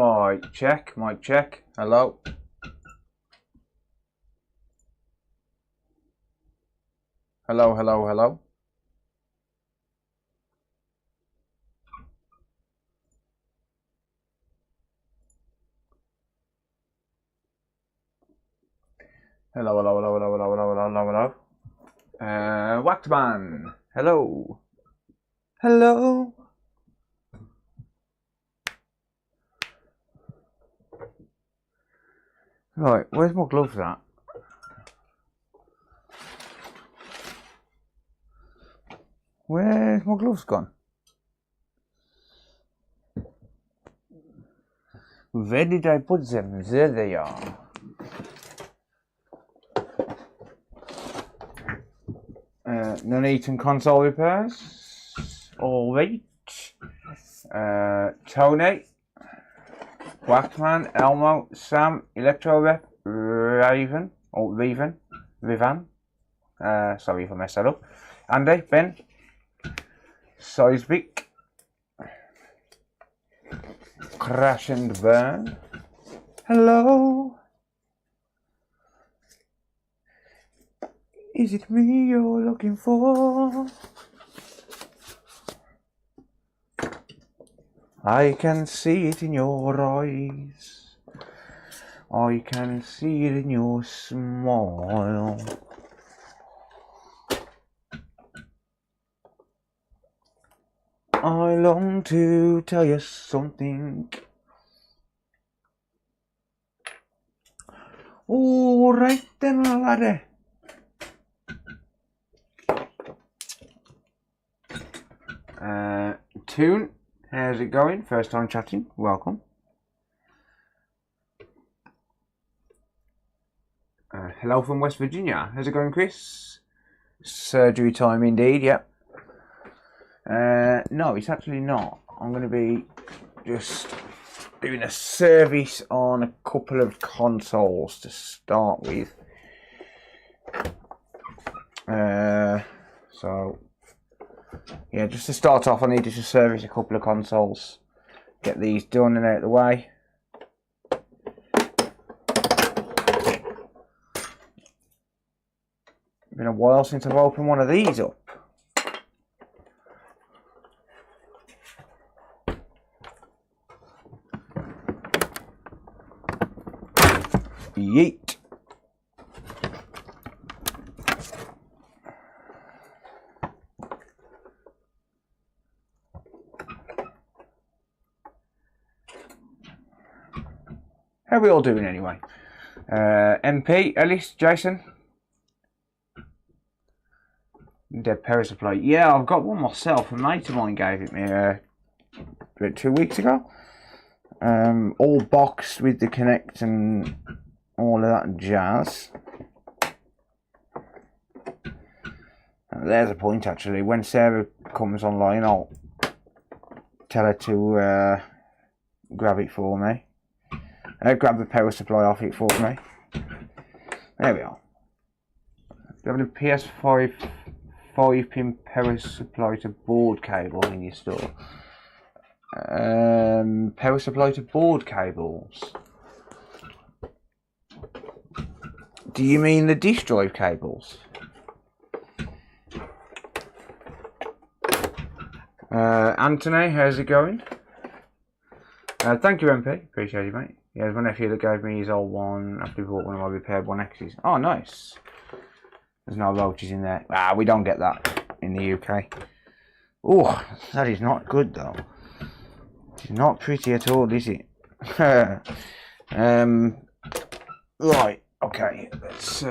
Mic check, mic check. Hello. Hello, hello, hello. Hello, hello, hello, hello, hello, hello, hello, hello. Waxman. Hello. Hello. Right, where's my gloves at? Where's my gloves gone? Where did I put them? There they are. Non-eaten console repairs. All right. Tony, Waxman, Elmo, Sam, Electro Rep, Raven, or Rivan. Sorry if I messed that up. Andy, Ben, Seismic, Crash and Burn. Hello. Is it me you're looking for? I can see it in your eyes. I can see it in your smile. I long to tell you something. All right then, laddie. Toon, how's it going? First time chatting, welcome. Hello from West Virginia. How's it going, Chris? Surgery time indeed, yep. No, it's actually not. I'm going to be just doing a service on a couple of consoles to start with. So, yeah, just to start off, I need to just service a couple of consoles. Get these done and out of the way. Been a while since I've opened one of these up. Yeet. How are we all doing anyway? MP, Ellis, Jason? Dead power supply. Yeah, I've got one myself. A mate of mine gave it me about 2 weeks ago. All boxed with the Connect and all of that jazz. There's a point actually. When Sarah comes online, I'll tell her to grab it for me. Grab the power supply off it for me. There we are. You have a PS5 5-pin power supply to board cable in your store. Power supply to board cables. Do you mean the disk drive cables? Anthony, how's it going? Thank you, MP. Appreciate you, mate. Yeah, there's my nephew that gave me his old one after he bought one of my repaired 1Xs. Oh, nice. There's no roaches in there. Ah, we don't get that in the UK. Oh, that is not good though. It's not pretty at all, is it? Right, okay. Let's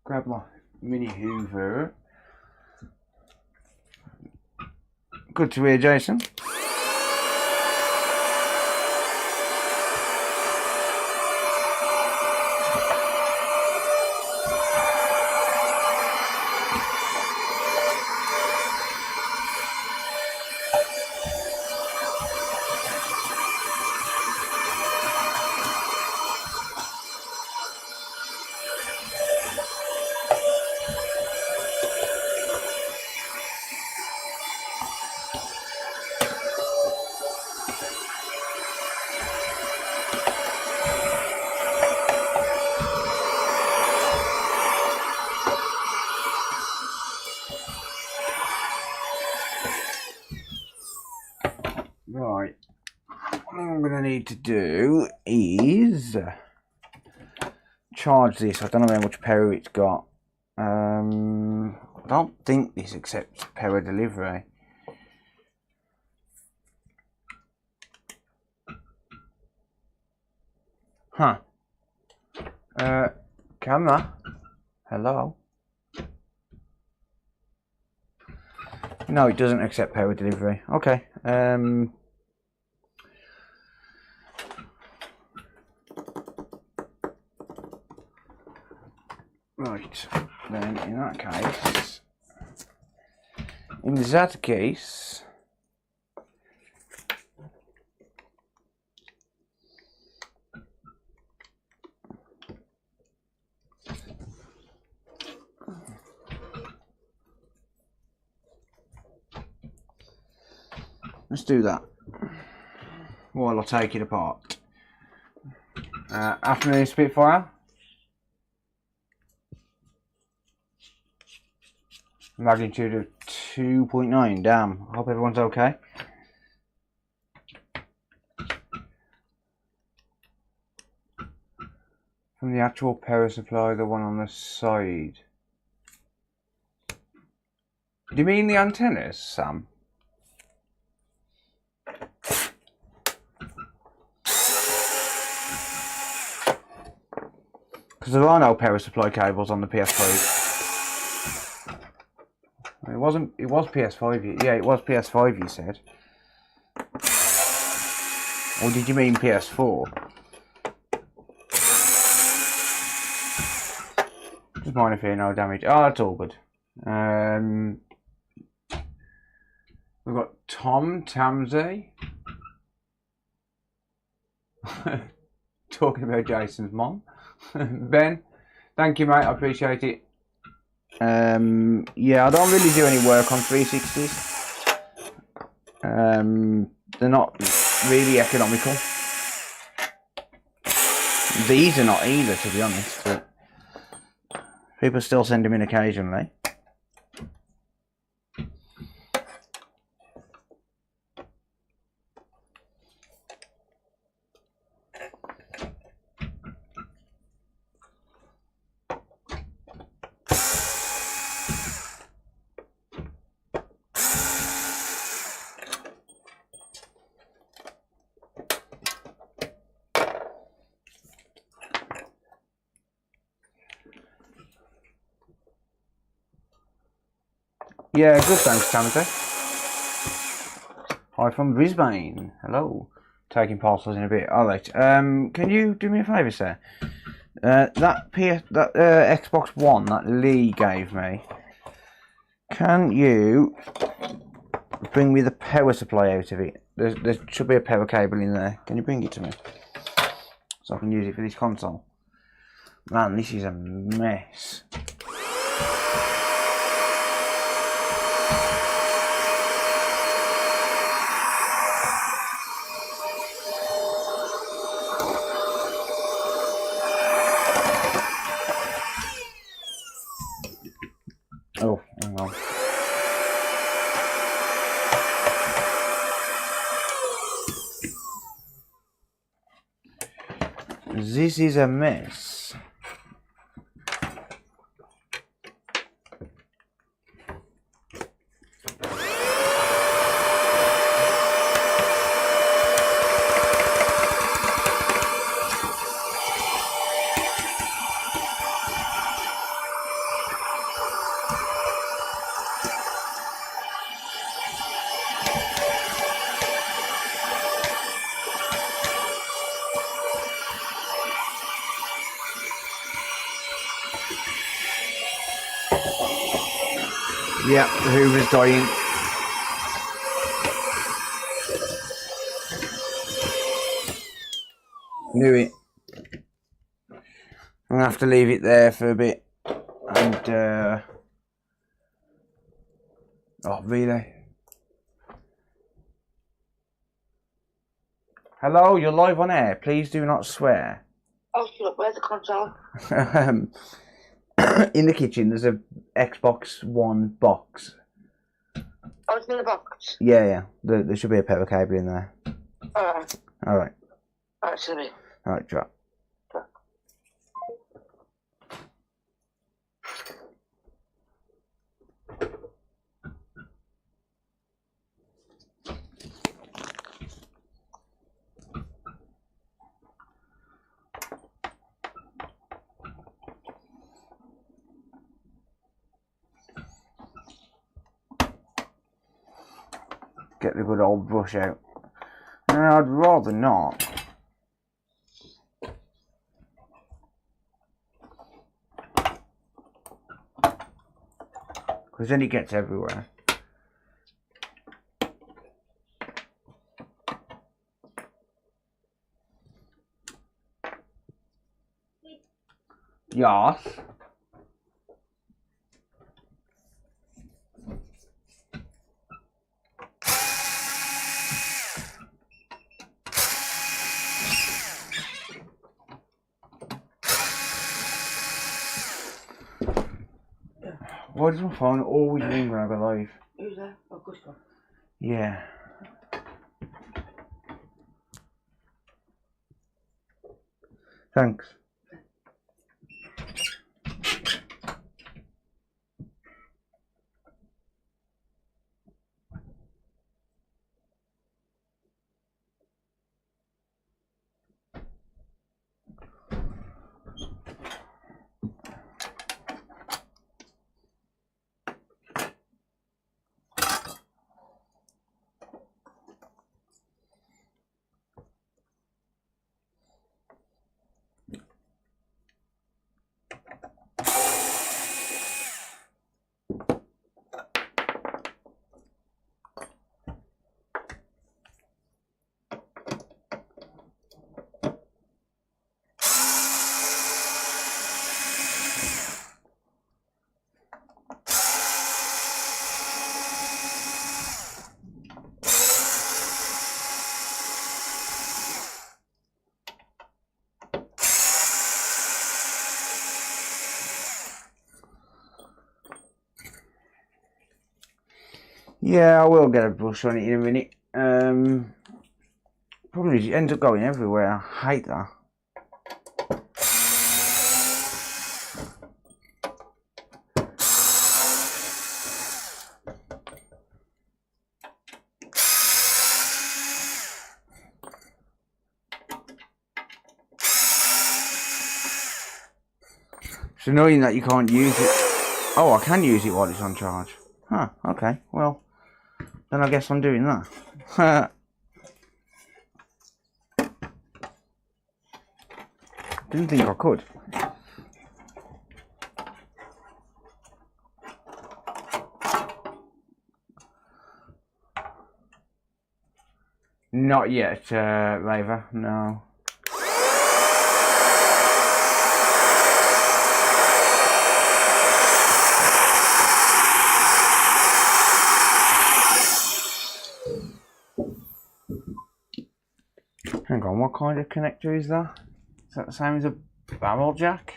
grab my mini Hoover. Good to hear, Jason. Right. What I'm going to need to do is charge this. I don't know how much power it's got. I don't think this accepts power delivery. Huh. Camera. Hello. No, it doesn't accept power delivery. Okay. Right. Then in that case, let's do that while I take it apart. Afternoon, Spitfire. Magnitude of 2.9. Damn. I hope everyone's okay. From the actual power supply, the one on the side. Do you mean the antennas, Sam? Because there are no power supply cables on the PS5. It was PS5. Yeah, it was PS5, you said. Or did you mean PS4? Just minor fear, no damage. Oh, that's all good. We've got Tom Tamsey. Talking about Jason's mom. Ben, thank you, mate. I appreciate it. Yeah, I don't really do any work on 360s. They're not really economical. These are not either, to be honest. But people still send them in occasionally. Yeah, good, thanks, Timothy. Hi from Brisbane. Hello. Taking parcels in a bit. Alright, can you do me a favour, sir? That Xbox One that Lee gave me, can you bring me the power supply out of it? There should be a power cable in there. Can you bring it to me? So I can use it for this console. Man, this is a mess. Oh, hang on. This is a mess. Yeah, the Hoover's dying. Knew it. I'm gonna have to leave it there for a bit. And oh, really? Hello, you're live on air. Please do not swear. Oh, look, where's the console? In the kitchen, there's a Xbox One box. Oh, it's in the box. Yeah, yeah. There should be a pair of cable in there. Alright. Alright. Alright, sorry. Alright, drop. Get the good old brush out. No, I'd rather not. Because then it gets everywhere. Yes. Why does my phone always ring when I go live? Who's there? Oh, Gustav. Yeah. Thanks. Yeah, I will get a brush on it in a minute. Probably ends up going everywhere. I hate that. It's annoying that you can't use it. Oh, I can use it while it's on charge. Huh, okay, well, then I guess I'm doing that. Didn't think I could. Not yet, Raver, no. Hang on, what kind of connector is that? Is that the same as a barrel jack?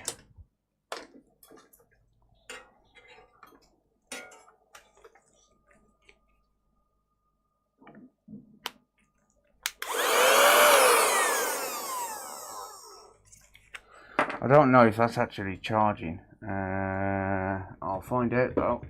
I don't know if that's actually charging. I'll find out though.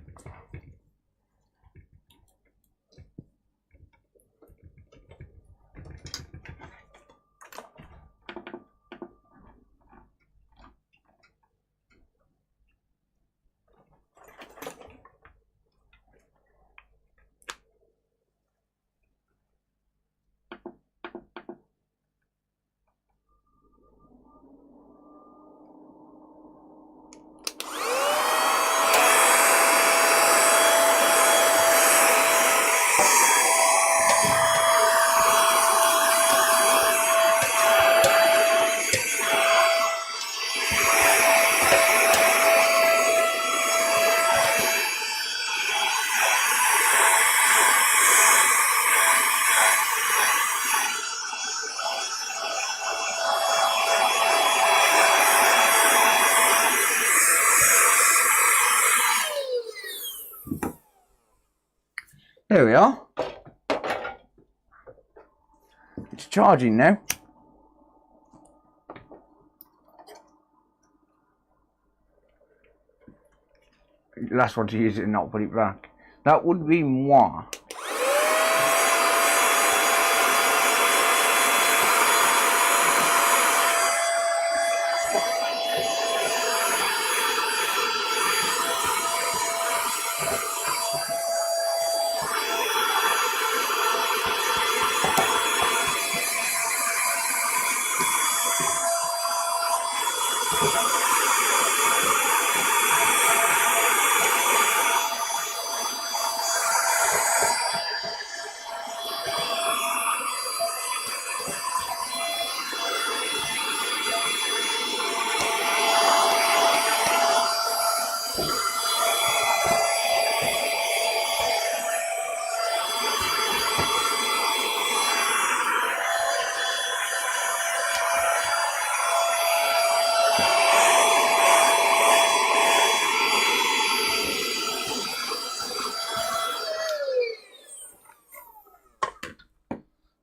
Here we are. It's charging now. Last one to use it and not put it back. That would be moi.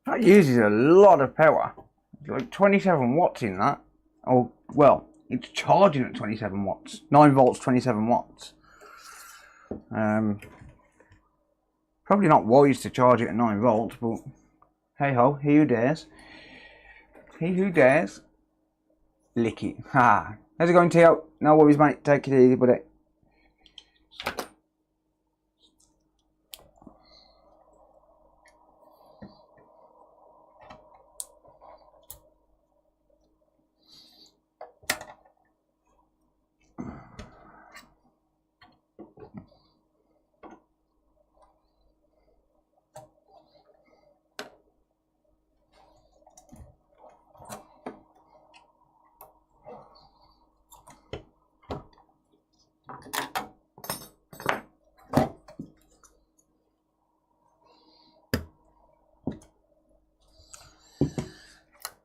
That uses a lot of power. It's like 27 watts in that. Oh, well, it's charging at 27 watts. 9 volts, 27 watts. Probably not wise to charge it at 9 volts, but hey ho, he who dares. He who dares. Lick it. Ha! How's it going, Tio? No worries, mate. Take it easy, buddy.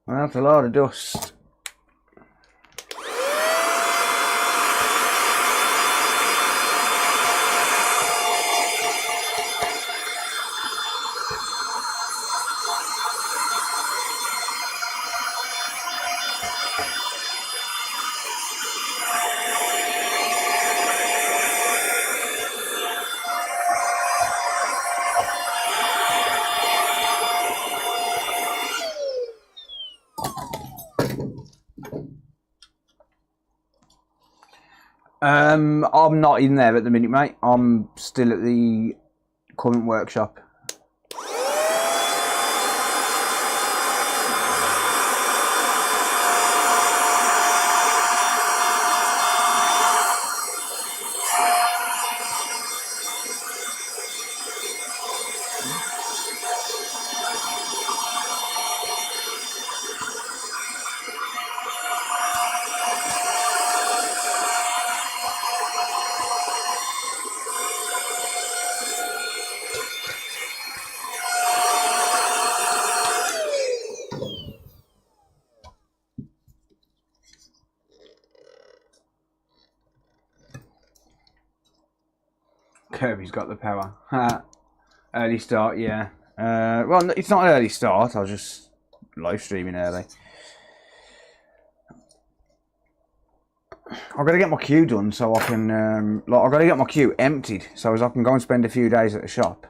Well, that's a lot of dust. I'm not in there at the minute, mate. I'm still at the current workshop. Kirby's got the power. Early start, yeah. Well, it's not an early start. I was just live streaming early. I've got to get my queue done so I can. I've got to get my queue emptied so as I can go and spend a few days at the shop.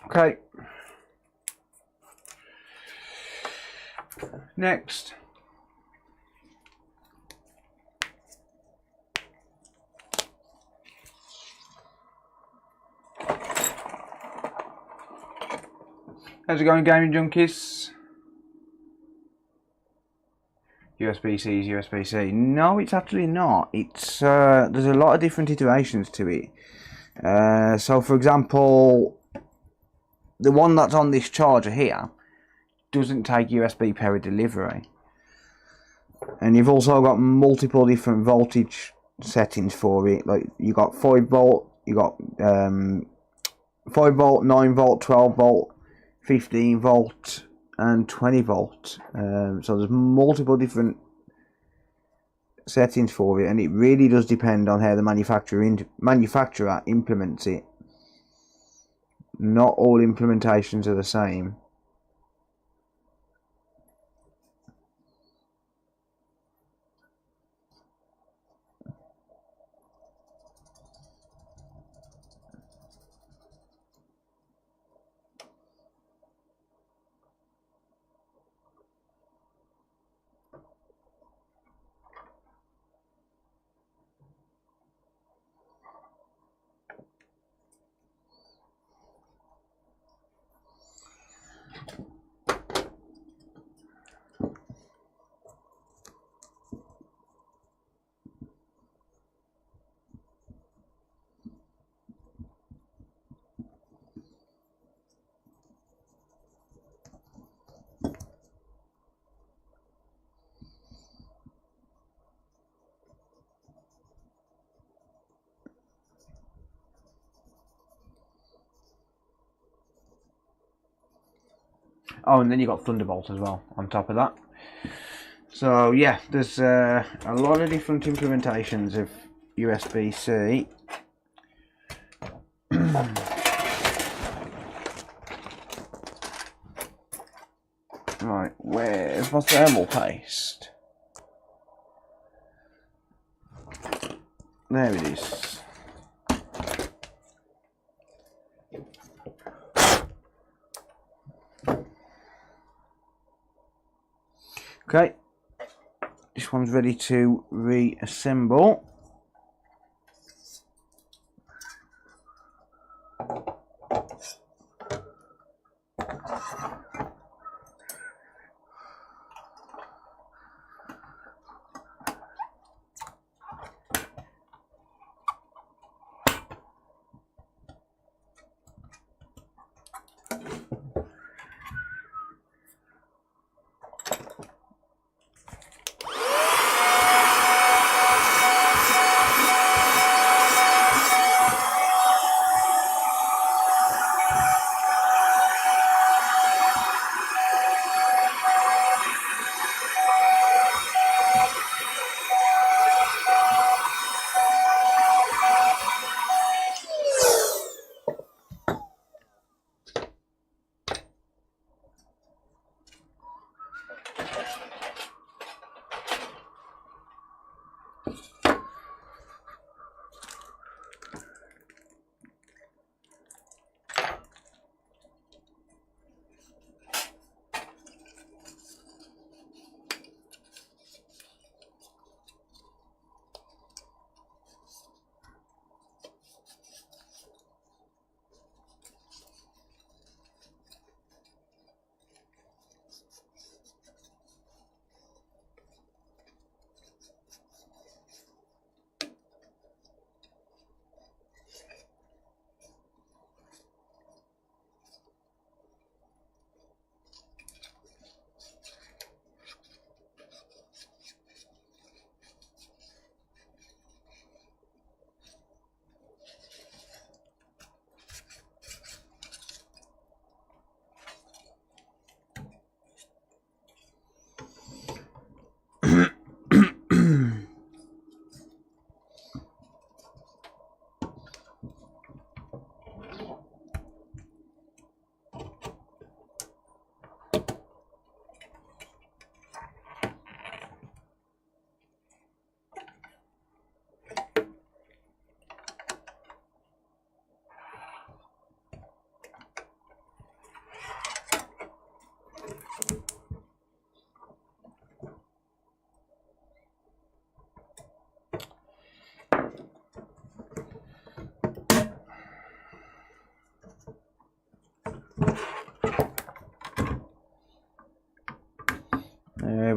Okay. Next. How's it going, gaming junkies? USB-C is USB-C. No, it's actually not. It's there's a lot of different iterations to it. So, for example, the one that's on this charger here doesn't take USB power delivery, and you've also got multiple different voltage settings for it. Like you got 5 volt, you got 5 volt, 9 volt, 12 volt, 15 volt, and 20 volt. So there's multiple different settings for it, and it really does depend on how the manufacturer implements it. Not all implementations are the same. Oh, and then you got Thunderbolt as well on top of that. So yeah, there's a lot of different implementations of USB-C. Right, where's my thermal paste? There it is. Okay, this one's ready to reassemble.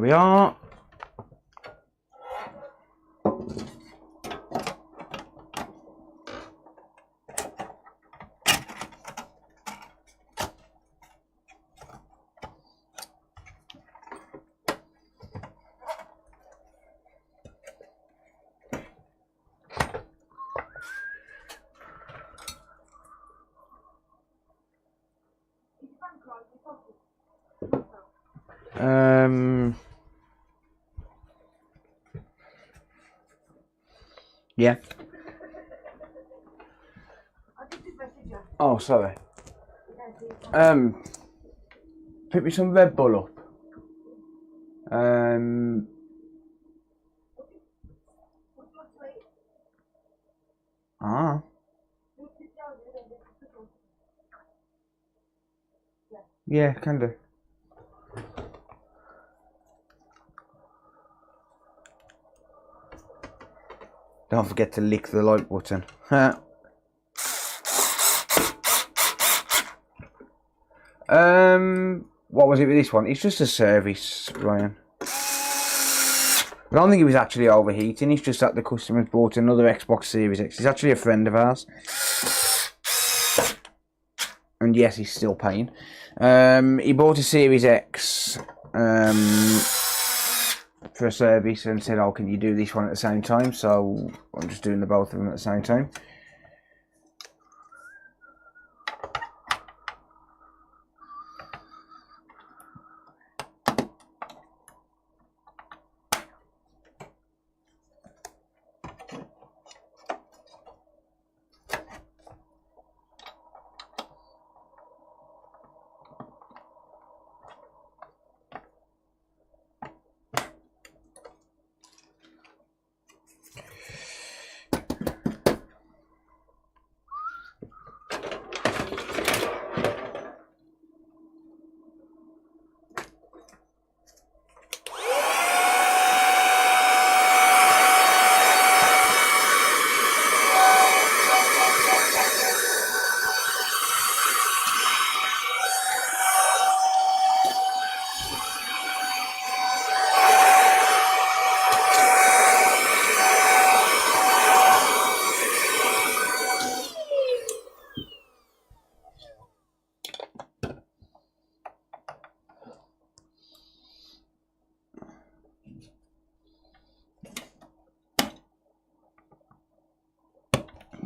There we are. Yeah. Oh, sorry. Pick me some Red Bull up. Ah. Yeah, can do. Don't forget to lick the like button. What was it with this one? It's just a service, Ryan. I don't think it was actually overheating. It's just that the customer's bought another Xbox Series X. He's actually a friend of ours. And yes, he's still paying. He bought a Series X for a service and said, oh, can you do this one at the same time? So I'm just doing the both of them at the same time.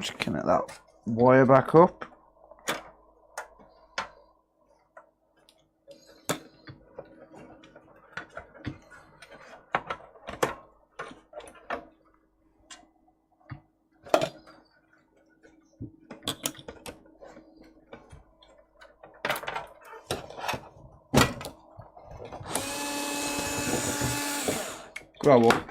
Just connect that wire back up. Grow up.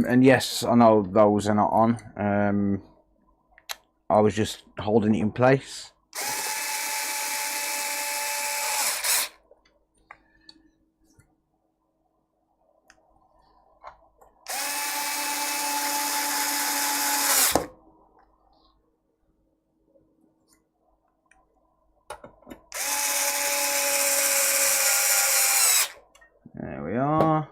And yes, I know those are not on. I was just holding it in place. There we are.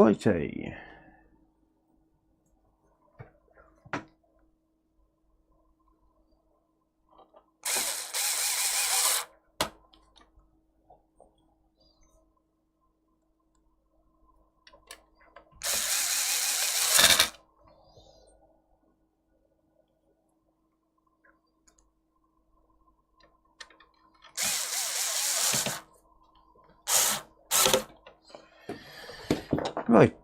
Righty. Right.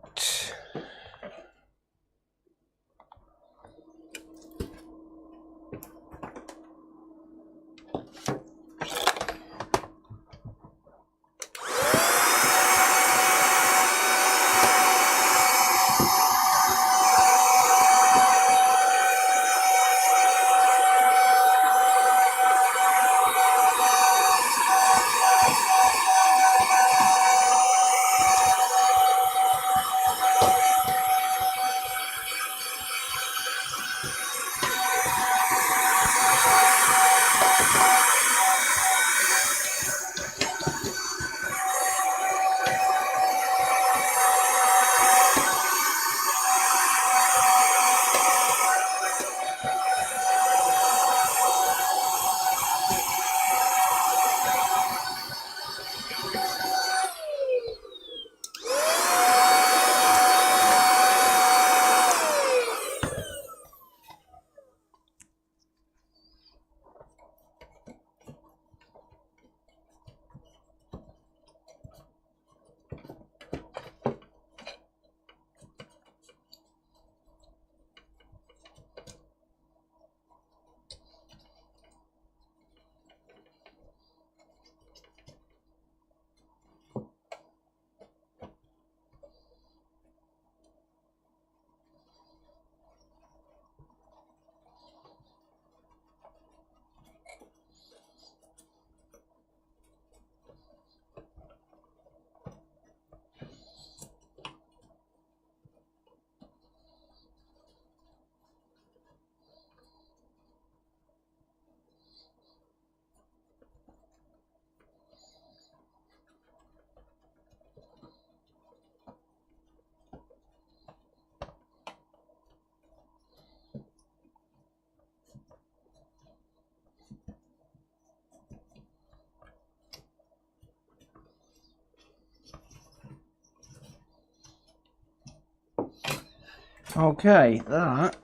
Okay, that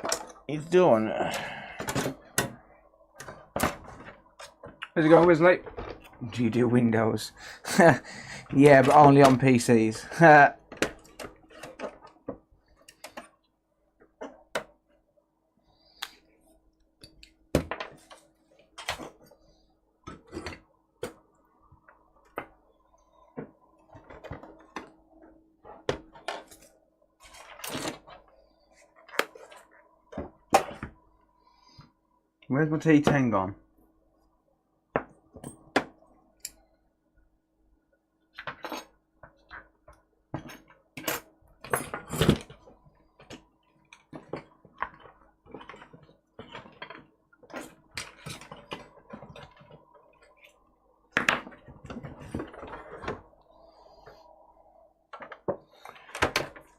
is done. How's it going, Wesley? Do you do Windows? Yeah, but only on PCs. Where's my T10 gone?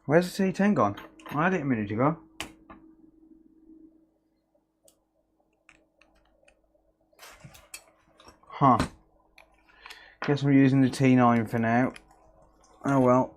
Where's the T10 gone? I had it a minute ago. Huh. Guess I'm using the T9 for now. Oh well.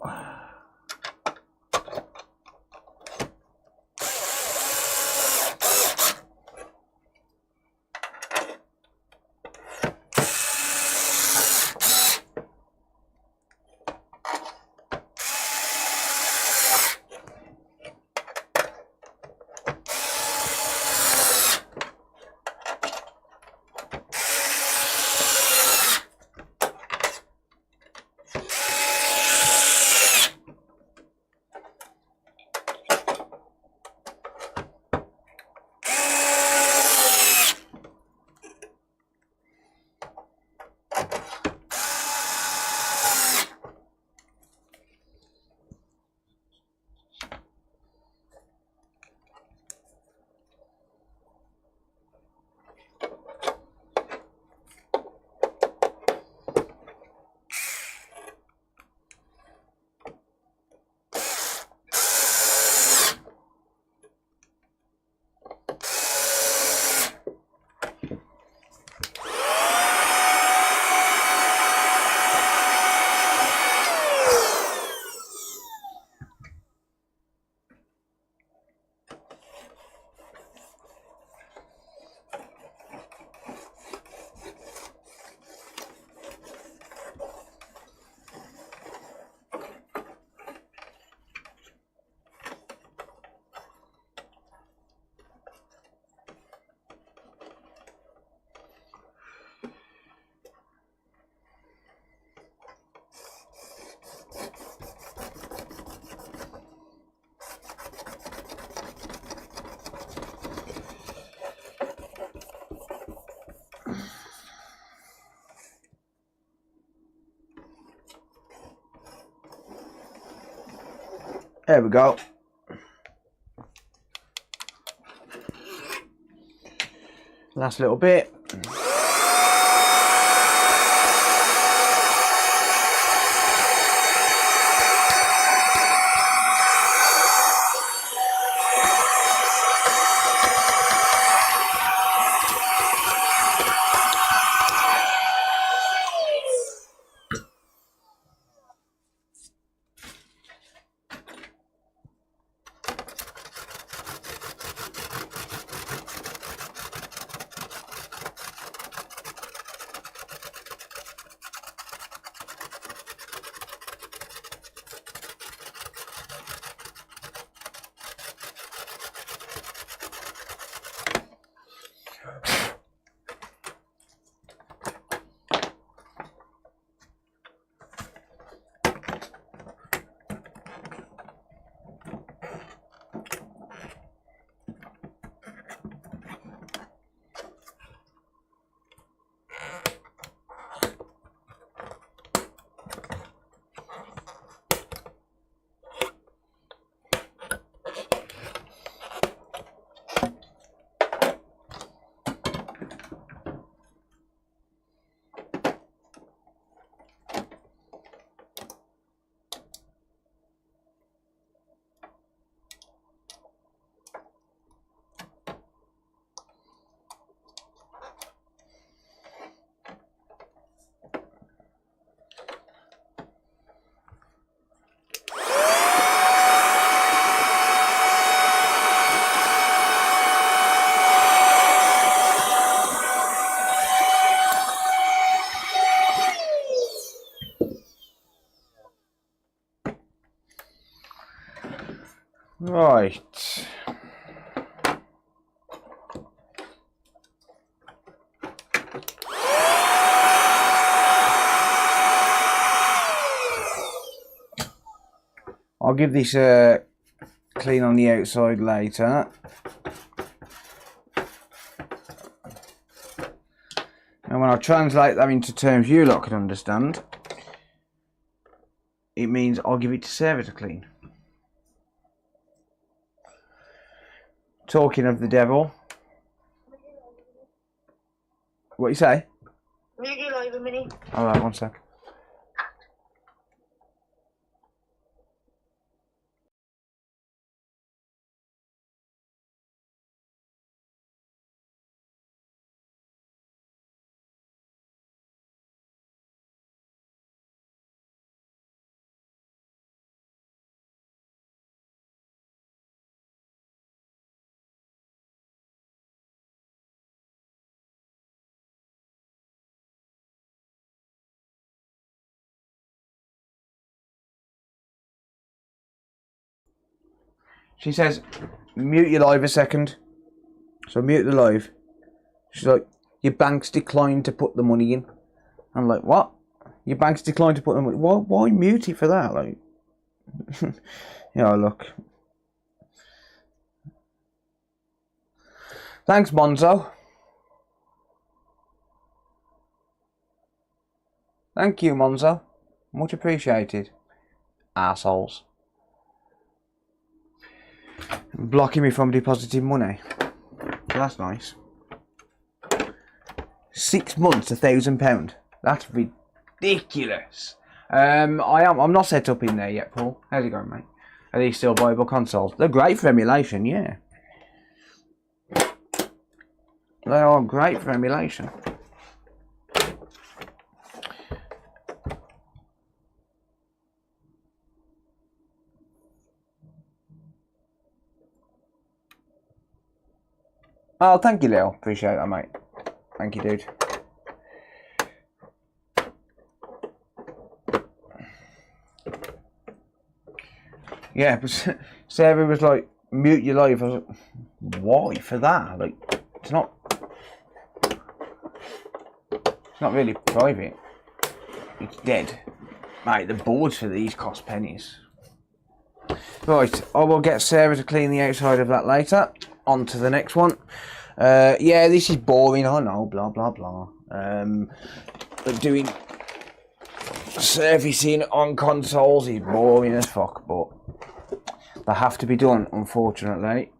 There we go. Last little bit. Right. I'll give this a clean on the outside later. And when I translate that into terms you lot can understand, it means I'll give it to Sarah to clean. Talking of the devil. What you say? Mute your live a minute. Alright, one sec. She says, mute your live a second. So mute the live. She's like, your bank's declined to put the money in. I'm like, what? Your bank's declined to put the money. Why mute it for that? Like, yeah, look. Thanks, Monzo. Thank you, Monzo. Much appreciated. Assholes. Blocking me from depositing money. That's nice. 6 months, £1,000. That's ridiculous. I'm not set up in there yet, Paul. How's it going, mate? Are these still viable consoles? They're great for emulation, yeah. They are great for emulation. Oh, thank you, Lil. Appreciate that, mate. Thank you, dude. Yeah, but Sarah was like, mute your live. I was like, why for that? Like, it's not really private. It's dead. Mate, the boards for these cost pennies. Right, I will get Sarah to clean the outside of that later. On to the next one. Yeah, this is boring, I know, blah blah blah. But doing servicing on consoles is boring as fuck, but They have to be done, unfortunately.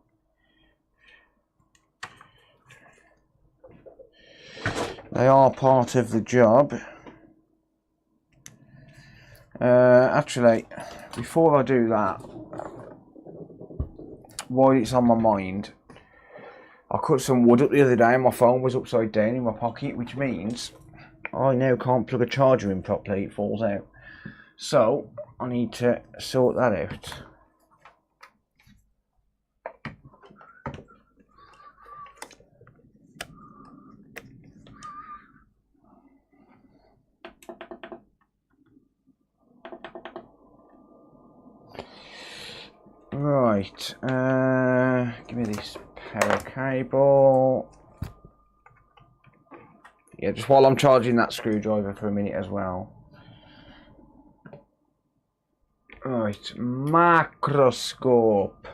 They are part of the job. Actually, before I do that, while it's on my mind, I cut some wood up the other day and my phone was upside down in my pocket, which means I now can't plug a charger in properly, it falls out. So, I need to sort that out. Right, give me this power cable. Yeah, just while I'm charging that screwdriver for a minute as well. Right, microscope.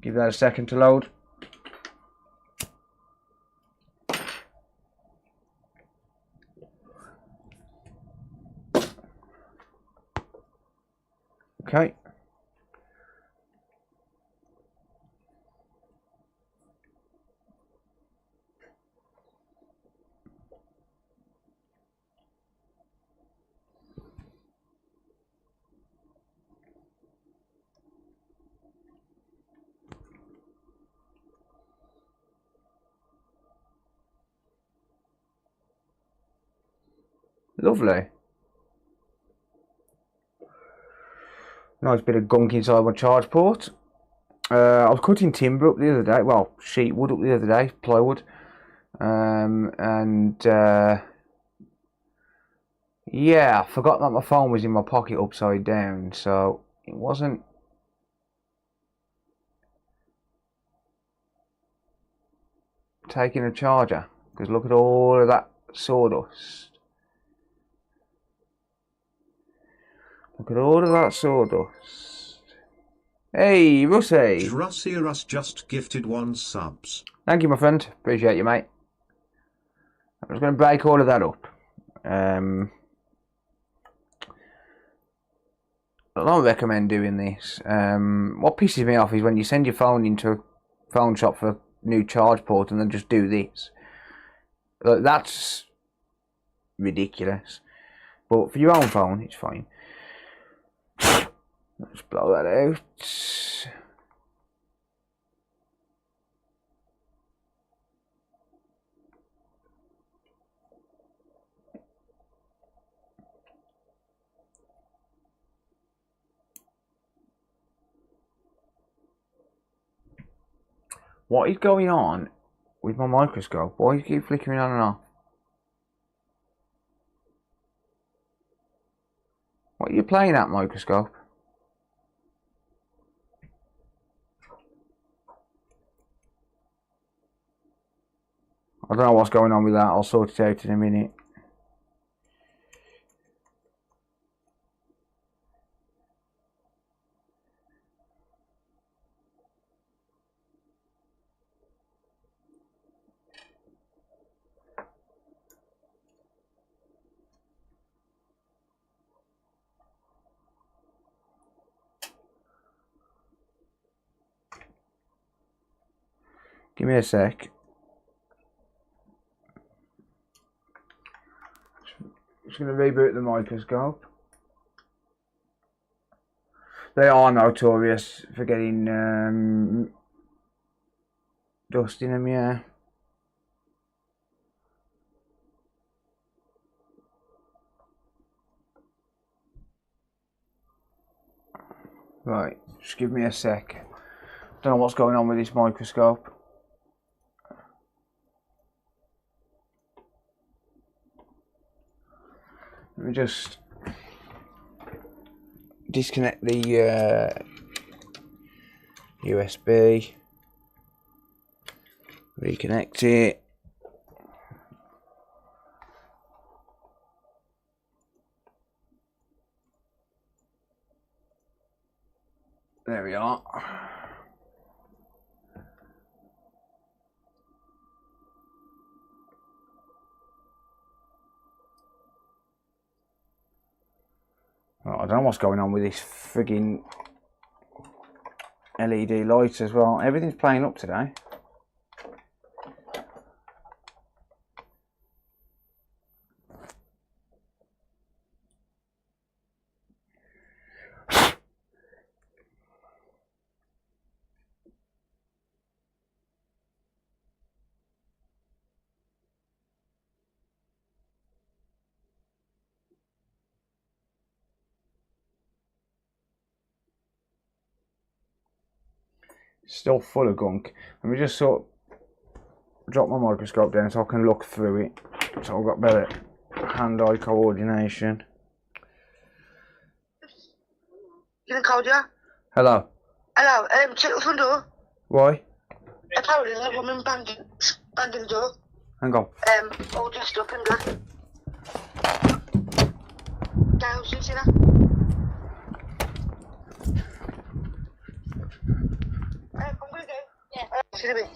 Give that a second to load. Okay. Lovely. Nice bit of gunk inside my charge port. I was cutting timber up the other day. Well, sheet wood up the other day, plywood. Yeah, I forgot that my phone was in my pocket upside down, so it wasn't taking a charger. Because look at all of that sawdust. Look at all of that sawdust. Hey, Russie! Russ just gifted 1 subs. Thank you, my friend. Appreciate you, mate. I was going to break all of that up. I don't recommend doing this. What pisses me off is when you send your phone into a phone shop for a new charge port and then just do this. That's ridiculous. But for your own phone, it's fine. Let's blow that out. What is going on with my microscope? Why do you keep flickering on and off? What are you playing at, microscope? I don't know what's going on with that. I'll sort it out in a minute. Give me a sec. Just going to reboot the microscope. They are notorious for getting dust in them, yeah. Right, just give me a sec. Don't know what's going on with this microscope. Let me just disconnect the USB, reconnect it. There we are. Oh, I don't know what's going on with this frigging LED lights as well. Everything's playing up today. Still full of gunk. Let me just sort of drop my microscope down so I can look through it. So I've got better hand-eye coordination. You can call you. Hello. Hello, check the front door. Why? Apparently there's a woman banging the door. Hang on. All dressed up in black. Girls, you see that? I'm gonna go. Yeah. See you in a bit.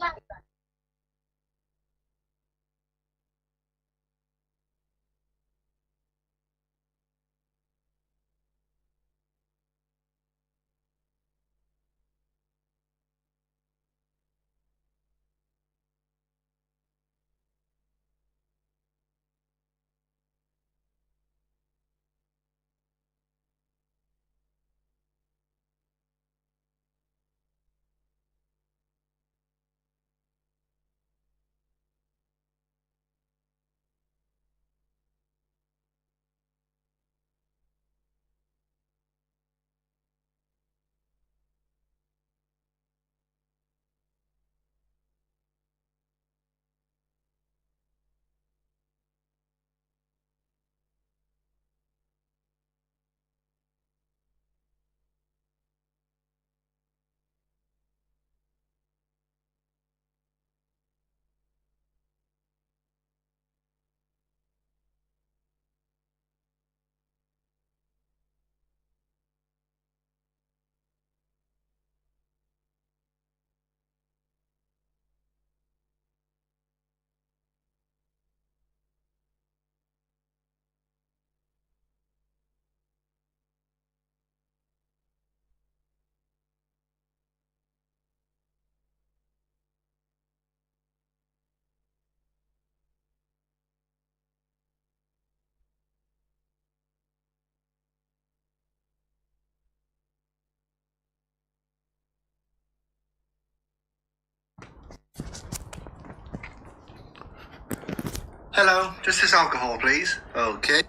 Hello, just this alcohol, please. Okay.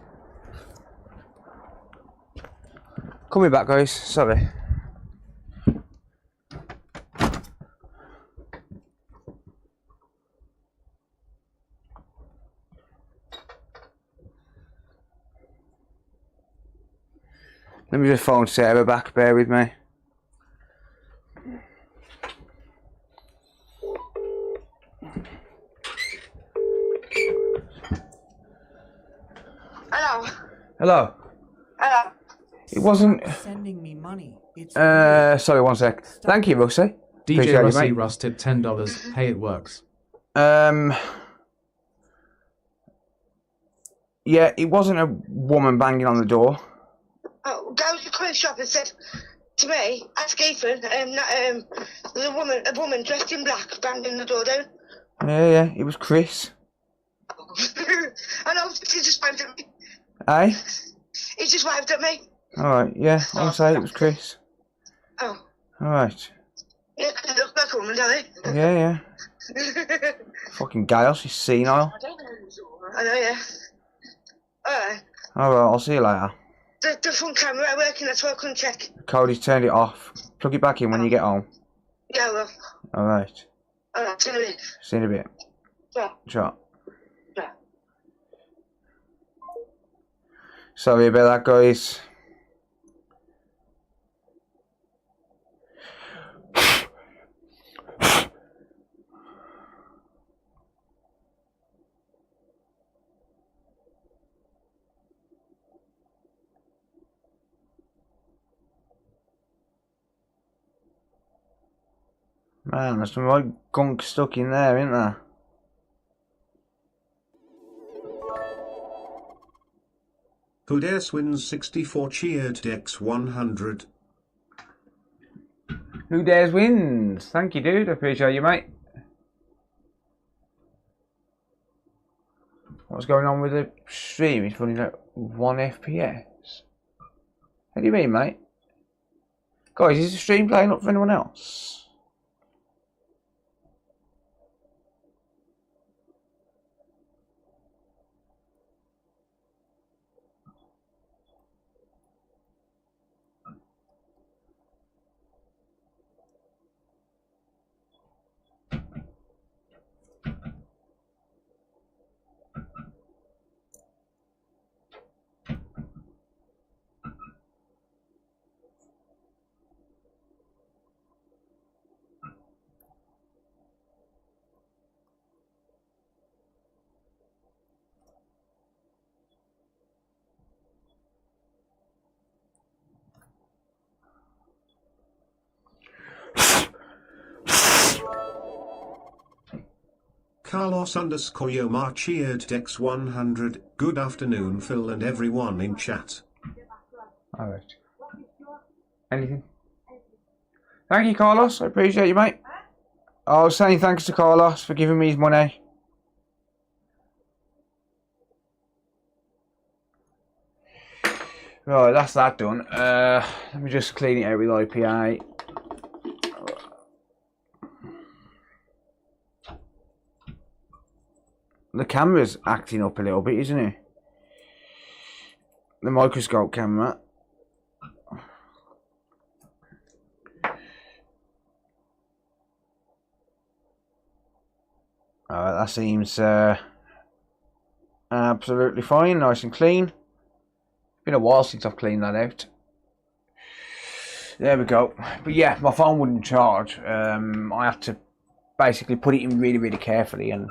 Coming back, guys. Sorry. Let me just phone Sarah back. Bear with me. Hello. Hello. Hello. It wasn't. Sending me money. It's Sorry, one sec. Thank you, Rusty. DJ Appreciate you, Rusty mate. Russ tipped $10. Hey, it works. Yeah, it wasn't a woman banging on the door. Oh, go to the clothes shop and said to me, ask Ethan, there's a woman dressed in black banging the door down. Yeah, it was Chris. I know, he just waved at me. Hey? He just waved at me. Alright, yeah, I'll say it was Chris. Oh. Alright. Yeah, they look like a woman, don't they? Yeah. Fucking Gail, she's senile. I know, yeah. Alright. Alright, I'll see you later. The front camera ain't working, that's why I couldn't check. Cody's turned it off. Plug it back in when you get home. Yeah, well. Alright. Alright, see you in a bit. See you in a bit. Yeah. Ciao. Yeah. Sorry about that, guys. Man, there's some right gunk stuck in there, isn't there? Hudes wins 64 cheered Dex 100. Who dares wins? Thank you, dude. I appreciate you, mate. What's going on with the stream? It's running at 1 FPS. What do you mean, mate? Guys, is the stream playing up for anyone else? Carlos underscore Yomar cheered Dex 100. Good afternoon, Phil and everyone in chat. Alright. Anything? Thank you, Carlos. I appreciate you, mate. I was saying thanks to Carlos for giving me his money. Right, that's that done. Let me just clean it out with IPA. The camera's acting up a little bit, isn't it? The microscope camera. That seems absolutely fine, nice and clean. Been a while since I've cleaned that out. There we go. But yeah, my phone wouldn't charge. I had to basically put it in really, really carefully and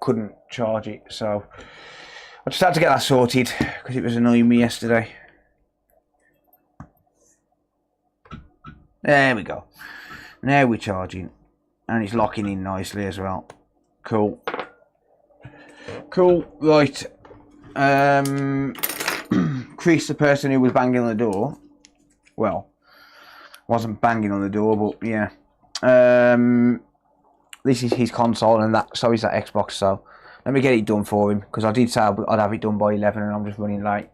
couldn't charge it. So I just had to get that sorted because it was annoying me yesterday. There we go. Now we're charging. And it's locking in nicely as well. Cool. Cool. Right. Chris, the person who was banging on the door. Well, wasn't banging on the door, but yeah. This is his console and that, so is that Xbox. So let me get it done for him because I did say I'd have it done by 11 and I'm just running late.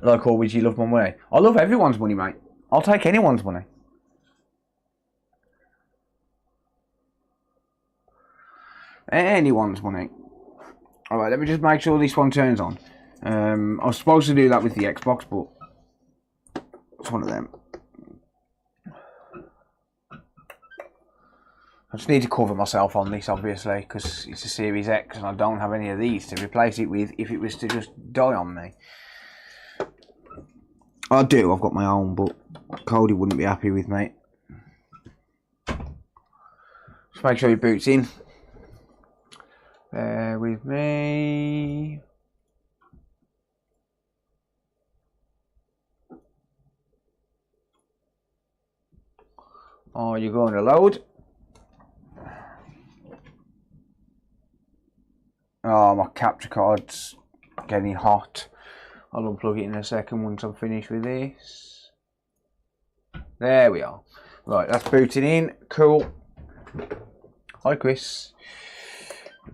Like always, you love my money. I love everyone's money, mate. I'll take anyone's money. Anyone's money. Alright, let me just make sure this one turns on. I was supposed to do that with the Xbox, but it's one of them. I just need to cover myself on this, obviously, because it's a Series X and I don't have any of these to replace it with if it was to just die on me. I do, I've got my own, but Cody wouldn't be happy with me. Just make sure your boot's in. Bear with me. Oh, you're going to load. Oh, my capture card's getting hot. I'll unplug it in a second once I'm finished with this. There we are. Right, that's booting in. Cool. Hi, Chris.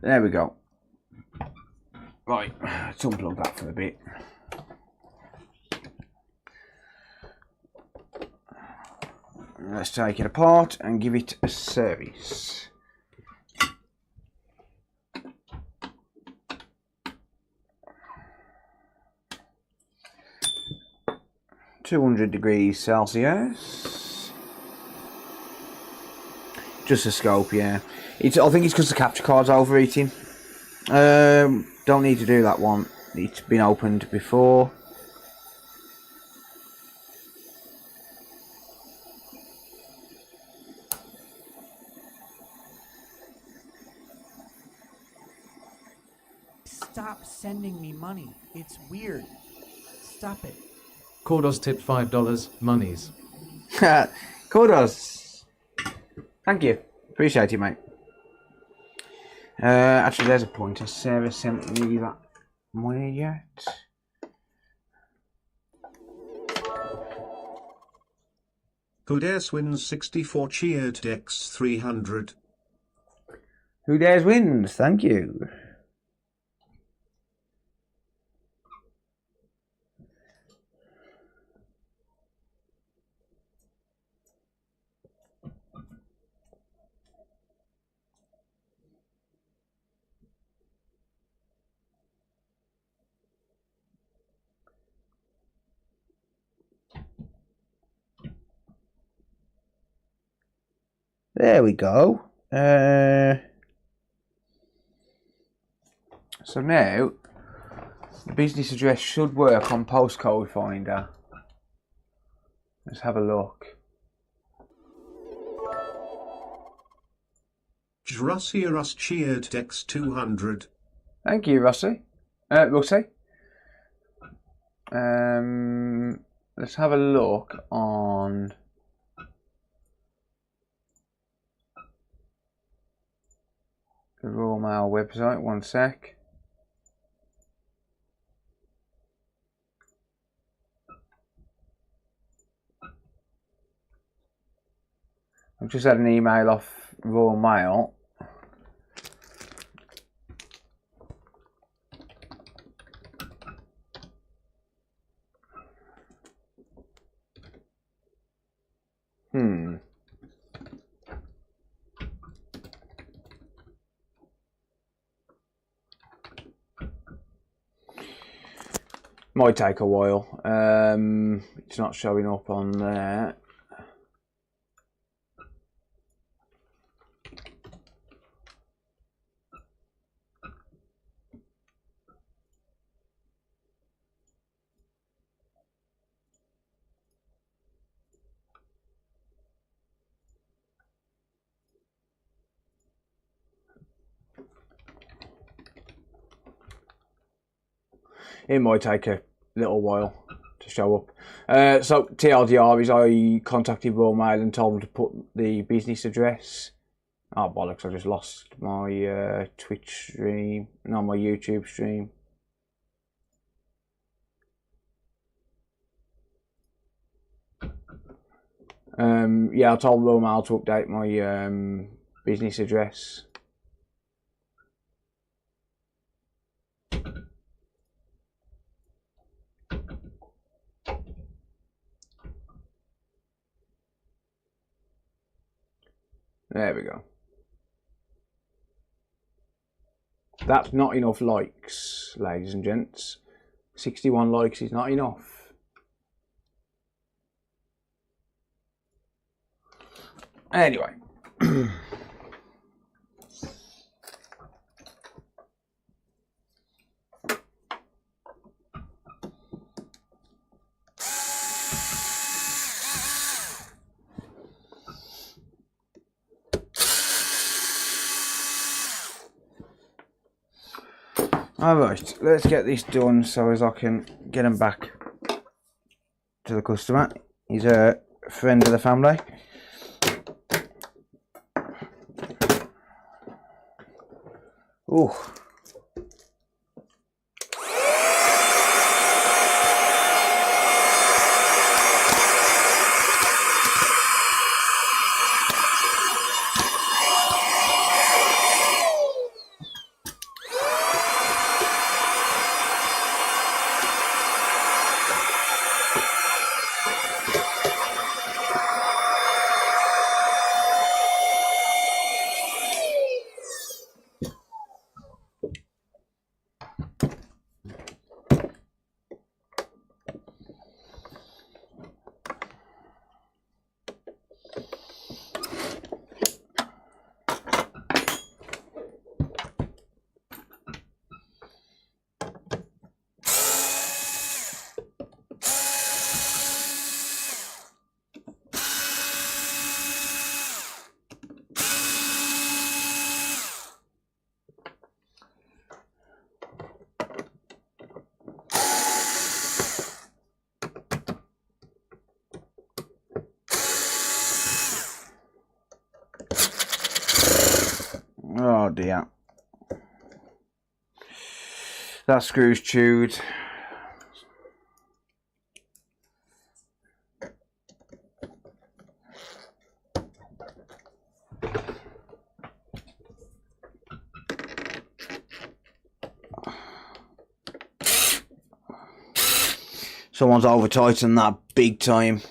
There we go. Right, let's unplug that for a bit. Let's take it apart and give it a service. (200°C). Just a scope, yeah. I think it's because the capture card's overheating. Don't need to do that one. It's been opened before. Stop sending me money. It's weird. Stop it. Kordos tipped $5. Monies. Kudos. Thank you. Appreciate it, mate. Actually, there's a point. Has Sarah sent me that money yet? Who dares wins 64 cheered Dex 300. Who dares wins? Thank you. There we go. So now the business address should work on postcode finder. Let's have a look. Russie Russ cheered Dex 200. Thank you, Russie. Russie. Let's have a look on the Royal Mail website. One sec. I've just had an email off Royal Mail. Might take a while. It's not showing up on there. It might take a little while to show up. So TLDR is I contacted Royal Mail and told them to put the business address. Oh bollocks, I just lost my Twitch stream, not my YouTube stream. Yeah, I told Royal Mail to update my business address. There we go. That's not enough likes, ladies and gents. 61 likes is not enough. Anyway. Alright, let's get this done so as I can get them back to the customer. He's a friend of the family. Ooh. Oh dear. That screw's chewed. Someone's over tightened that big time.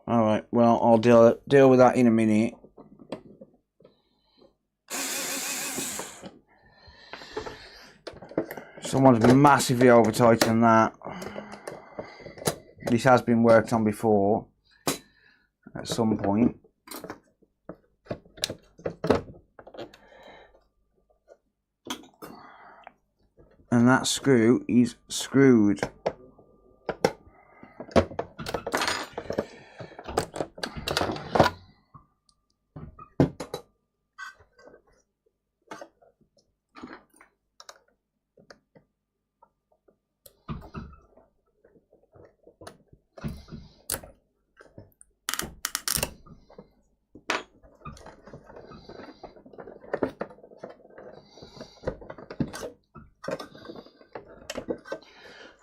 Alright, well, I'll deal with that in a minute. Someone's massively over tightened that. This has been worked on before at some point. And that screw is screwed.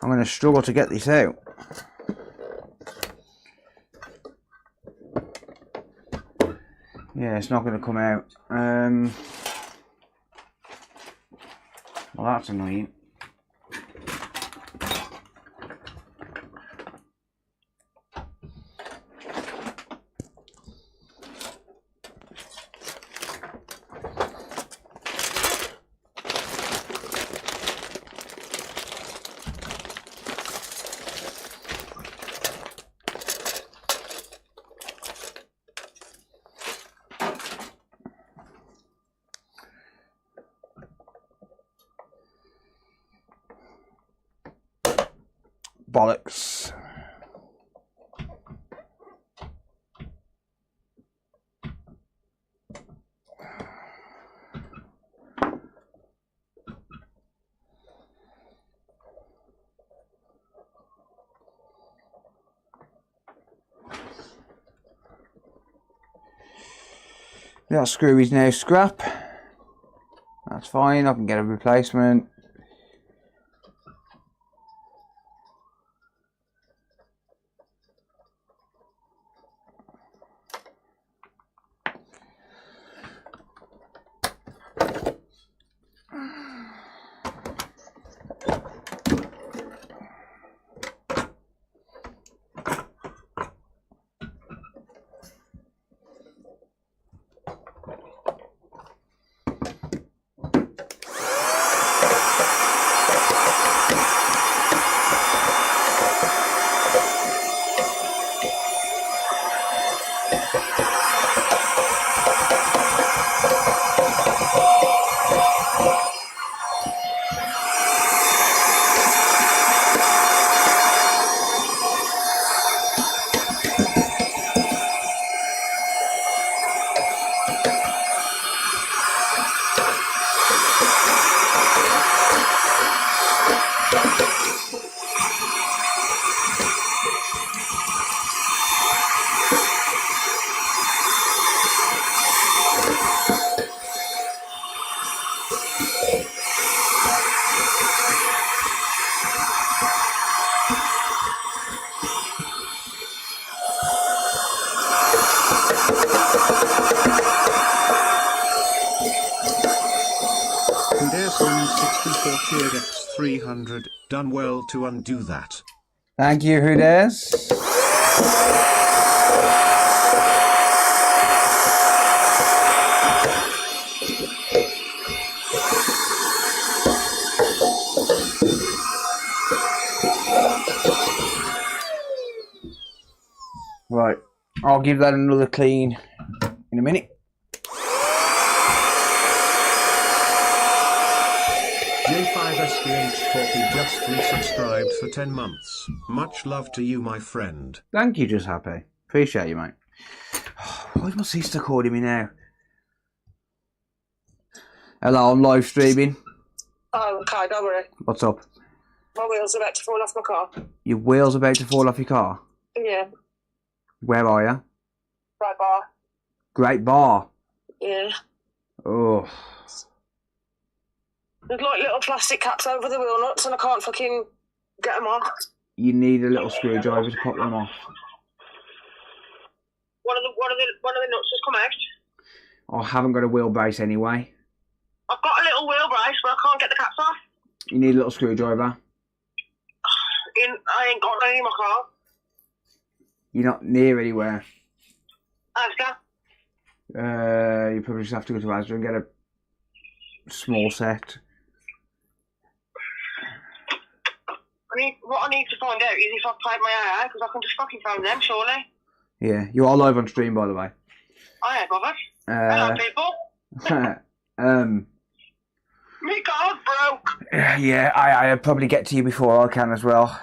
I'm going to struggle to get this out. Yeah, it's not going to come out. Well, that's annoying. Bollocks. That screw is now scrap. That's fine, I can get a replacement. Tiered X300, done well to undo that. Thank you, who dares? Right, I'll give that another clean in a minute. J5SBH Copy just resubscribed for 10 months. Much love to you, my friend. Thank you, Just Happy. Appreciate you, mate. Why's my sister calling me now? Hello, I'm live streaming. Oh, okay, don't worry. What's up? My wheels are about to fall off my car. Your wheel's about to fall off your car? Yeah, Where are you? right bar. Great Bar. Yeah. Oh. There's like little plastic caps over the wheel nuts and I can't fucking get them off. You need a little screwdriver to pop them off. One of the nuts has come out. I haven't got a wheelbase anyway. I've got a little wheel brace, but I can't get the caps off. You need a little screwdriver. I ain't got any in my car. You're not near anywhere. Asda. You probably just have to go to Asda and get a small set. What I need to find out is if I've paid my AA, because I can just fucking phone them, surely. Yeah, you are live on stream, by the way. I ain't bothered. Hello, people. My car's broke. Yeah, I'll probably get to you before I can as well.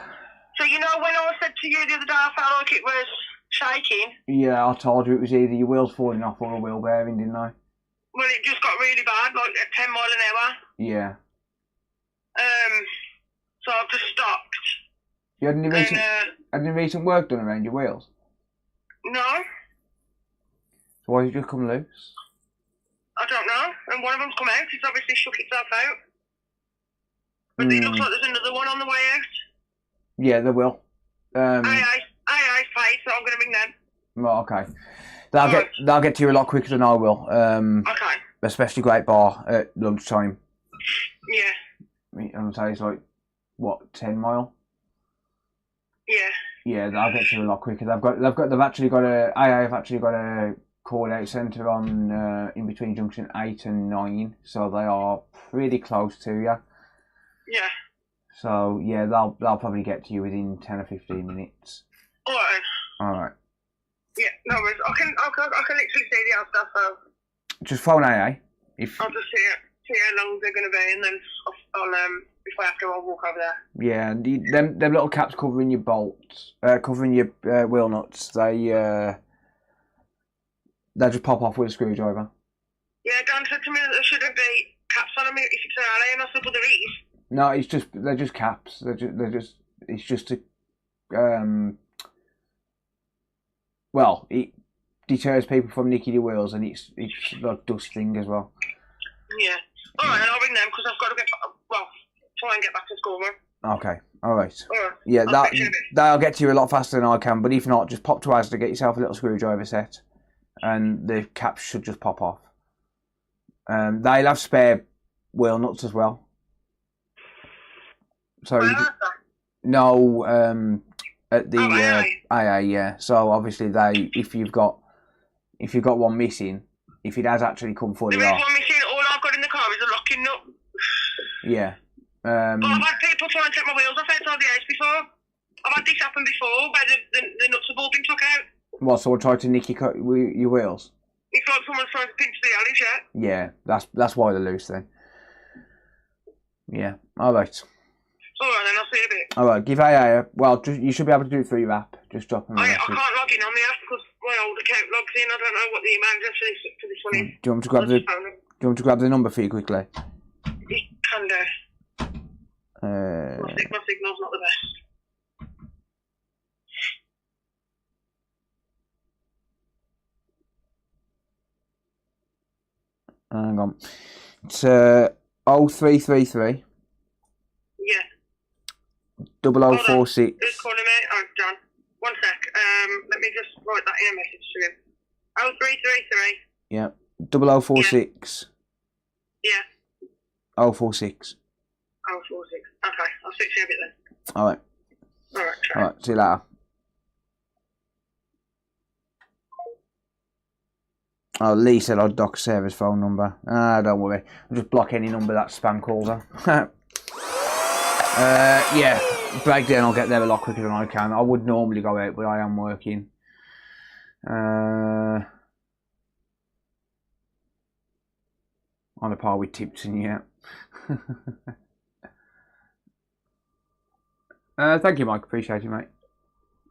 So you know when I said to you the other day I felt like it was shaking? Yeah, I told you it was either your wheels falling off or a wheel bearing, didn't I? Well, it just got really bad, like at 10 mile an hour. Yeah. So I've just stopped. You had any recent work done around your wheels? No. So why did you just come loose? I don't know. And one of them's come out. It's obviously shook itself out. But it looks like there's another one on the way out. Yeah, there will. Aye, paid, so I'm going to ring them. Well, okay. They'll get to you a lot quicker than I will. Okay. Especially Great Bar at lunchtime. Yeah. I'm gonna say it's like what, 10 mile? Yeah. Yeah, they'll get to you a lot quicker. They've actually got a call out centre on in between junction 8 and 9, so they are pretty close to you. Yeah. So yeah, they'll probably get to you within 10 or 15 minutes. Alright. Alright. Yeah, no worries. I can literally see the other stuff. So Just phone AA. I'll just see how long they're going to be, and then I'll if I have to, I'll walk over there. Yeah, them little caps covering your bolts, covering your wheel nuts, they just pop off with a screwdriver. Yeah, Dan said to me that there shouldn't be caps on them if it's an alley, and I said, but there is. No, they're just caps. It's just a well, it deters people from nicking your wheels, and it's like dust thing as well. Yeah. Alright, and I'll ring them because I've got to try and get back to school, man. Okay, alright. Alright. Yeah, that'll get to you a lot faster than I can, but if not, just pop to Asda, get yourself a little screwdriver set, and the caps should just pop off. They'll have spare wheel nuts as well. So no, at the AA, yeah. So obviously if you've got one missing, if it has actually come fully off. There is one missing. All I've got in the car is a locking nut. Yeah. But I've had people try and take my wheels off outside the house before. I've had this happen before, where the nuts have all been took out. What? Someone tried to nick your wheels? It's like someone's trying to pinch the alleys, yeah. Yeah, that's why they're loose then. Yeah. All right. Alright then, I'll see you in a bit. Alright, give AA you should be able to do it through your app. Just drop them a I message. can't log in on the app because my old account logs in. I don't know what the email address is for this one is. Do you want me to grab the number for you quickly? You can do. My signal's not the best. Hang on. It's 0333 Yeah. 0046. Who's calling me? Oh, John. One sec. Let me just write that in a message to him. 0333. Yeah. 0046. Yeah. 046. 046. Okay, I'll switch you a bit then. Alright. Alright, see you later. Oh, Lee said I'd dock Sarah's phone number. Don't worry. I'll just block any number that spam calls her. Yeah, breakdown I'll get there a lot quicker than I can. I would normally go out, but I am working. On a par with Tipton, yeah. Thank you, Mike. Appreciate it, mate.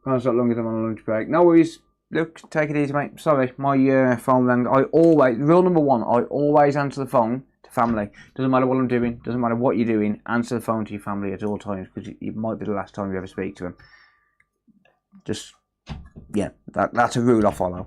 It's not longer than on a lunch break. No worries. Look, take it easy, mate. Sorry, my phone rang. Rule number one, I always answer the phone to family. Doesn't matter what I'm doing, doesn't matter what you're doing, answer the phone to your family at all times, because it might be the last time you ever speak to them. Just, yeah, that's a rule I follow.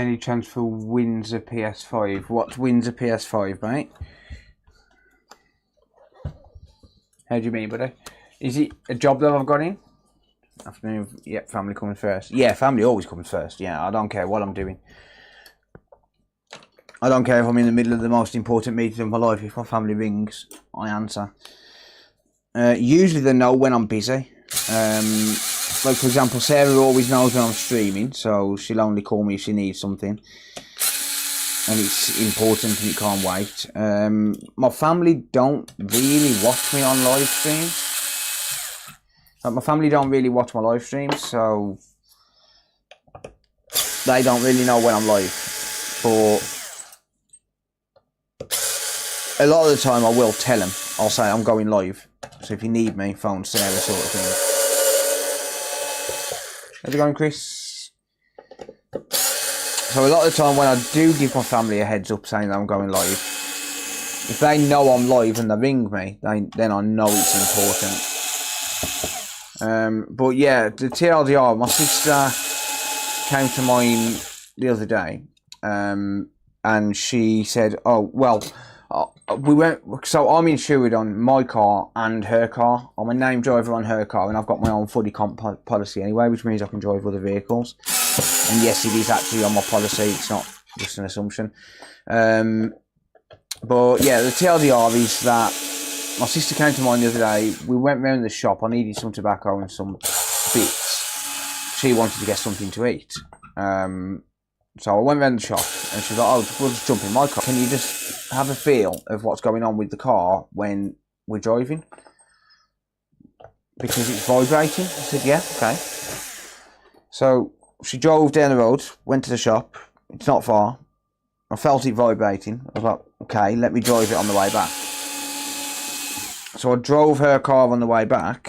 Any chance for Windsor PS5? What's Windsor PS5, mate? How do you mean, buddy? Is it a job that I've got in? Afternoon, yeah, family comes first. Yeah, family always comes first. Yeah, I don't care what I'm doing. I don't care if I'm in the middle of the most important meeting of my life. If my family rings, I answer. Usually they know when I'm busy. Like, for example, Sarah always knows when I'm streaming, so she'll only call me if she needs something. And it's important and it can't wait. My family don't really watch me on live streams. Like, my family don't really watch my live streams, so they don't really know when I'm live. But a lot of the time I will tell them. I'll say I'm going live. So if you need me, phone Sarah, sort of thing. How's it going, Chris? So a lot of the time when I do give my family a heads up saying that I'm going live, if they know I'm live and they ring me, then I know it's important. But yeah, the TLDR, my sister came to mine the other day, and she said, oh, well, we went, so I'm insured on my car and her car. I'm a named driver on her car, and I've got my own fully comp policy anyway, which means I can drive other vehicles. And yes, it is actually on my policy, it's not just an assumption. But yeah, the TLDR is that my sister came to mine the other day. We went round the shop. I needed some tobacco and some bits. She wanted to get something to eat. So I went round the shop and she was like, oh, we'll just jump in my car. Can you just have a feel of what's going on with the car when we're driving? Because it's vibrating. I said, yeah, okay. So she drove down the road, went to the shop. It's not far. I felt it vibrating. I was like, okay, let me drive it on the way back. So I drove her car on the way back,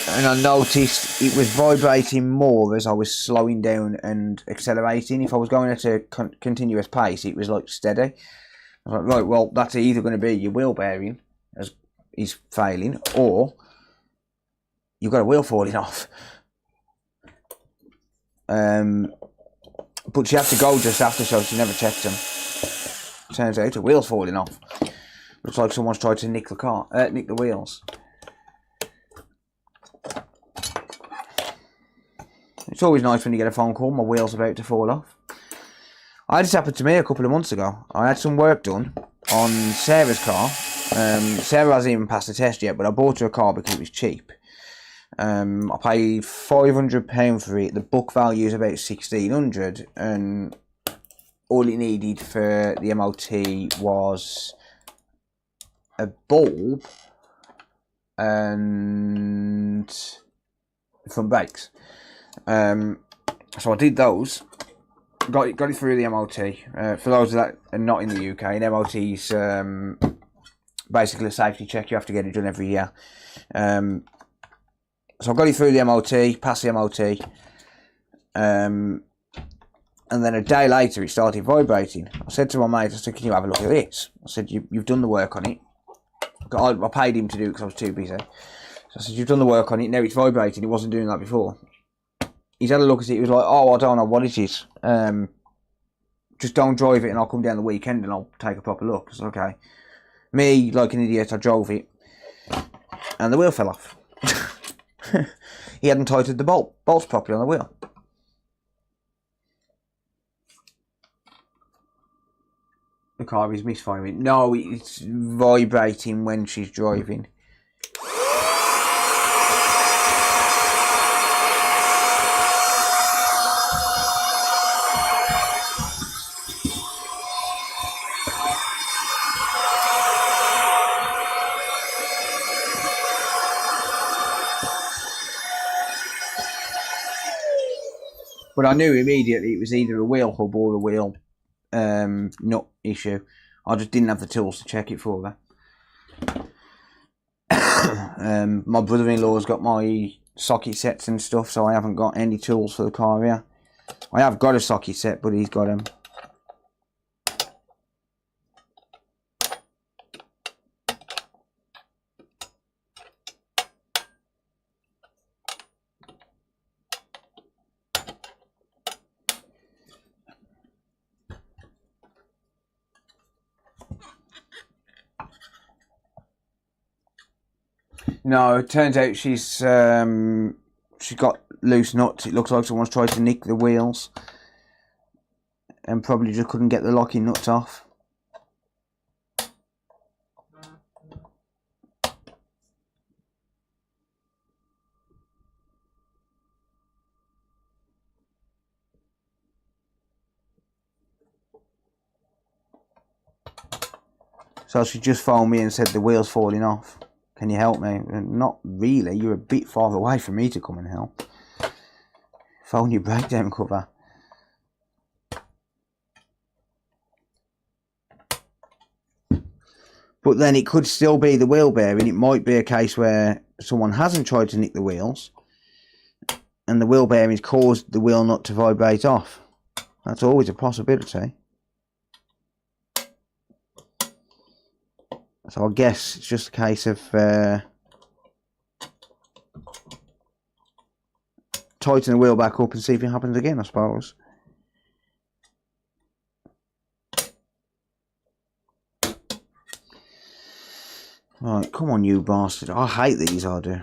and I noticed it was vibrating more as I was slowing down and accelerating. If I was going at a continuous pace, it was like steady. I was like, right, well, that's either going to be your wheel bearing is failing, or you've got a wheel falling off. But she had to go just after, so she never checked them. Turns out the wheel's falling off. Looks like someone's tried to nick the car, nick the wheels. It's always nice when you get a phone call, my wheel's about to fall off. This happened to me a couple of months ago. I had some work done on Sarah's car. Sarah hasn't even passed the test yet, but I bought her a car because it was cheap. I paid £500 for it. The book value is about £1,600, and all it needed for the MOT was a bulb and front brakes. So I did those. Got it through the MOT. For those that are not in the UK, an MOT is basically a safety check. You have to get it done every year. So I got it through the MOT, passed the MOT, and then a day later it started vibrating. I said to my mate, I said, can you have a look at this? I said, you've done the work on it. I paid him to do it because I was too busy. So I said, you've done the work on it, now it's vibrating, it wasn't doing that before. He's had a look at it, he was like, oh, I don't know what it is. Just don't drive it and I'll come down the weekend and I'll take a proper look. I said, okay. Me, like an idiot, I drove it and the wheel fell off. He hadn't tightened the bolts properly on the wheel. The car is misfiring. No, it's vibrating when she's driving. But I knew immediately it was either a wheel hub or a wheel nut issue. I just didn't have the tools to check it for her. My brother-in-law's got my socket sets and stuff, so I haven't got any tools for the car here. I have got a socket set, but he's got them. No, it turns out she's got loose nuts. It looks like someone's tried to nick the wheels and probably just couldn't get the locking nuts off. So she just phoned me and said the wheel's falling off. Can you help me? Not really. You're a bit far away for me to come and help. Phone your breakdown cover. But then it could still be the wheel bearing. It might be a case where someone hasn't tried to nick the wheels and the wheel bearings caused the wheel nut to vibrate off. That's always a possibility. So I guess it's just a case of tighten the wheel back up and see if it happens again, I suppose. Right, come on you bastard. I hate these, I do.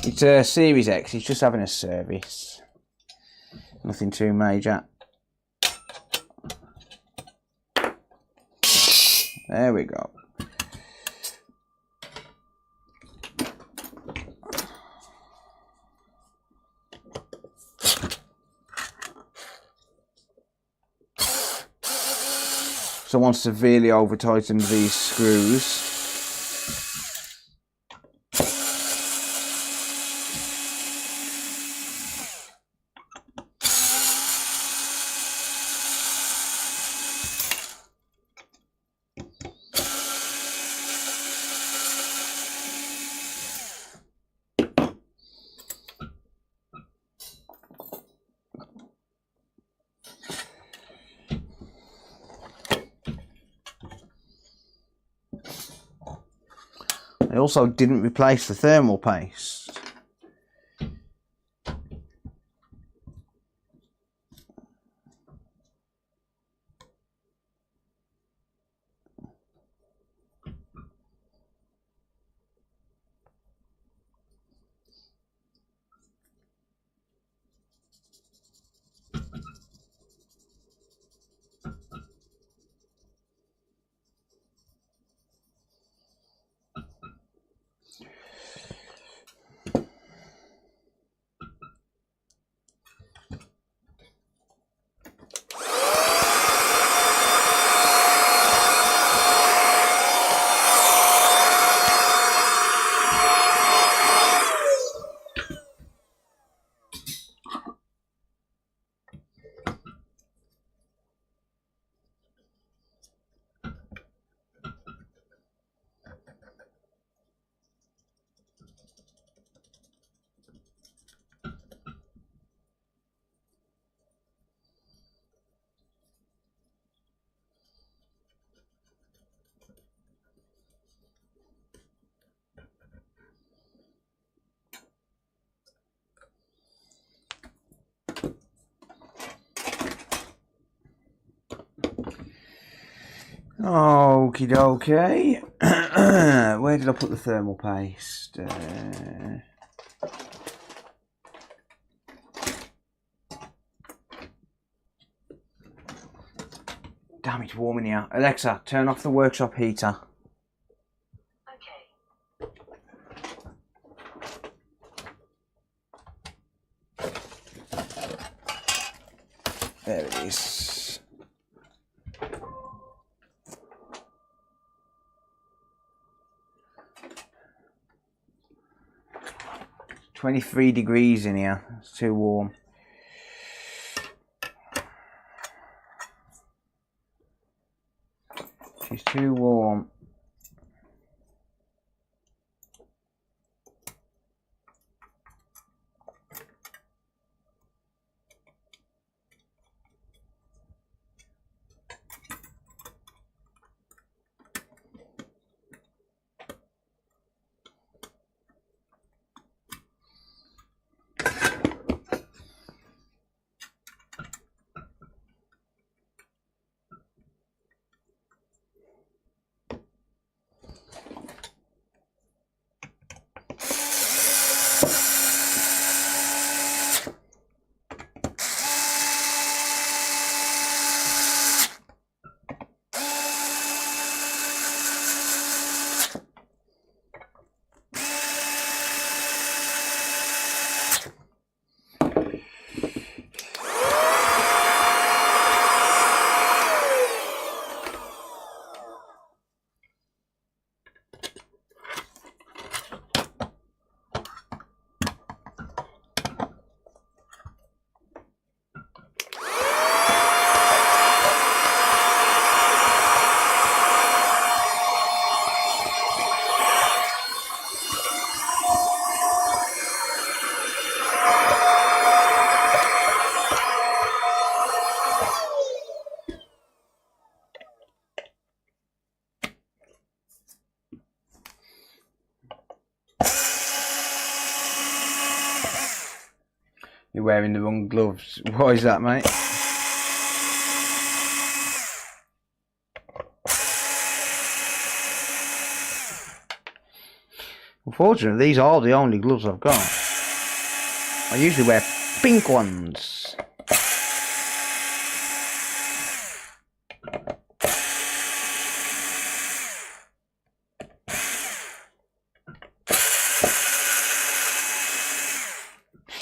It's a Series X, it's just having a service. Nothing too major. There we go. Someone severely over tightened these screws. They also didn't replace the thermal paste. Okie dokie. Where did I put the thermal paste? Damn, it's warm in here. Alexa, turn off the workshop heater. There it is. It's 23 degrees in here. It's too warm. It's too warm. You're wearing the wrong gloves. Why is that, mate? Unfortunately, these are the only gloves I've got. I usually wear pink ones.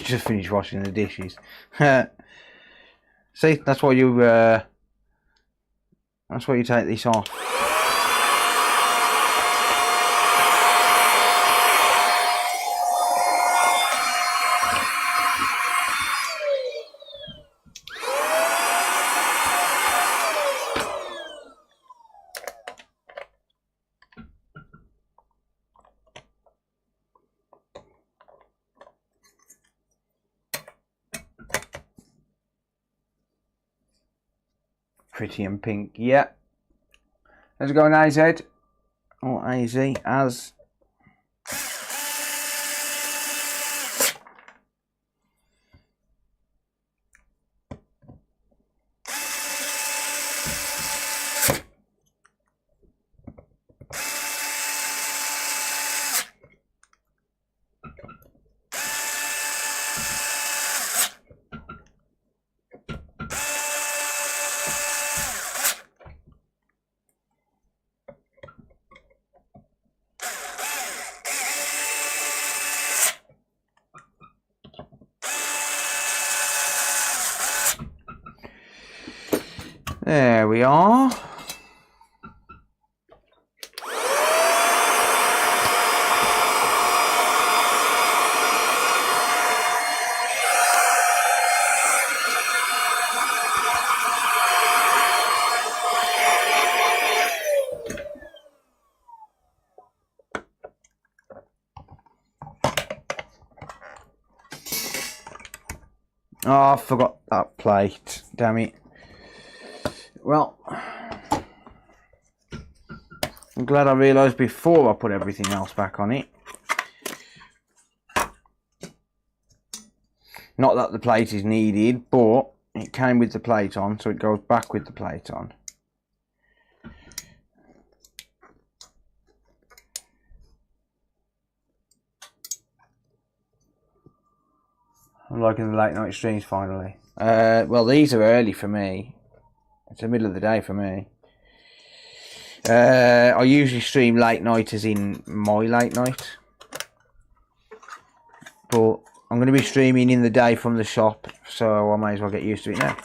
Just finished washing the dishes. See, that's why you take this off. Pretty and pink, yeah. How's it going, AZ? Or AZ, as. There we are. Oh, I forgot that plate. Damn it. Well, I'm glad I realised before I put everything else back on it. Not that the plate is needed, but it came with the plate on, so it goes back with the plate on. I'm liking the late night streams finally. Well, these are early for me. It's the middle of the day for me. I usually stream late night as in my late night. But I'm going to be streaming in the day from the shop, so I may as well get used to it now.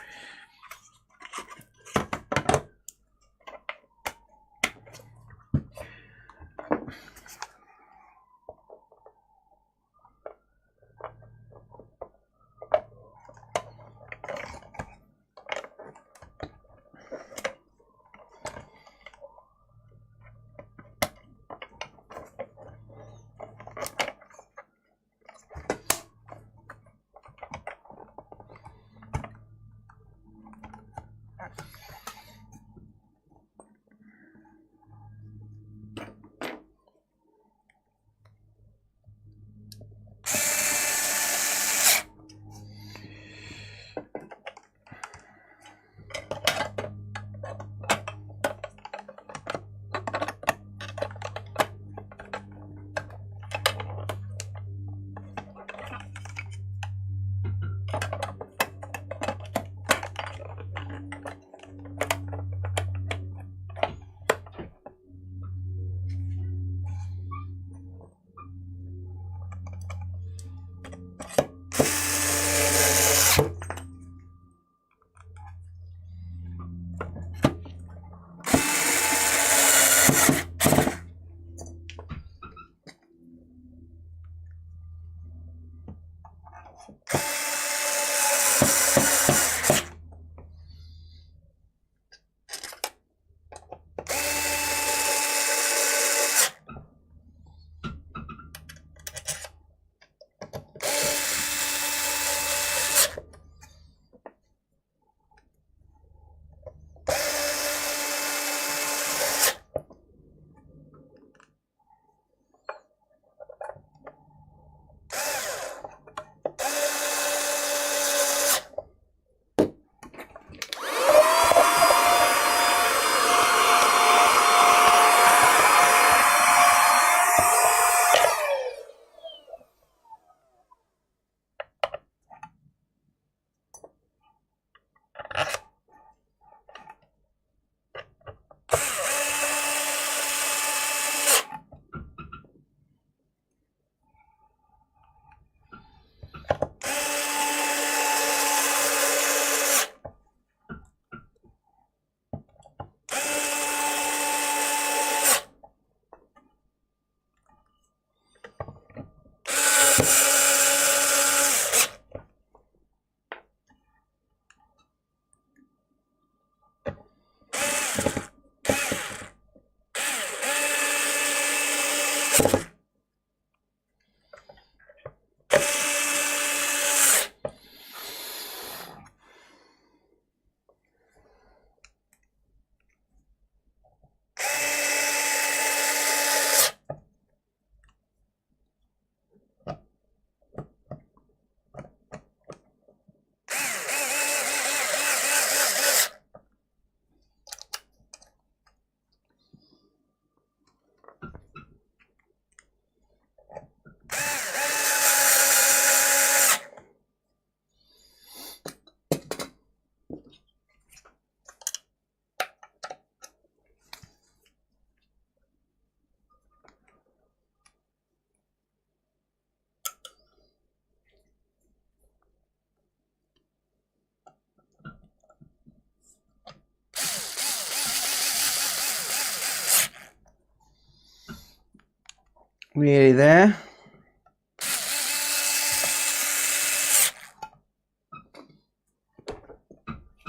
Really there?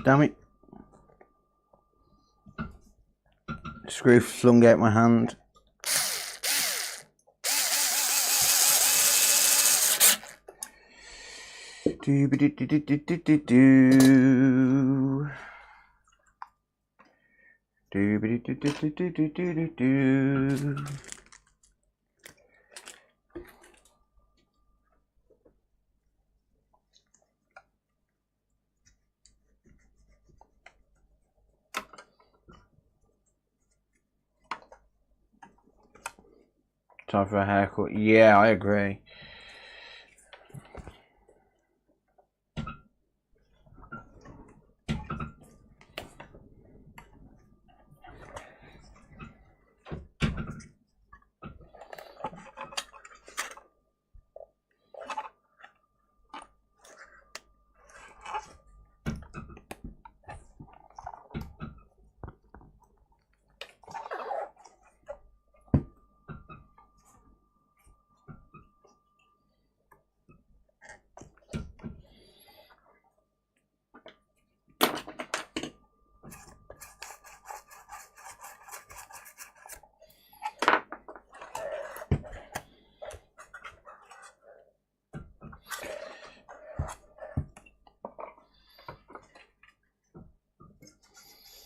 Damn it. Screw flung out my hand. Do-ba-do-do-do-do-do-do. Do-ba-do-do-do-do-do-do-do. Time for a haircut. Yeah, I agree.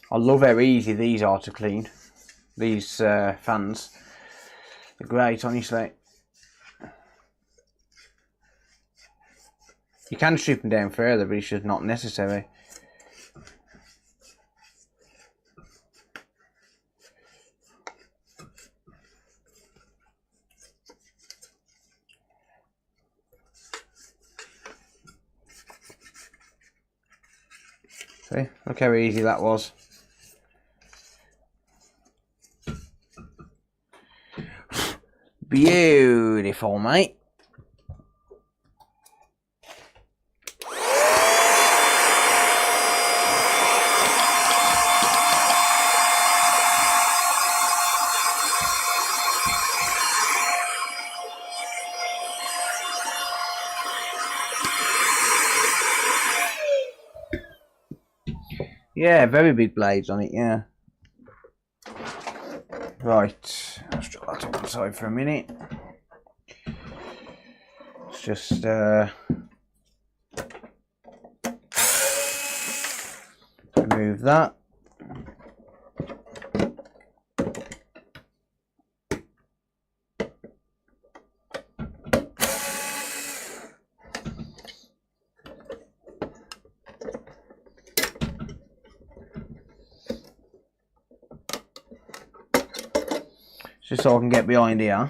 I love how easy these are to clean. These fans. They're great, honestly. You can strip them down further, but it's just not necessary. See, look how easy that was. Beautiful, mate. Yeah, very big blades on it, yeah. Right, let's drop that to one side for a minute. Let's just remove that. Just so I can get behind here.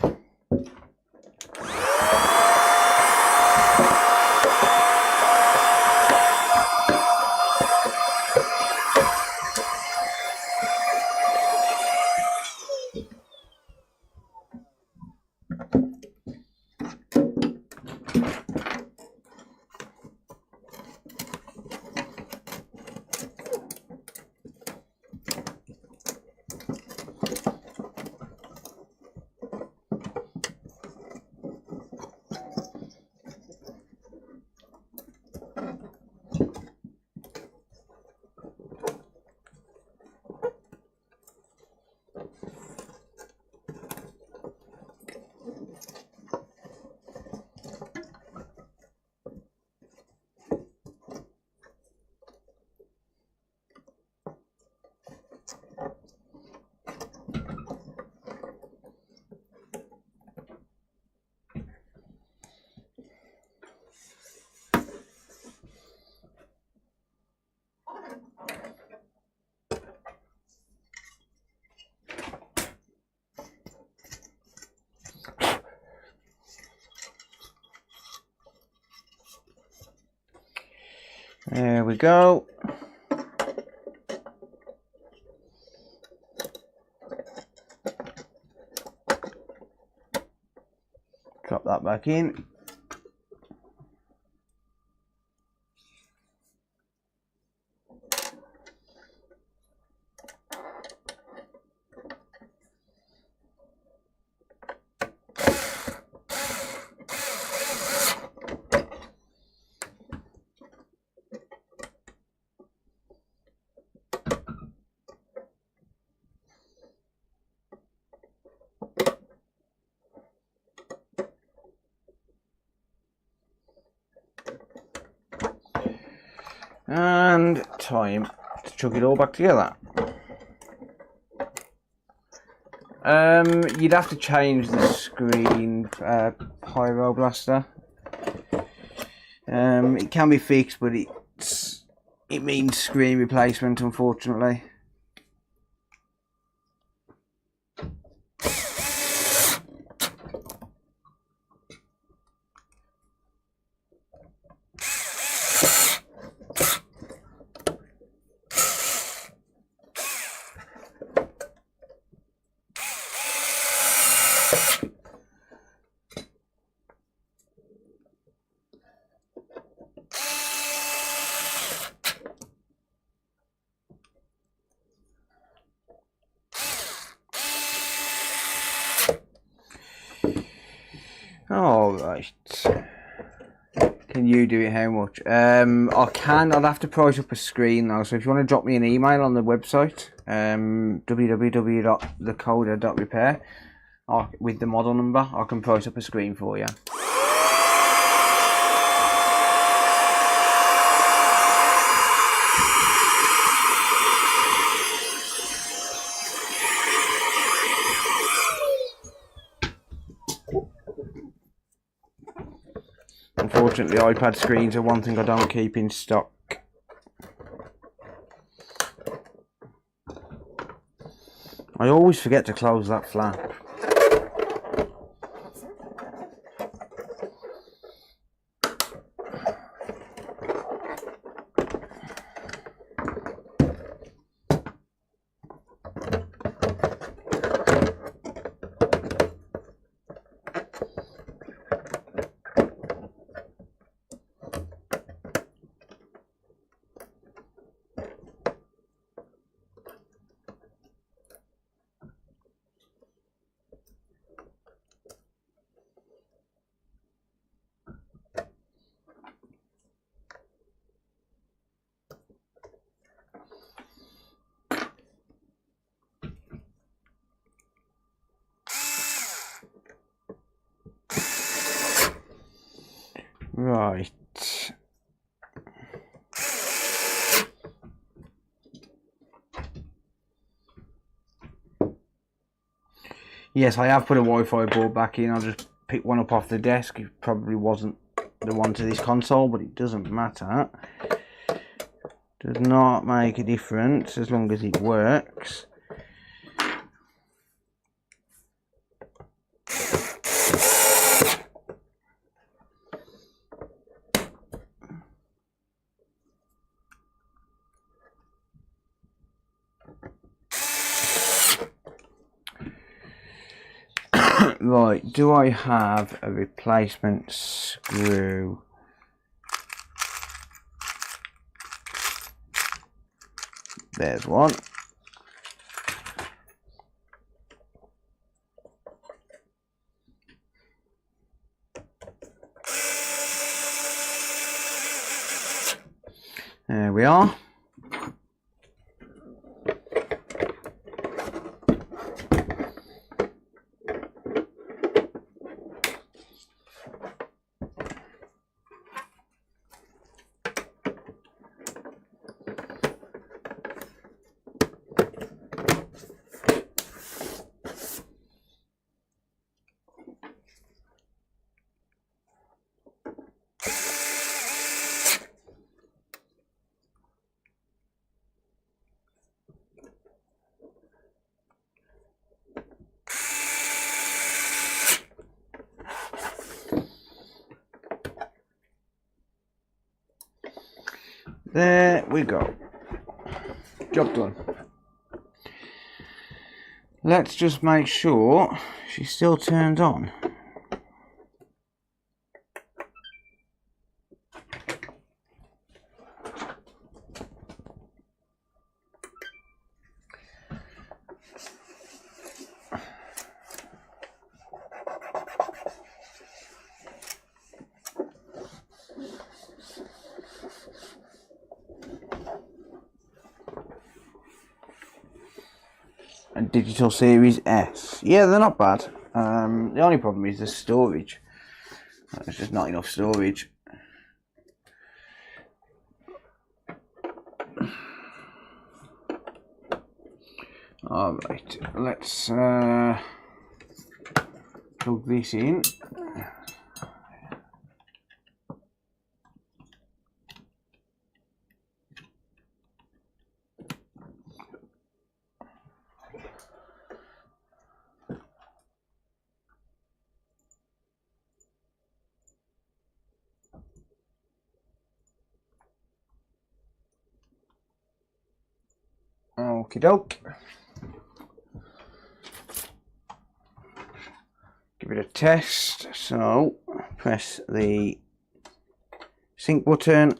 There we go. Drop that back in. And time to chuck it all back together. You'd have to change the screen pyro blaster. It can be fixed, but it means screen replacement, unfortunately. Alright. Can you do it? How much? I can. I'll have to price up a screen now. So if you want to drop me an email on the website, www.thecoder.repair, with the model number, I can price up a screen for you. Unfortunately, iPad screens are one thing I don't keep in stock. I always forget to close that flap. Right. Yes, I have put a Wi-Fi board back in. I'll just pick one up off the desk. It probably wasn't the one to this console, but it doesn't matter. Does not make a difference as long as it works. Right, do I have a replacement screw? There's one. There we are. There we go. Job done. Let's just make sure she still turns on. And Digital Series S. Yeah, they're not bad. The only problem is the storage. There's just not enough storage. Alright, let's plug this in. Okie doke. Give it a test. So press the sync button.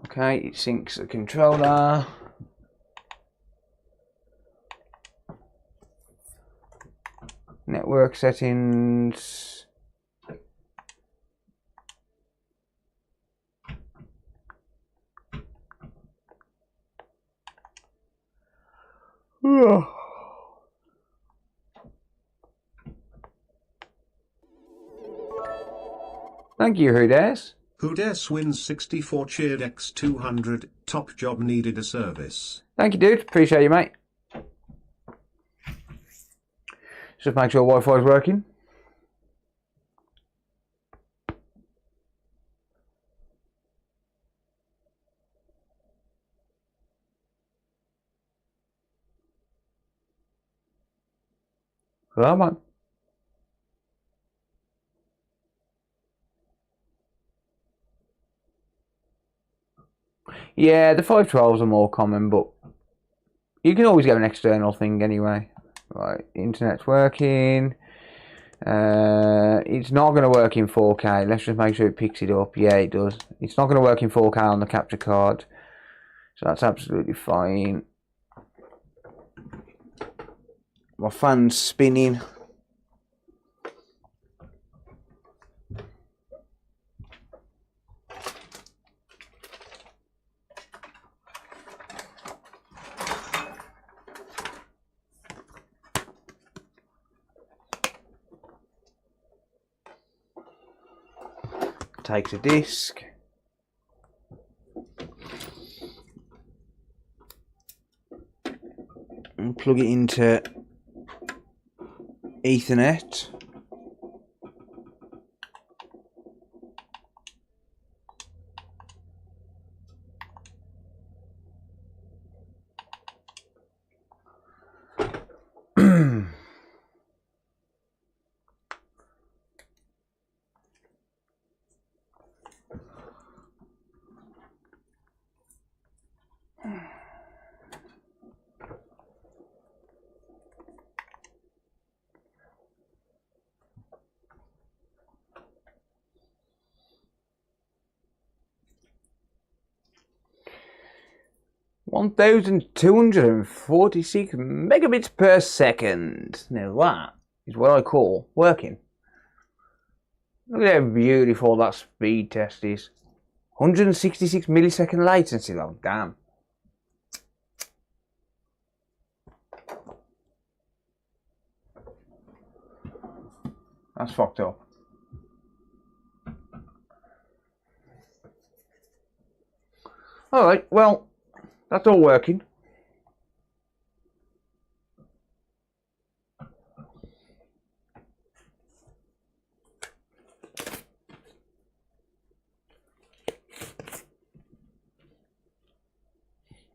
Okay, it syncs the controller. Network settings. Thank you, who dares? Who dares wins 64 cheered X200, top job needed a service. Thank you, dude. Appreciate you, mate. Just make sure Wi-Fi is working. Come on. Yeah, the 512s are more common, but you can always get an external thing anyway. Right, internet's working. It's not going to work in 4K. Let's just make sure it picks it up. Yeah, it does. It's not going to work in 4K on the capture card, so that's absolutely fine. My fan's spinning. Take the disc. And plug it into Ethernet. (1,246 megabits per second). Now that is what I call working. Look at how beautiful that speed test is. 166 millisecond latency though, damn. That's fucked up. Alright, well, that's all working.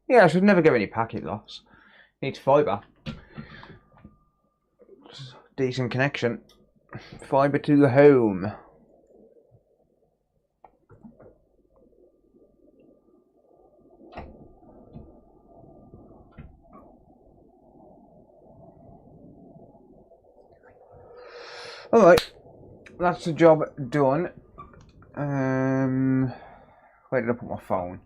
Yeah, I should never get any packet loss. Needs fibre. Decent connection. Fibre to the home. Alright, that's the job done. Where did I put my phone?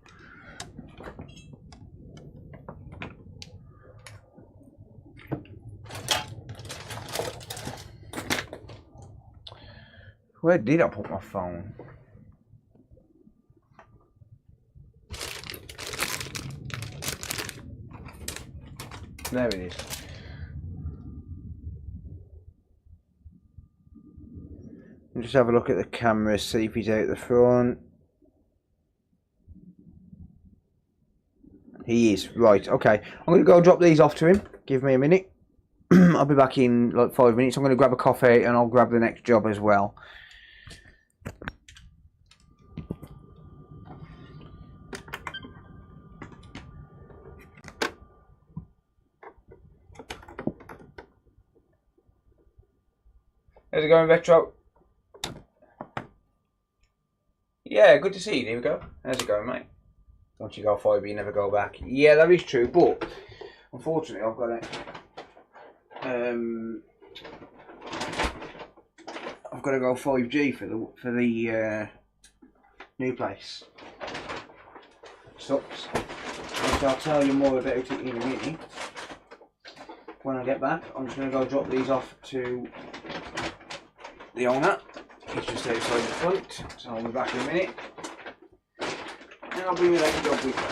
Where did I put my phone? There it is. Just have a look at the camera, see if he's out the front. He is. Right, okay. I'm going to go drop these off to him. Give me a minute. I'll be back in like 5 minutes. I'm going to grab a coffee and I'll grab the next job as well. How's it going, Retro? Yeah, good to see you. There we go. How's it going, mate? Once you go fibre, you never go back. Yeah, that is true, but unfortunately, I've got to. I've got to go 5G for the new place. Sucks. So I'll tell you more about it in a minute. When I get back, I'm just going to go drop these off to the owner. He's just outside the front, so I'll be back in a minute. And I'll bring you that job with me.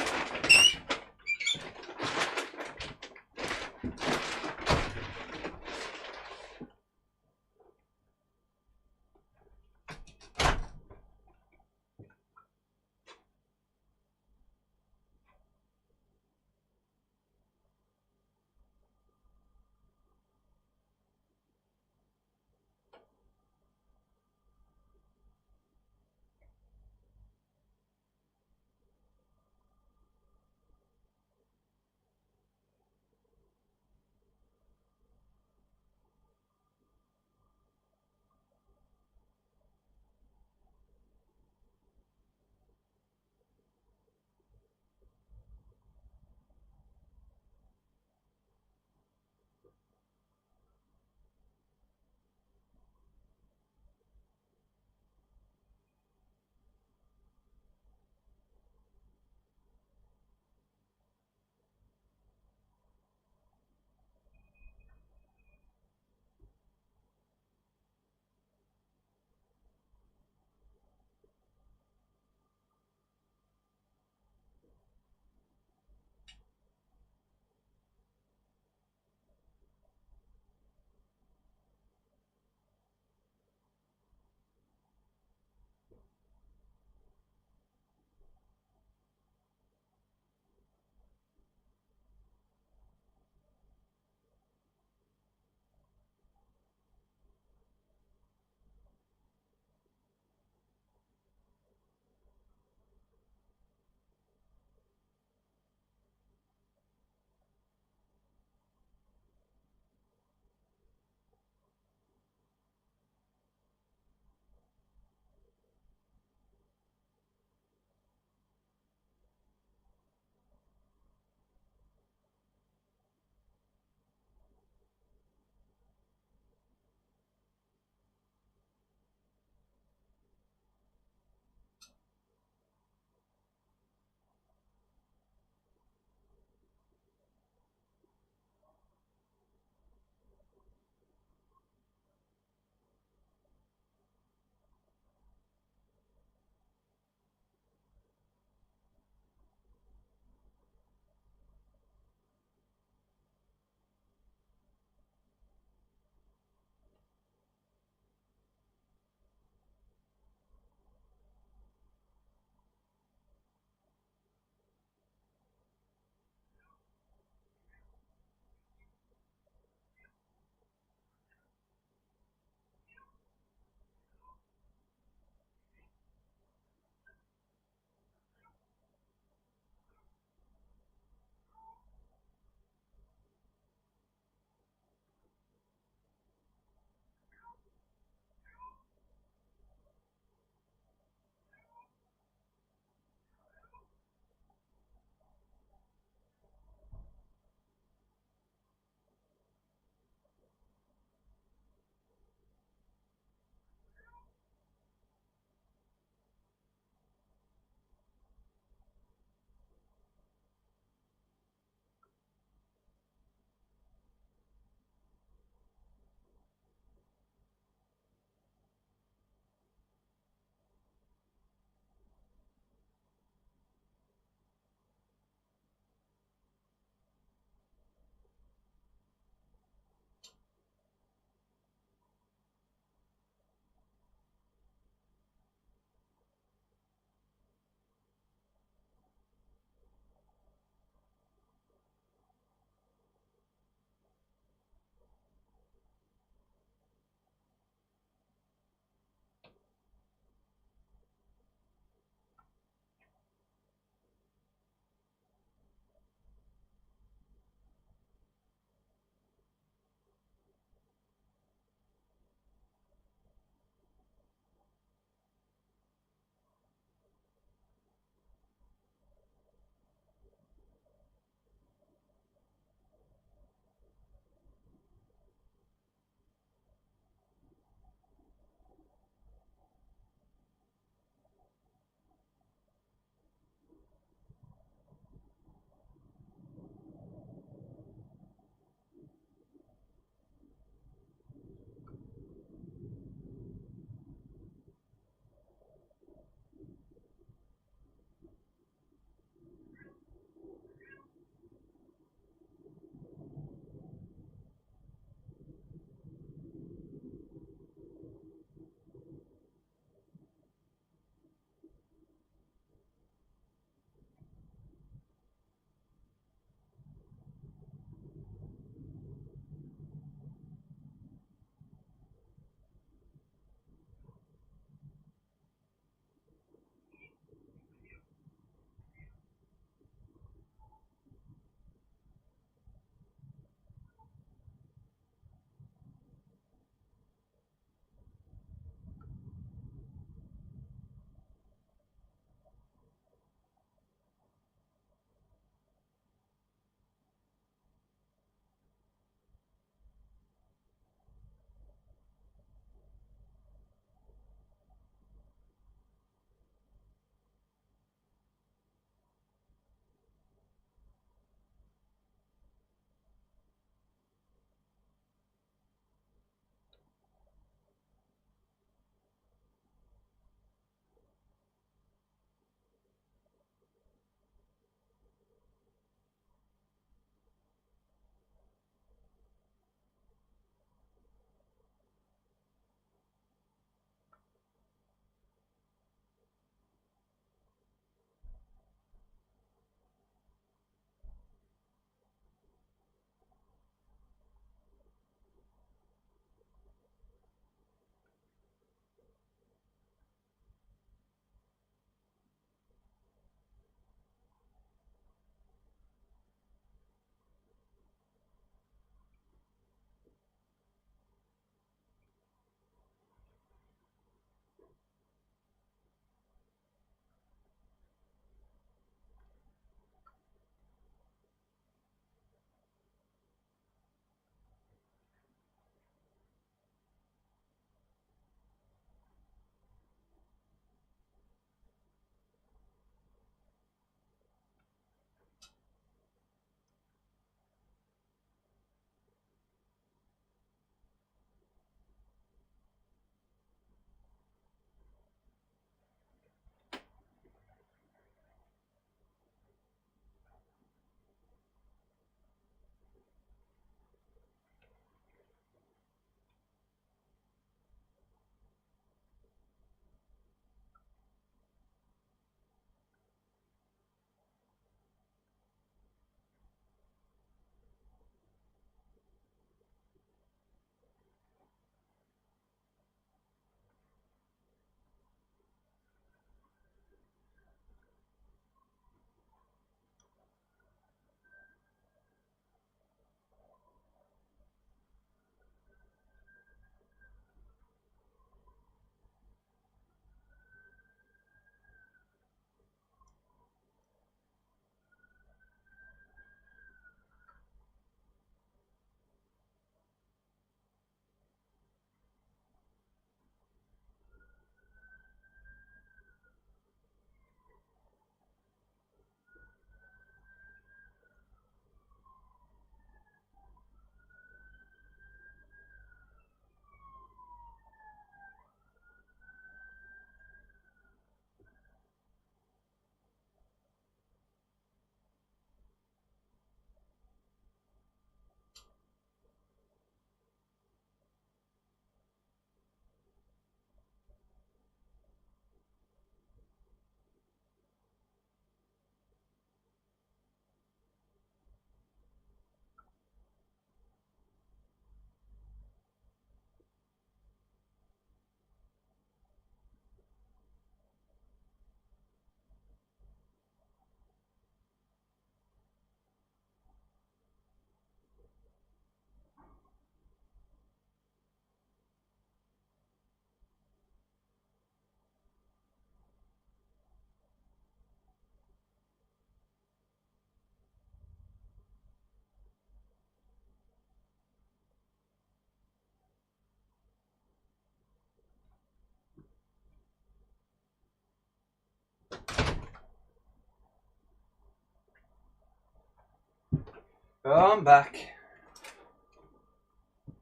Oh, I'm back.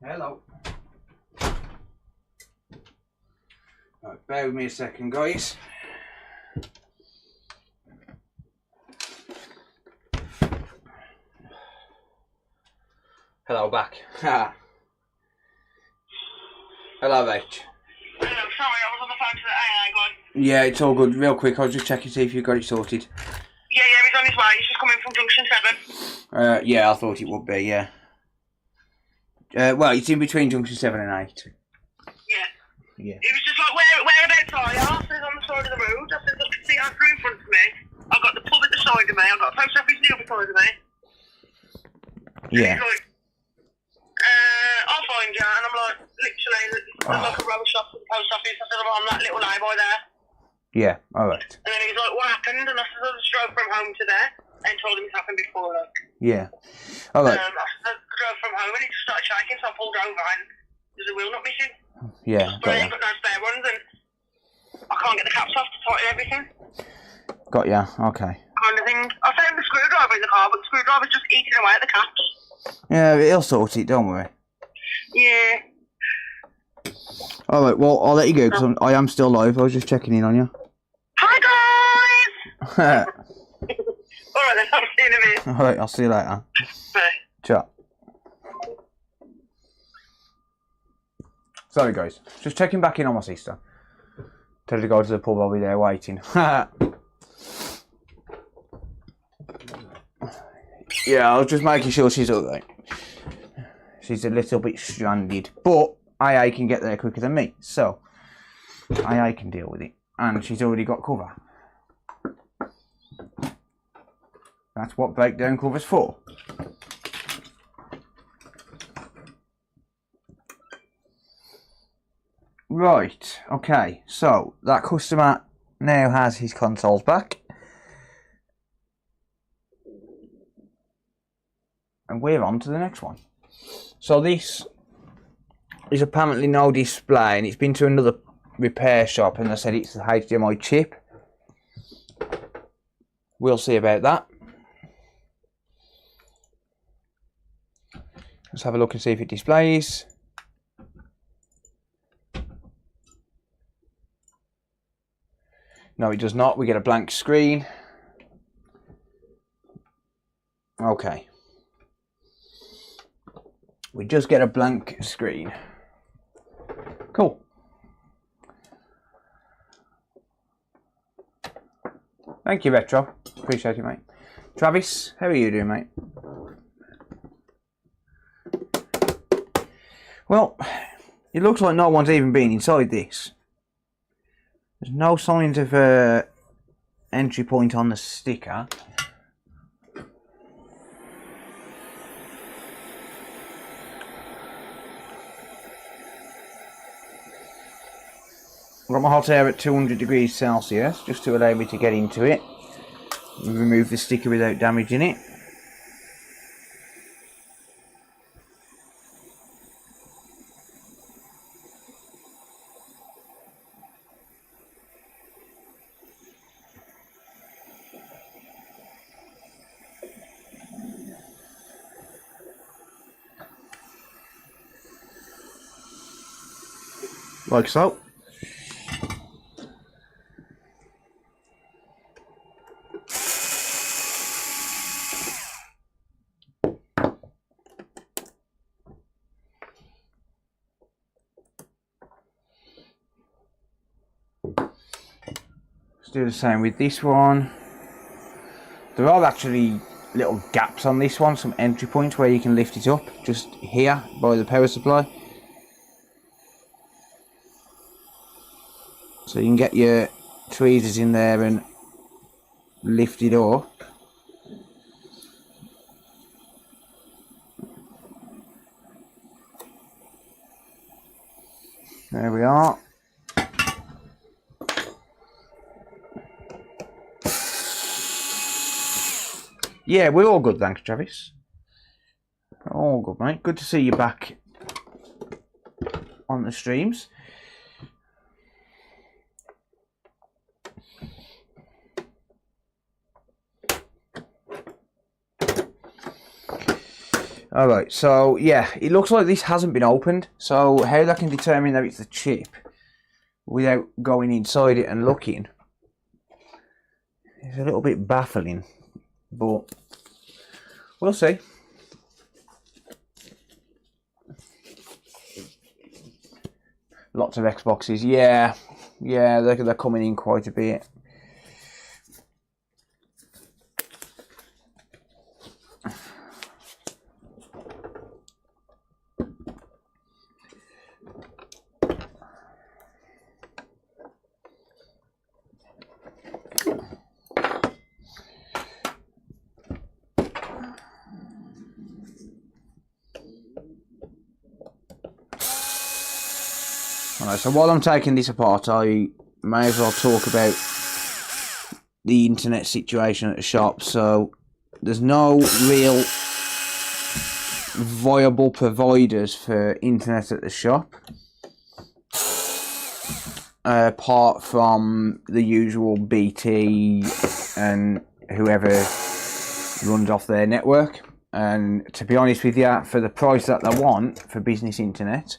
Hello. Right, bear with me a second, guys. Hello, back. Hello, mate. Hello, sorry, I was on the phone to the AI guy. Yeah, it's all good. Real quick, I was just checking to see if you got it sorted. Yeah, he's on his way. He's just coming from Junction 7. Yeah, I thought it would be, yeah. Well, it's in between Junction 7 and 8. Yeah. Yeah. He was just like, whereabouts are you? I said, on the side of the road. I said, look, see, I'm through in front of me. I've got the pub at the side of me. I've got a post office the other side of me. Yeah. He's like, I'll find you. And I'm like, literally, there's like a row shop at the post office. I said, I'm on that little lay-by there. Yeah, alright. And then he was like, what happened? And I said, I just drove from home to there. And told him it happened before, like. Yeah. Alright. I drove from home and he just started shaking, so I pulled over and there's a wheel not missing. Yeah, But I got ain't ya. got no spare ones and I can't get the caps off to tighten everything. Got ya, okay. Kind of thing. I found the screwdriver in the car, but the screwdriver's just eating away at the caps. Yeah, He'll sort it, don't worry. Yeah. Alright, well, I'll let you go because I am still live. I was just checking in on you. Hi guys! Alright then, I'll see you in a minute. Alright, I'll see you later. Bye. Ciao. Sorry, guys. Just checking back in on my sister. Tell her to go to the pub, I'll be there waiting. Yeah, I was just making sure she's alright. She's a little bit stranded, but AA can get there quicker than me, so AA can deal with it. And she's already got cover. That's what breakdown cover's for. Right, okay, so that customer now has his consoles back. And we're on to the next one. So this is apparently no display and it's been to another repair shop and they said it's the HDMI chip. We'll see about that. Let's have a look and see if it displays. No, it does not. We get a blank screen. Okay. We just get a blank screen. Cool. Thank you, Retro. Appreciate it, mate. Travis, how are you doing, mate? Well, it looks like no one's even been inside this. There's no signs of entry point on the sticker. I've got my hot air at 200 degrees Celsius just to allow me to get into it. Remove the sticker without damaging it. Like so. Let's do the same with this one. There are actually little gaps on this one, some entry points where you can lift it up, just here by the power supply. So you can get your tweezers in there and lift it up. There we are. Yeah, we're all good, thanks, Travis. All good, mate. Good to see you back on the streams. Alright, so yeah, it looks like this hasn't been opened. So how they can determine that it's the chip without going inside it and looking is a little bit baffling, but we'll see. Lots of Xboxes, yeah, they're coming in quite a bit. Alright, so while I'm taking this apart, I may as well talk about the internet situation at the shop. So there's no real viable providers for internet at the shop, apart from the usual BT and whoever runs off their network. And to be honest with you, for the price that they want for business internet,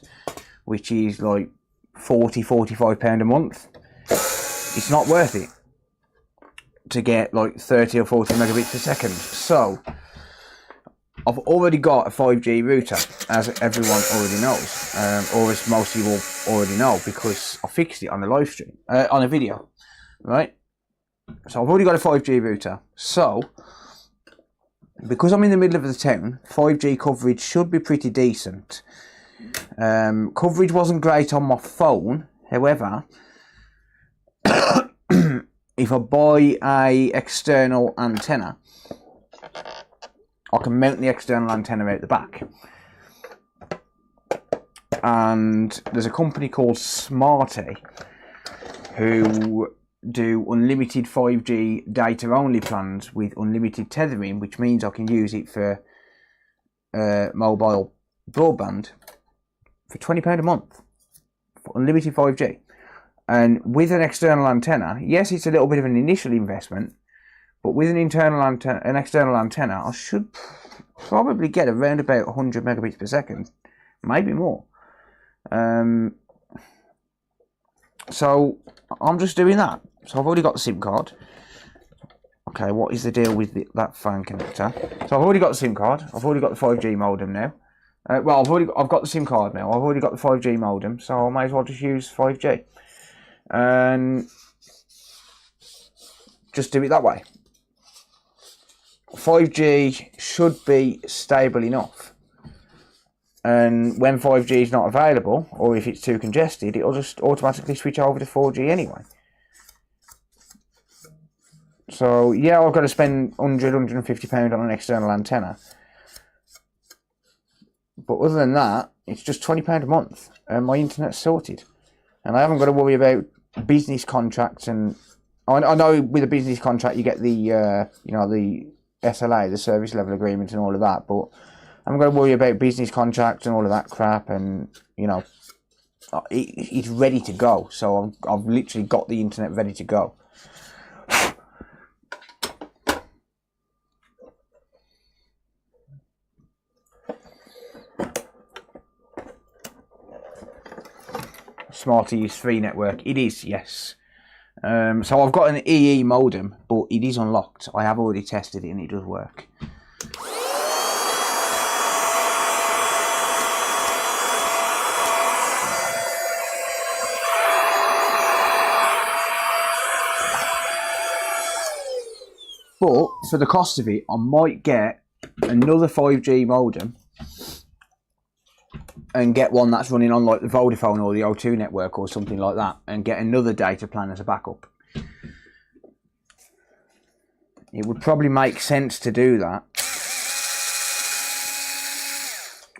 which is like £45 a month, it's not worth it to get like 30 or 40 megabits per second. So I've already got a 5G router, as everyone already knows, or as most of you will already know, because I fixed it on the live stream, on a video, right? So I've already got a 5G router. So because I'm in the middle of the town, 5G coverage should be pretty decent. Coverage wasn't great on my phone, however, if I buy a external antenna, I can mount the external antenna out the back. And there's a company called Smarty who do unlimited 5G data only plans with unlimited tethering, which means I can use it for mobile broadband for £20 a month for unlimited 5G. And with an external antenna, yes, it's a little bit of an initial investment, but with an external antenna, I should probably get around about 100 megabits per second, maybe more. So I'm just doing that. So I've already got the SIM card. Okay, what is the deal with that phone connector? So I've already got the SIM card. I've already got the 5G modem now. Well, I've got the SIM card now. I've already got the 5G modem, so I may as well just use 5G. And just do it that way. 5G should be stable enough. And when 5G is not available, or if it's too congested, it'll just automatically switch over to 4G anyway. So yeah, I've got to spend £150 on an external antenna. But other than that, it's just £20 a month, and my internet's sorted. And I haven't got to worry about business contracts. And I know with a business contract you get the the SLA, the service level agreement, and all of that. But I'm going to worry about business contracts and all of that crap. And it's ready to go. So I've literally got the internet ready to go. Smarty's free network. It is, yes. So I've got an EE modem, but it is unlocked. I have already tested it and it does work. But for the cost of it, I might get another 5G modem and get one that's running on like the Vodafone or the O2 network or something like that, and get another data plan as a backup. It would probably make sense to do that,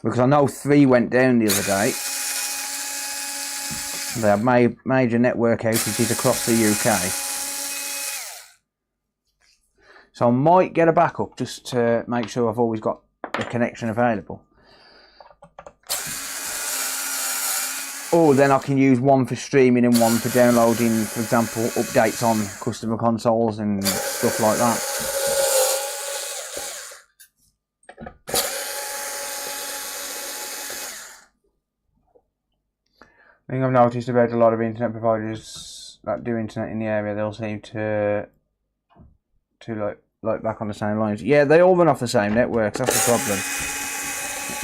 because I know 3 went down the other day. They have major network outages across the UK. So I might get a backup just to make sure I've always got a connection available. Or then I can use one for streaming and one for downloading, for example, updates on customer consoles and stuff like that. thing I've noticed about a lot of internet providers that do internet in the area, they'll seem to like back on the same lines. Yeah, they all run off the same networks. That's the problem,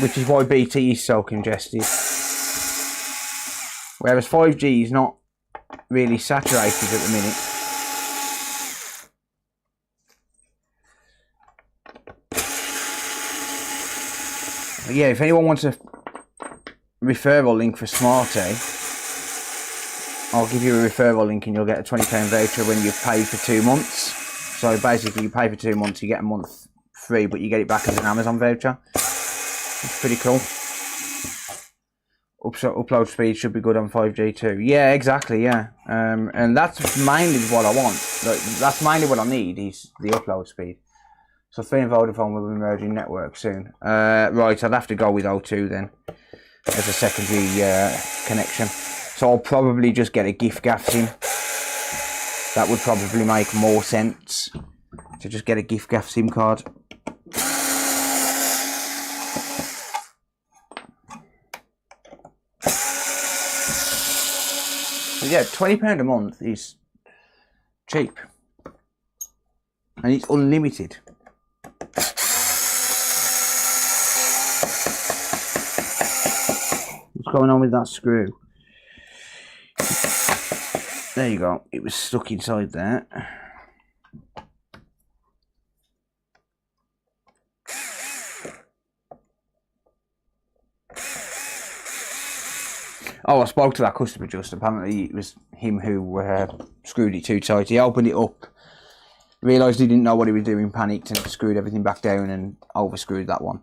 which is why BT is so congested. Whereas 5G is not really saturated at the minute. But yeah, if anyone wants a referral link for Smarty, I'll give you a referral link and you'll get a £20 voucher when you pay for 2 months. So basically you pay for 2 months, you get a month free, but you get it back as an Amazon voucher. It's pretty cool. Upload speed should be good on 5G too. Yeah, exactly, yeah. And that's mainly what I want. That's mainly what I need is the upload speed. So 3 and Vodafone will be merging networks soon. Right, I'd have to go with O2 then as a secondary connection. So I'll probably just get a gift gaff SIM. That would probably make more sense to just get a gift gaff SIM card. But yeah, £20 a month is cheap. And it's unlimited. What's going on with that screw? There you go. It was stuck inside there. Oh, I spoke to that customer just. Apparently it was him who screwed it too tight. He opened it up, realised he didn't know what he was doing, panicked and screwed everything back down and overscrewed that one.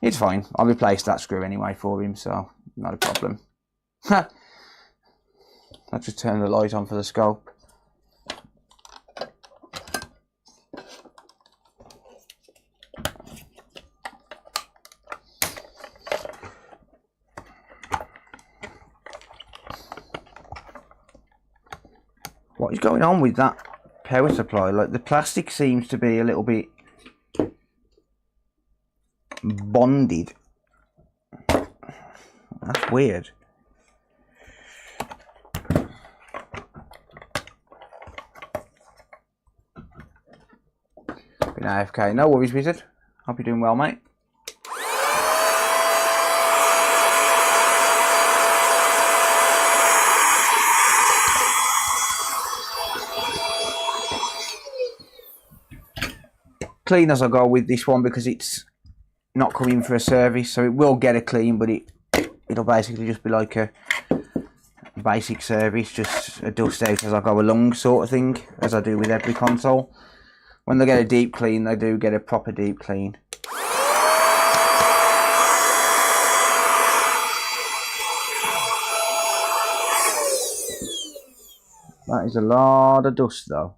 It's fine. I'll replace that screw anyway for him, so not a problem. Let's just turn the light on for the scope. What is going on with that power supply? Like, the plastic seems to be a little bit bonded. That's weird. Been AFK. No worries, Wizard. Hope you're doing well, mate. Clean as I go with this one because it's not coming for a service, so it will get a clean, but it'll basically just be like a basic service, just a dust out as I go along sort of thing, as I do with every console. When they get a deep clean, they do get a proper deep clean. That is a lot of dust though.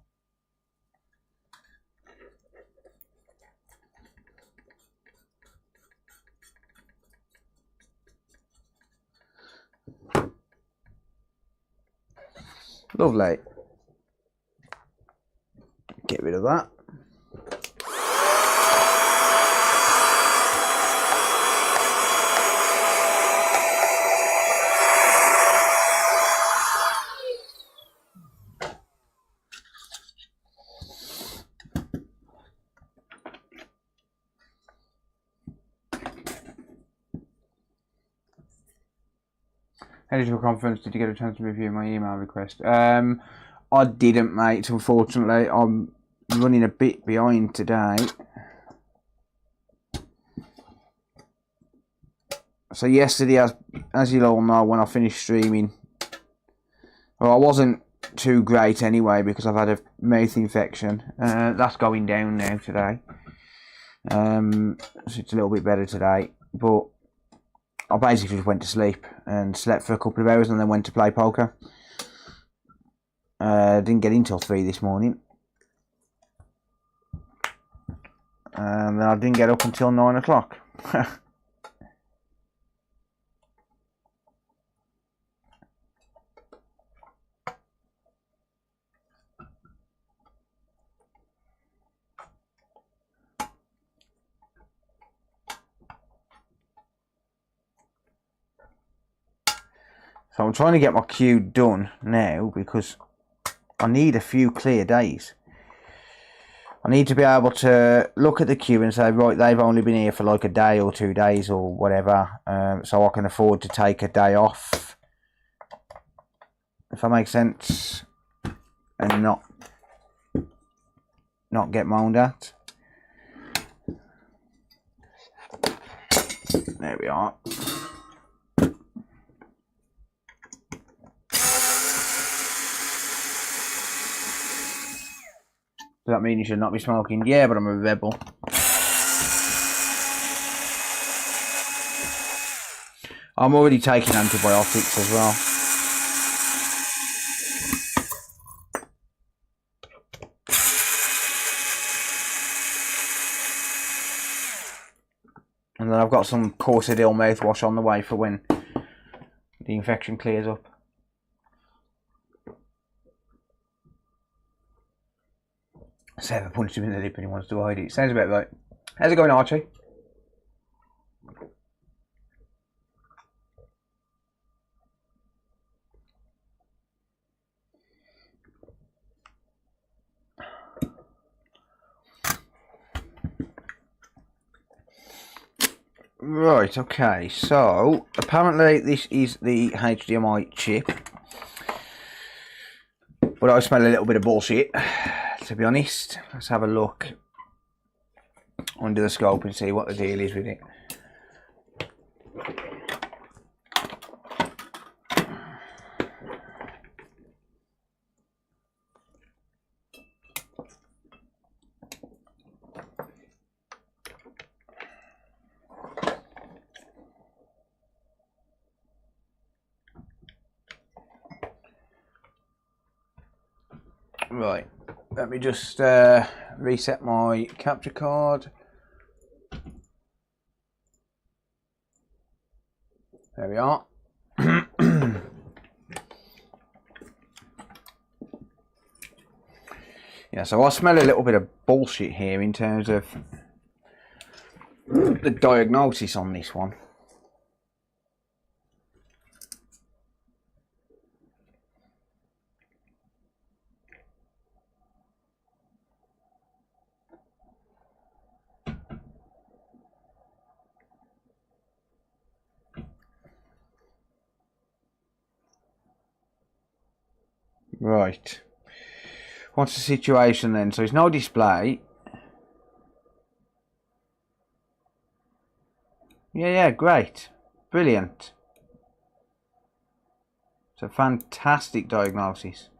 Lovely. Get rid of that. Headed to a conference. Did you get a chance to review my email request? I didn't, mate, unfortunately. I'm running a bit behind today. So yesterday, as you'll all know, when I finished streaming, well, I wasn't too great anyway because I've had a mouth infection. That's going down now today. So it's a little bit better today. But I basically just went to sleep and slept for a couple of hours and then went to play poker. Didn't get in till 3 this morning. And then I didn't get up until 9 o'clock. So I'm trying to get my queue done now because I need a few clear days. I need to be able to look at the queue and say, right, they've only been here for like a day or 2 days or whatever, so I can afford to take a day off, if that makes sense, and not get moaned at. There we are. Does that mean you should not be smoking? Yeah, but I'm a rebel. I'm already taking antibiotics as well. And then I've got some Corsadil mouthwash on the way for when the infection clears up. Sarah punched him in the lip and he wants to hide it. Sounds about right. How's it going, Archie? Right, okay, so apparently this is the HDMI chip, but I smell a little bit of bullshit, to be honest. Let's have a look under the scope and see what the deal is with it. Right, let me just reset my capture card. There we are. Yeah, so I smell a little bit of bullshit here in terms of the diagnosis on this one. Right, what's the situation then? So there's no display. Yeah, great, brilliant. It's a fantastic diagnosis,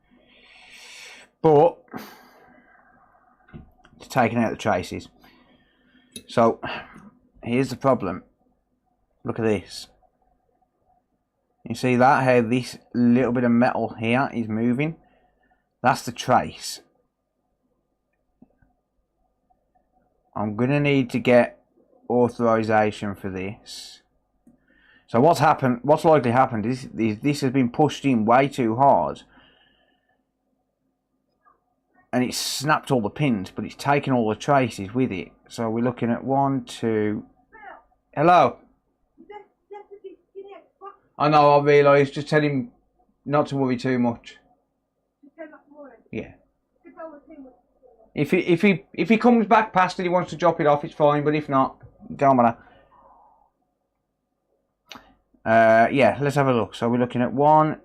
but it's taking out the traces. So here's the problem. Look at this. You see that, how this little bit of metal here is moving? That's the trace. I'm going to need to get authorization for this. So what's likely happened is this has been pushed in way too hard. And it's snapped all the pins, but it's taken all the traces with it. So we're looking at 1, 2... Hello? I know, I realise. Just tell him not to worry too much. Yeah. If he comes back past and he wants to drop it off, it's fine. But if not, don't matter. Yeah, let's have a look. So we're looking at 1,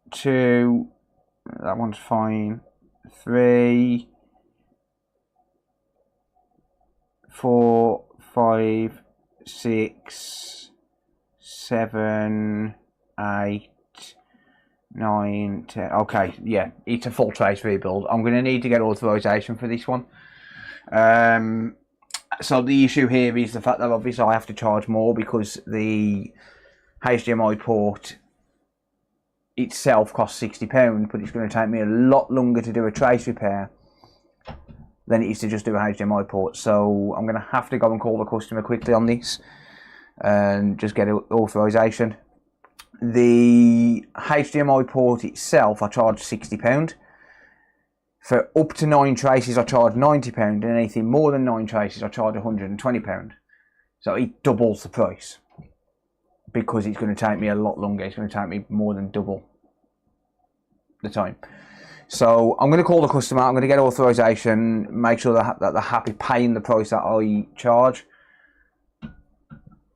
2. That one's fine. 3, 4, 5, 6, 7, 8, 9, 10. Okay, yeah, it's a full trace rebuild. I'm going to need to get authorization for this one. So the issue here is the fact that obviously I have to charge more because the HDMI port itself costs £60, but it's going to take me a lot longer to do a trace repair than it is to just do a HDMI port. So I'm going to have to go and call the customer quickly on this and just get authorization. The HDMI port itself, I charge £60. For up to 9 traces, I charge £90, and anything more than 9 traces, I charge £120. So it doubles the price. because it's going to take me a lot longer. It's going to take me more than double the time. So I'm going to call the customer. I'm going to get authorization, make sure that they're happy paying the price that I charge.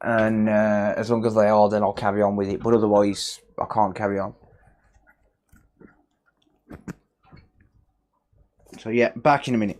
And as long as they are, then I'll carry on with it. But otherwise, I can't carry on. So yeah, back in a minute.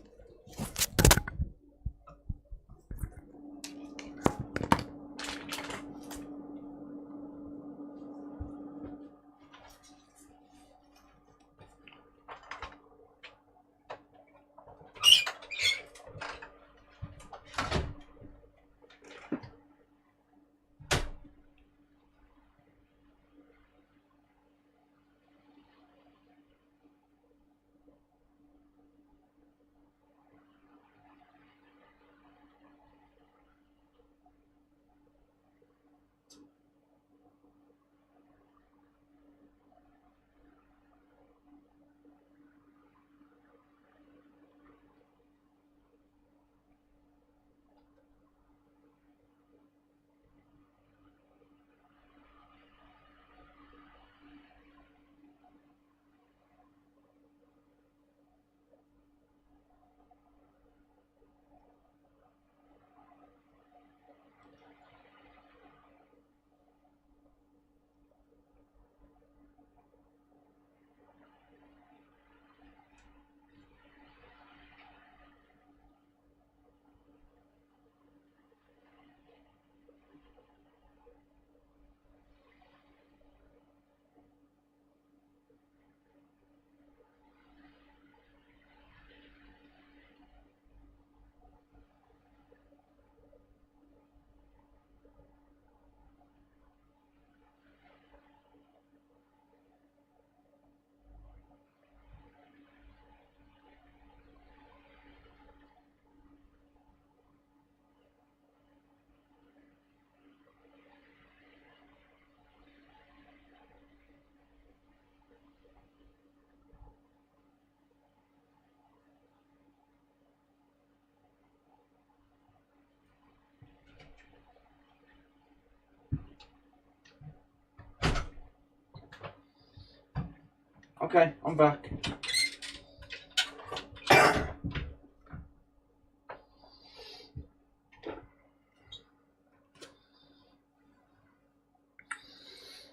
Okay, I'm back.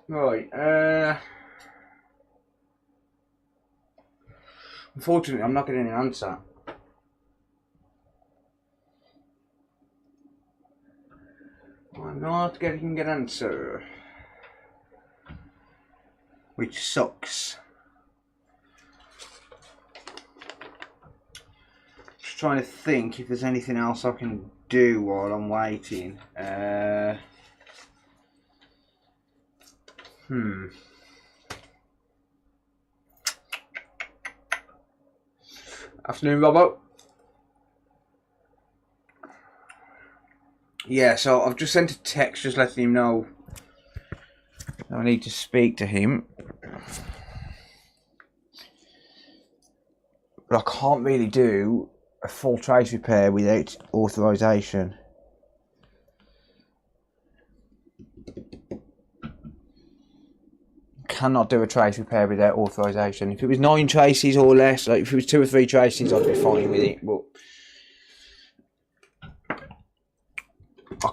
Right, unfortunately I'm not getting an answer. I'm not getting an answer, which sucks. Just trying to think if there's anything else I can do while I'm waiting. Afternoon, Robbo. Yeah, so I've just sent a text just letting him know I need to speak to him. But I can't really do a full trace repair without authorization. Cannot do a trace repair without authorization. If it was 9 traces or less, like if it was 2 or 3 traces, I'd be fine with it. But I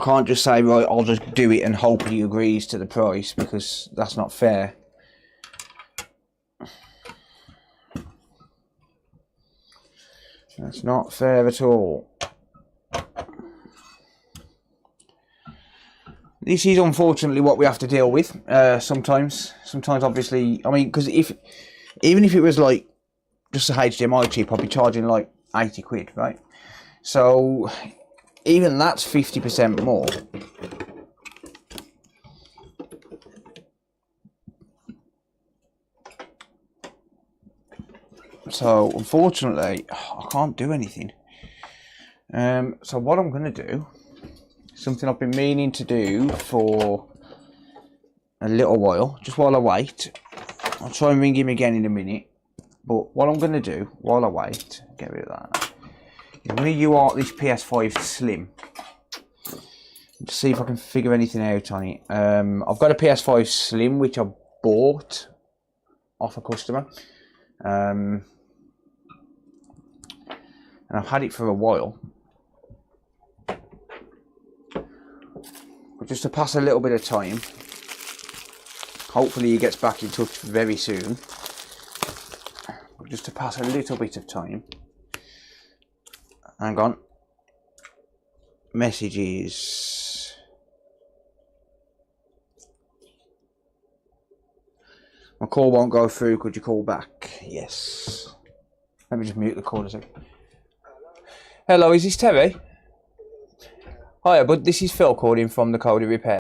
can't just say, right, I'll just do it and hope he agrees to the price, because that's not fair. That's not fair at all. This is unfortunately what we have to deal with sometimes. Sometimes, obviously, I mean, because even if it was like just a HDMI chip, I'd be charging like 80 quid, right? So even that's 50% more. So unfortunately, I can't do anything. So what I'm going to do, something I've been meaning to do for a little while, just while I wait. I'll try and ring him again in a minute. But what I'm going to do while I wait, get rid of that. I'm going to UART this PS5 Slim. Just see if I can figure anything out on it. I've got a PS5 Slim which I bought off a customer, and I've had it for a while. But just to pass a little bit of time, hopefully he gets back in touch very soon. But just to pass a little bit of time. Hang on. Messages. My call won't go through. Could you call back? Yes. Let me just mute the call a second. Hello, is this Terry? Hiya, bud. This is Phil calling from the Cody Repair.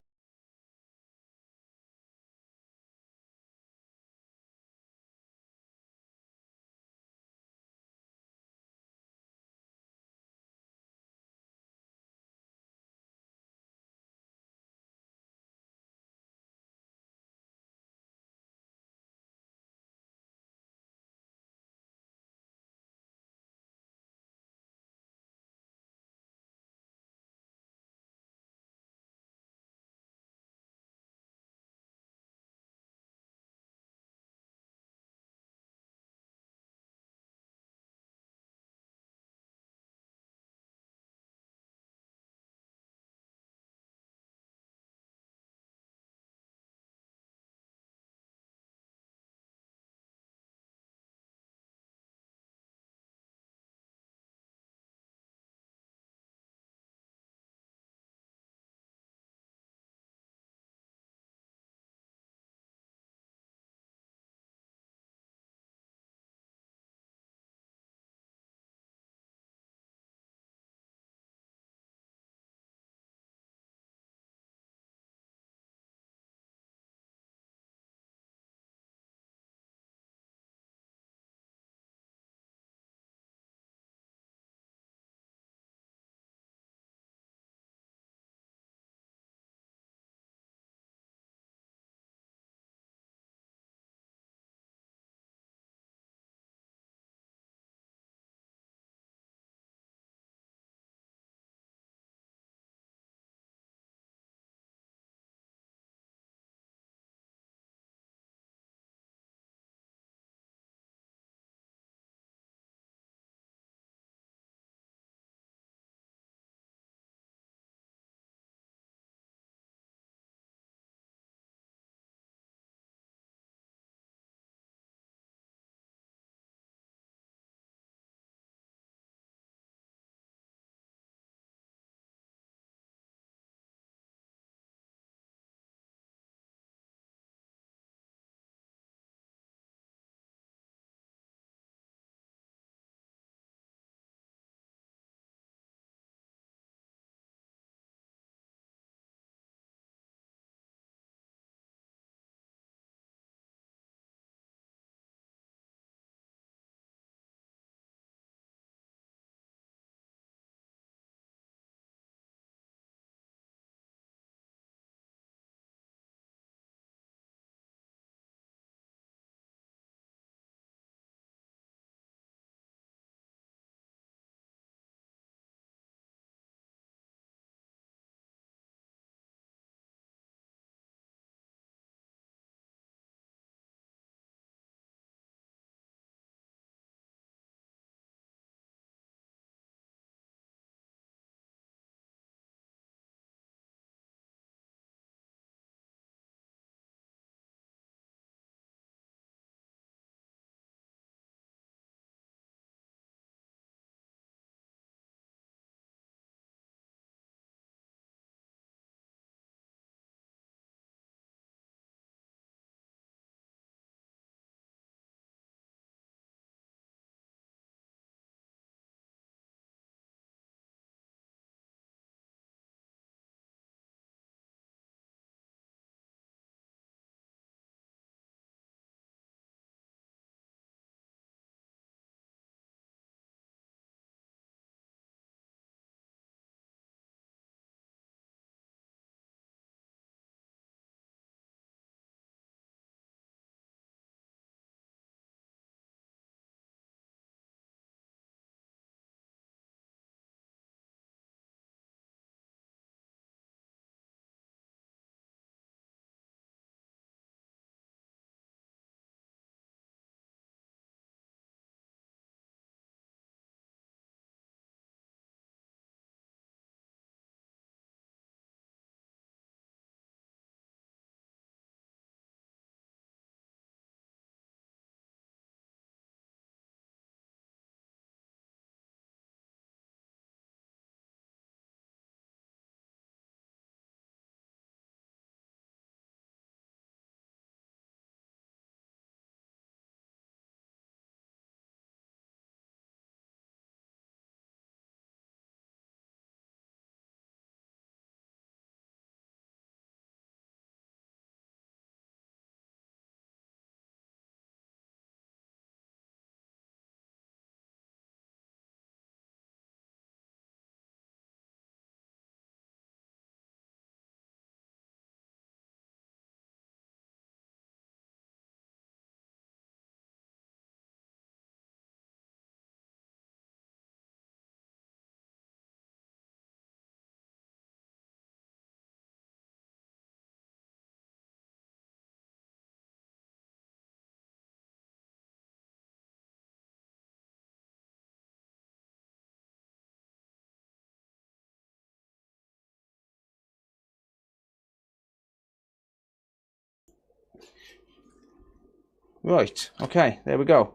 Right, okay, there we go.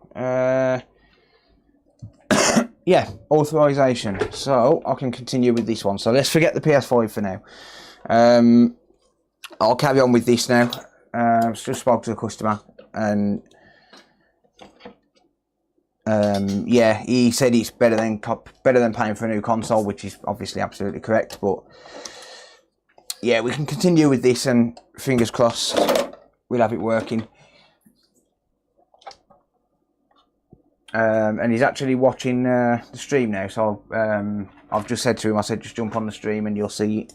Yeah, authorization. So I can continue with this one. So let's forget the PS5 for now. I'll carry on with this now. Just spoke to the customer, and yeah, he said it's better than paying for a new console, which is obviously absolutely correct. But yeah, we can continue with this, and fingers crossed we'll have it working. And he's actually watching the stream now, so I've just said to him, I said just jump on the stream and you'll see it.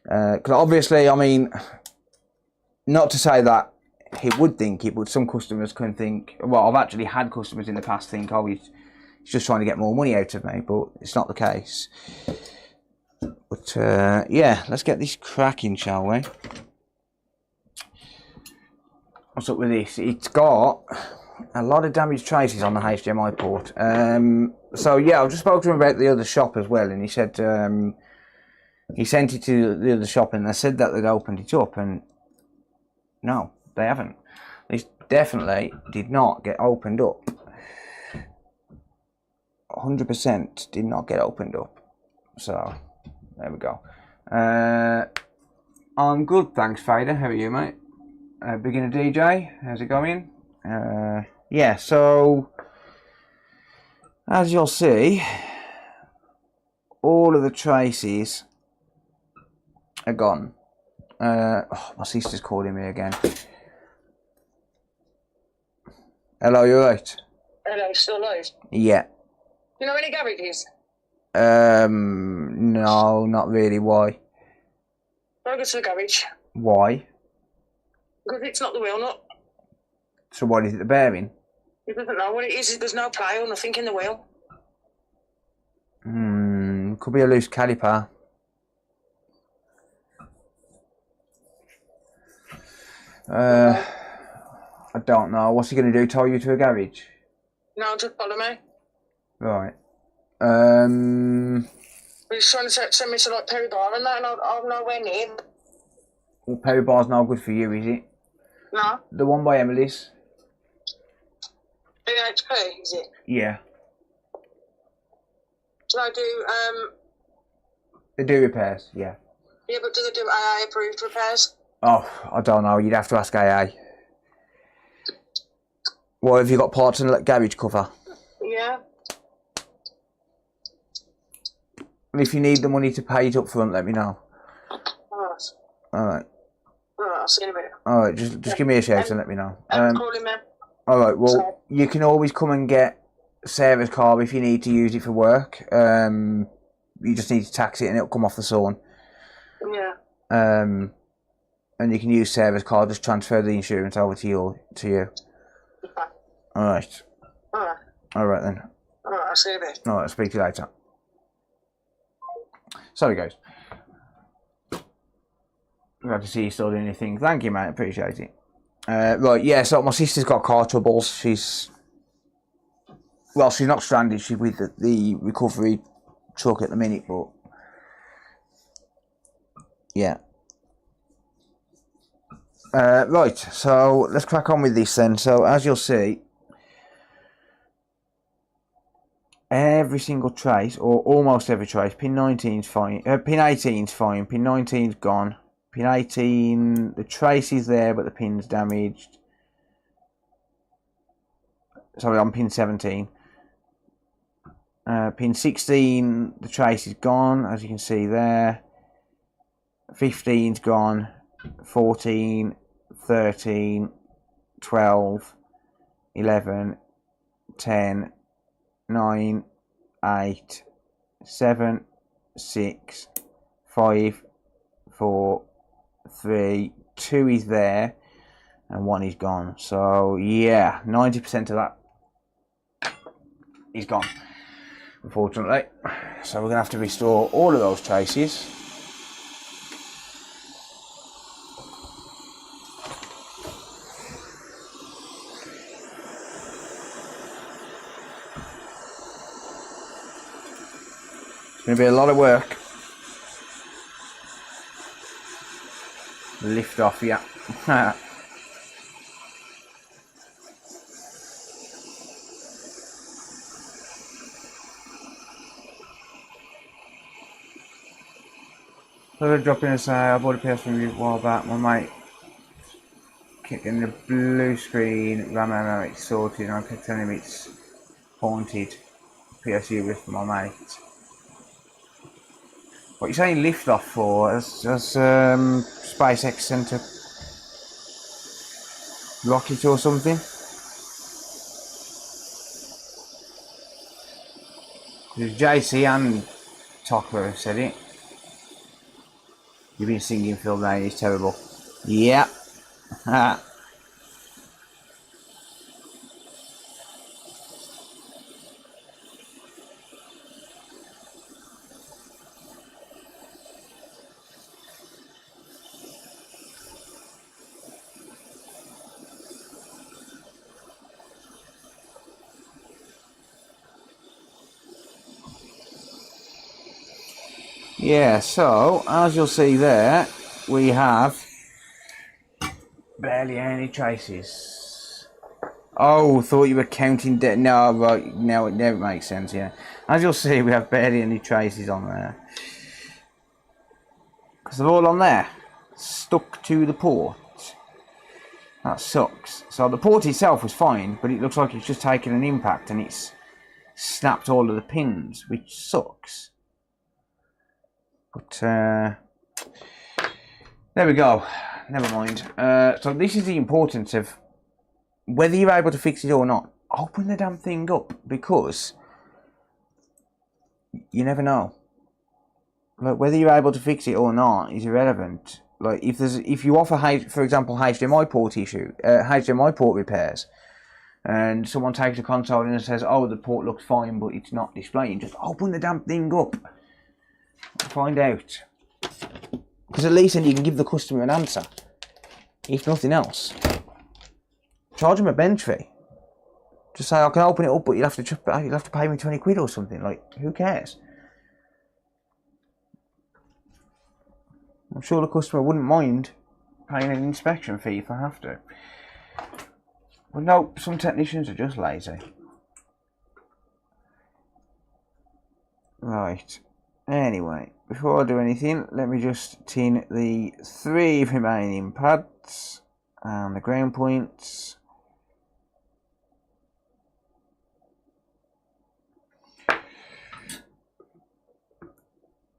Because obviously, I mean, not to say that he would think it, but some customers can think, well, I've actually had customers in the past think, oh, he's just trying to get more money out of me, but it's not the case. But yeah, let's get this cracking, shall we? What's up with this? It's got a lot of damaged traces on the HDMI port. So yeah, I've just spoke to him about the other shop as well, and he said he sent it to the other shop, and they said that they'd opened it up, and no, they haven't. This definitely did not get opened up. 100% did not get opened up. So there we go. I'm good, thanks, Fader. How are you, mate? Beginner DJ, how's it going? Yeah, so as you'll see, all of the traces are gone. Oh, my sister's calling me again. Hello, you right? Hello, still alive? Yeah. You know any garages? No, not really. Why? I'll go to the garage. Why? Because it's not the wheel nut. So what is it, the bearing? He doesn't know what it is. There's no play or nothing in the wheel. Could be a loose caliper. I don't know. What's he going to do? Tow you to a garage? No, just follow me. Right. He's trying to send me to like Perry Bar and that, and I'm nowhere near. Well, Perry Bar's no good for you, is it? No. The one by Emily's? BHP, is it? Yeah. Do they do, They do repairs, yeah. yeah, but do they do AA approved repairs? Oh, I don't know. You'd have to ask AA. What, have you got parts in the garage cover? Yeah. And if you need the money to pay it up front, let me know. Alright. Alright. Alright, I'll see you in a minute. Alright, just give me a shout and let me know. Calling me. Alright, well, Sorry. you can always come and get Sarah's car if you need to use it for work. You just need to tax it and it'll come off the sawn. Yeah. And you can use Sarah's car, just transfer the insurance over to you. Okay. Alright. Alright. Alright then. Alright, I'll see you in a bit. Alright, I'll speak to you later. Sorry guys. Glad to see you still doing anything. Thank you, mate, appreciate it. Right, yeah, so my sister's got car troubles. She's not stranded, she's with the recovery truck at the minute, but yeah. Right, so let's crack on with this then. So as you'll see, every single trace, or almost every trace, pin 19's fine, pin 18's fine, pin 19's gone, pin 18, the trace is there but the pin's damaged. Sorry, on pin 17. Pin 16, the trace is gone, as you can see there. 15's gone, 14, 13, 12, 11, 10, 9, 8, 7, 6, 5, 4, 3, 2 is there, and 1 is gone. So yeah, 90% of that is gone, unfortunately. So we're going to have to restore all of those traces. It's going to be a lot of work. Lift off, yeah. So they're dropping us. I bought a PS from you a while back. My mate kicking the blue screen. RAM it's sorted, and I kept telling him it's haunted. PSU with my mate. What are you saying lift off for? As SpaceX sent a rocket or something? Because JC and Tucker have said it. You've been singing, Phil, now, it's terrible. Yep. Yeah, so as you'll see there, we have barely any traces. Oh, thought you were counting dead. No, right, now it never makes sense. Yeah, as you'll see, we have barely any traces on there because they're all on there, stuck to the port. That sucks. So the port itself was fine, but it looks like it's just taken an impact and it's snapped all of the pins, which sucks. But there we go. Never mind. So this is the importance of whether you're able to fix it or not. Open the damn thing up, because you never know. Like, whether you're able to fix it or not is irrelevant. Like, if you offer, for example, HDMI port HDMI port repairs, and someone takes a console and says, "Oh, the port looks fine, but it's not displaying," just open the damn thing up. Find out, because at least then you can give the customer an answer, if nothing else. Charge them a bench fee. Just say, "I can open it up, but you'll have to pay me 20 quid or something." Like, who cares? I'm sure the customer wouldn't mind paying an inspection fee if I have to. But no, some technicians are just lazy. Right. Anyway, before I do anything, let me just tin the 3 remaining pads and the ground points.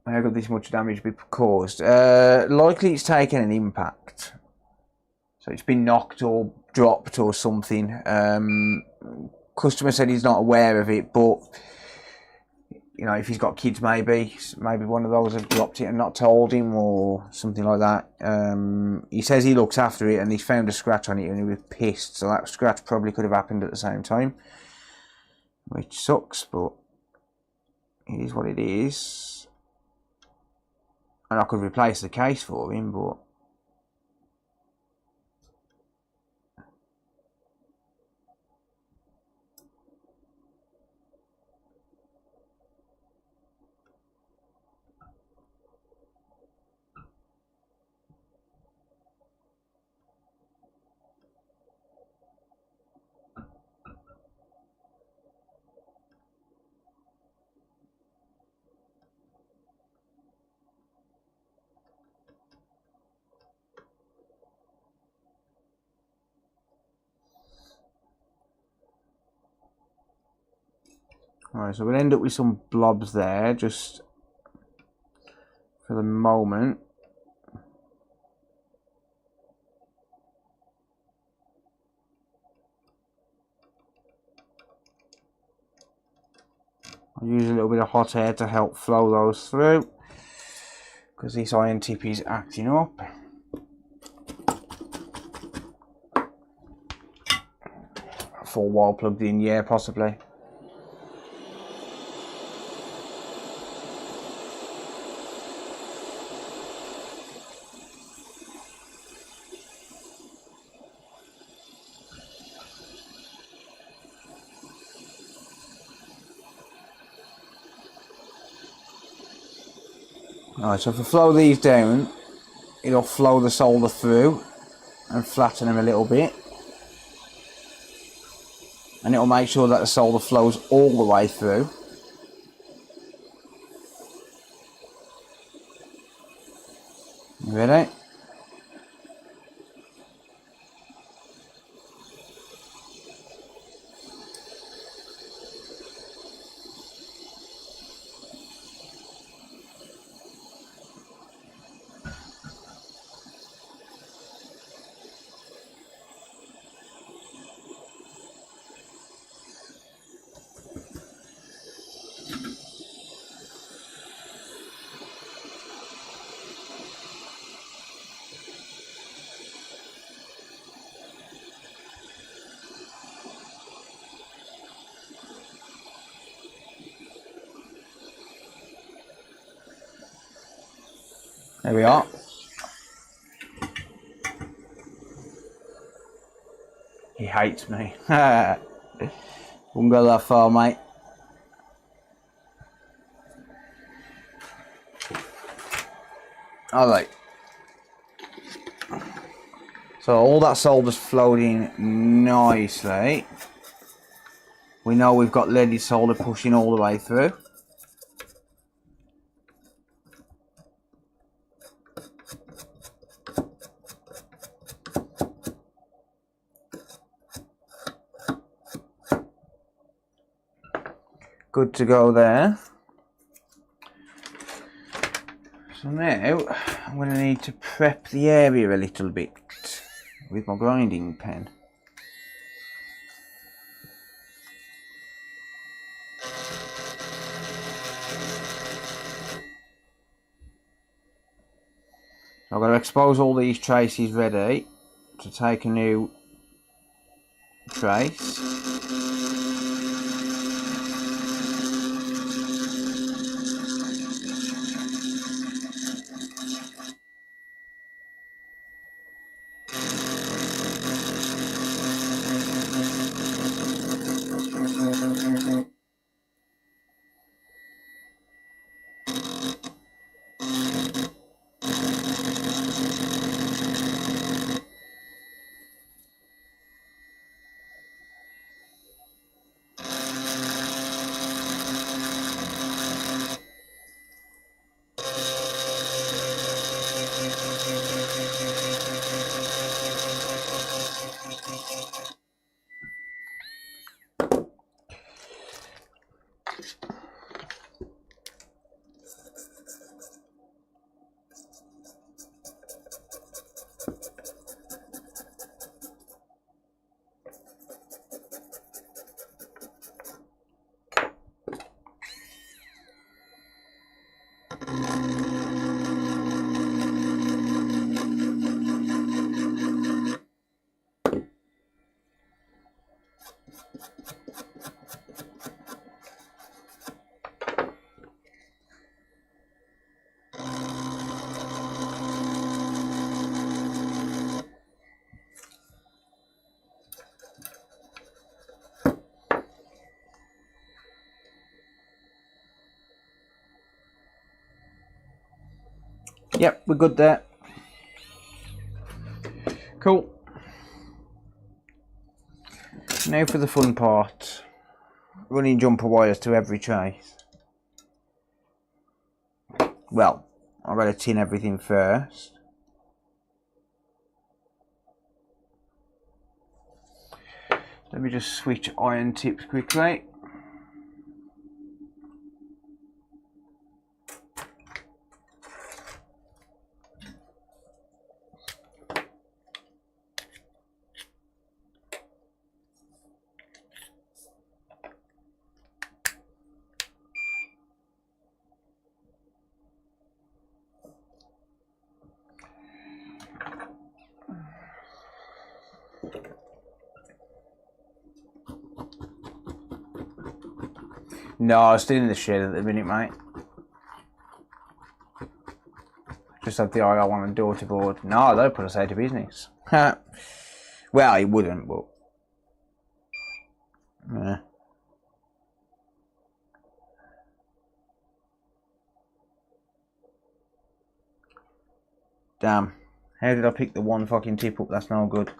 How could this much damage be caused? Likely it's taken an impact. So it's been knocked or dropped or something. Customer said he's not aware of it, but you know, if he's got kids, maybe one of those have dropped it and not told him or something like that. He says he looks after it and he's found a scratch on it and he was pissed. So that scratch probably could have happened at the same time, which sucks, but it is what it is. And I could replace the case for him, but alright, so we'll end up with some blobs there, just for the moment. I'll use a little bit of hot air to help flow those through, because this iron tip is acting up. Full wall plugged in, yeah, possibly. Alright, so if I flow these down, it'll flow the solder through and flatten them a little bit. And it'll make sure that the solder flows all the way through. Ready? There we are. He hates me. Wouldn't go that far, mate. Alright. So all that solder's floating nicely. We know we've got leaded solder pushing all the way through. Good to go there. So now I'm going to need to prep the area a little bit with my grinding pen. I've got to expose all these traces ready to take a new trace. Yep, we're good there. Cool. Now for the fun part. Running jumper wires to every trace. Well, I've got to tin everything first. Let me just switch iron tips quickly. No, I'm still in the shed at the minute, mate. Just had the eye on door to board. No, they'll put us out of business. Well, he wouldn't, but yeah. Damn. How did I pick the one fucking tip up? That's no good.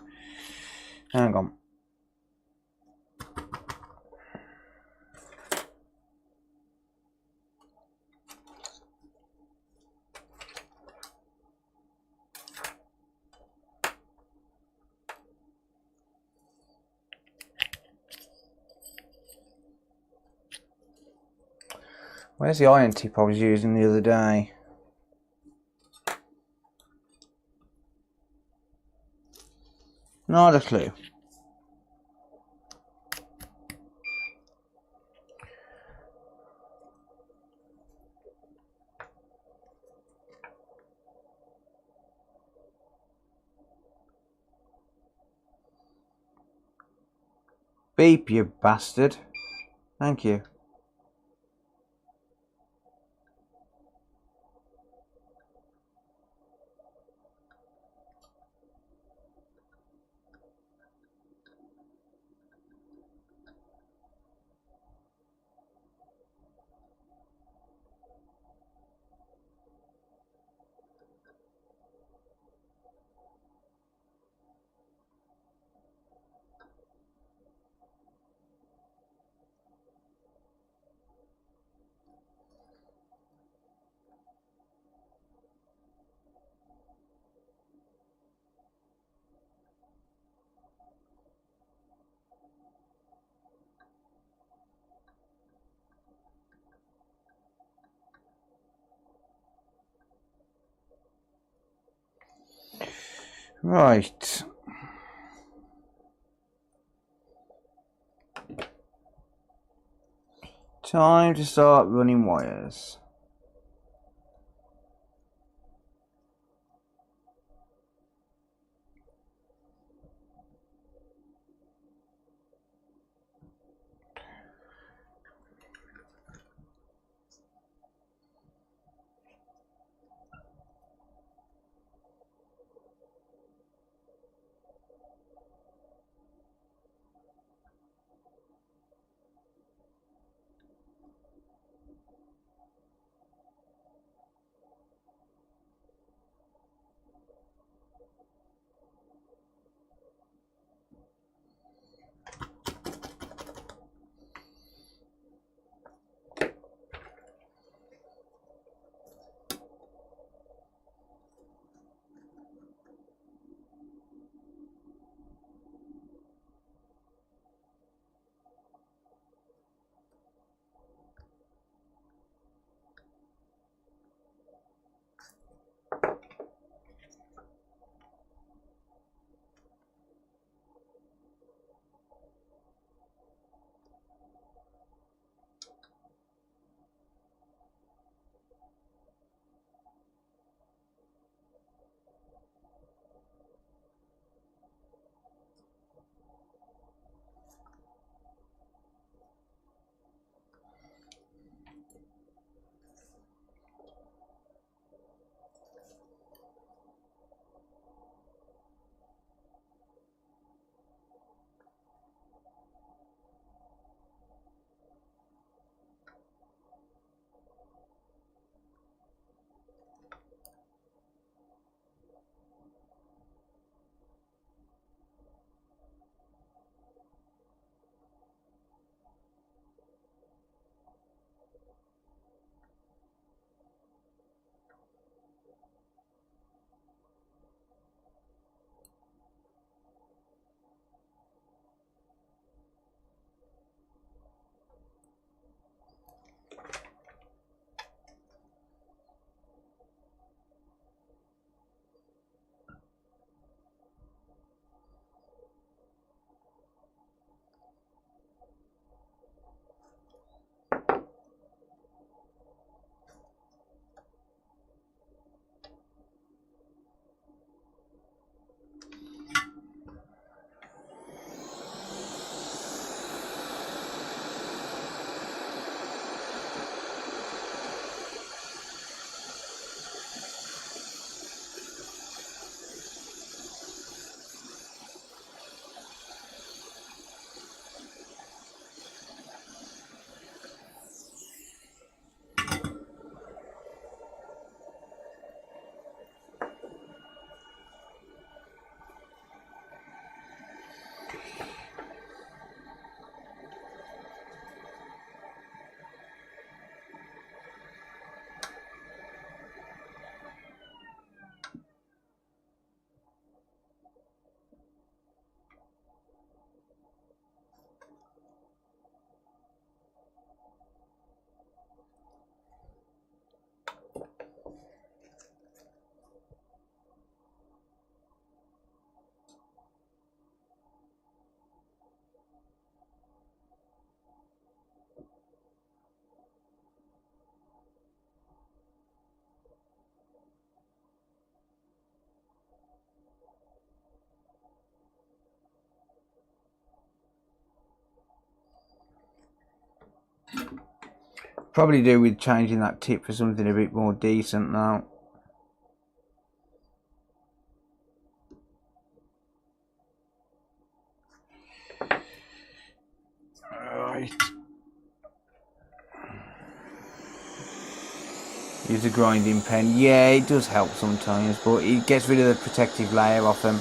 Hang on. Where's the iron tip I was using the other day? Not a clue. Beep, you bastard. Thank you. Right. Time to start running wires. Probably do with changing that tip for something a bit more decent now. Right. Use a grinding pen. Yeah, it does help sometimes, but it gets rid of the protective layer off them.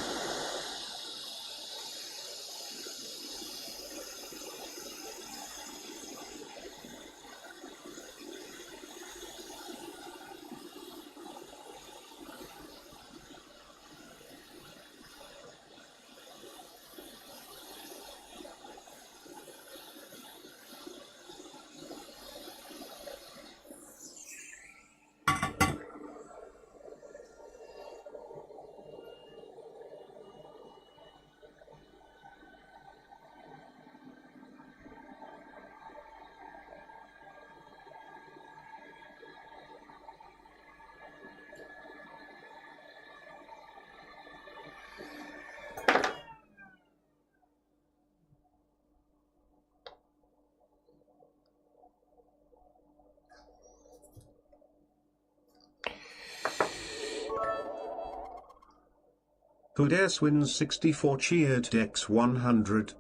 Hoodairs wins 64 cheered Dex 100.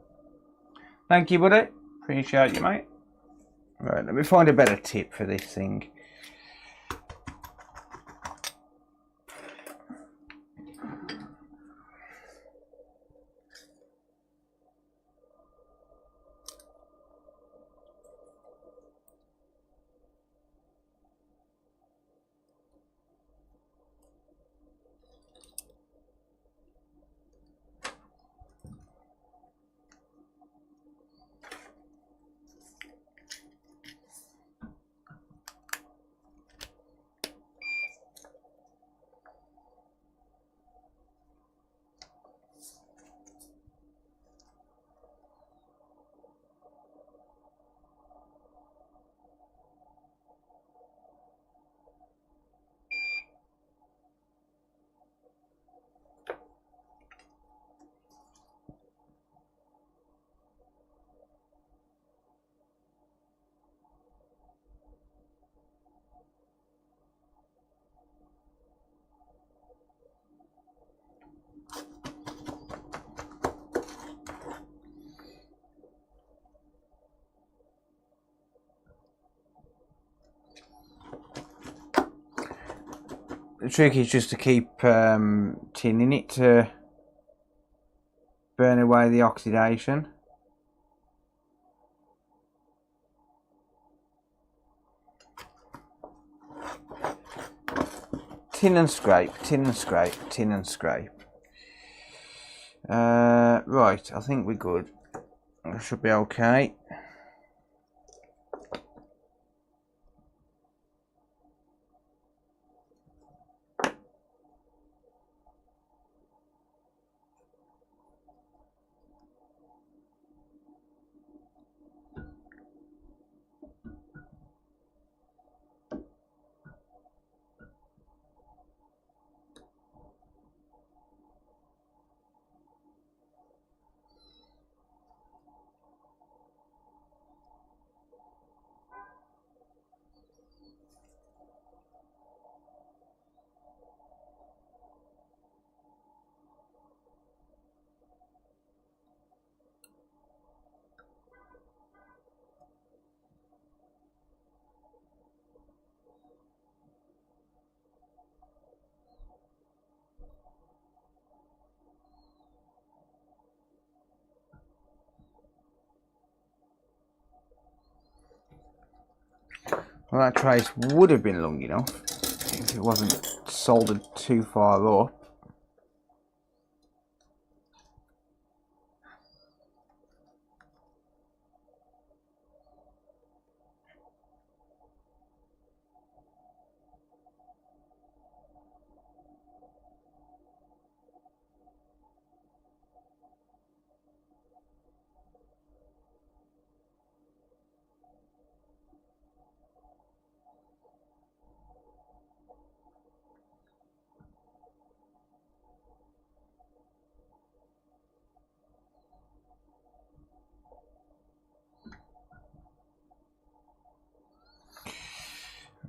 Thank you, buddy. Appreciate you, mate. Right, let me find a better tip for this thing. The trick is just to keep tinning it to burn away the oxidation. Tin and scrape, tin and scrape, tin and scrape. Right, I think we're good. That should be okay. Well, that trace would have been long enough if it wasn't soldered too far up.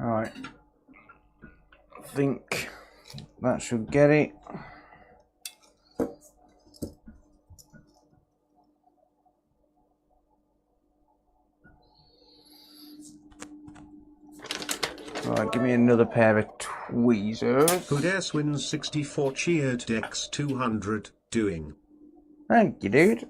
Alright. I think that should get it. Right, give me another pair of tweezers. Hoodess wins 64 cheered Dex 200 doing. Thank you, dude.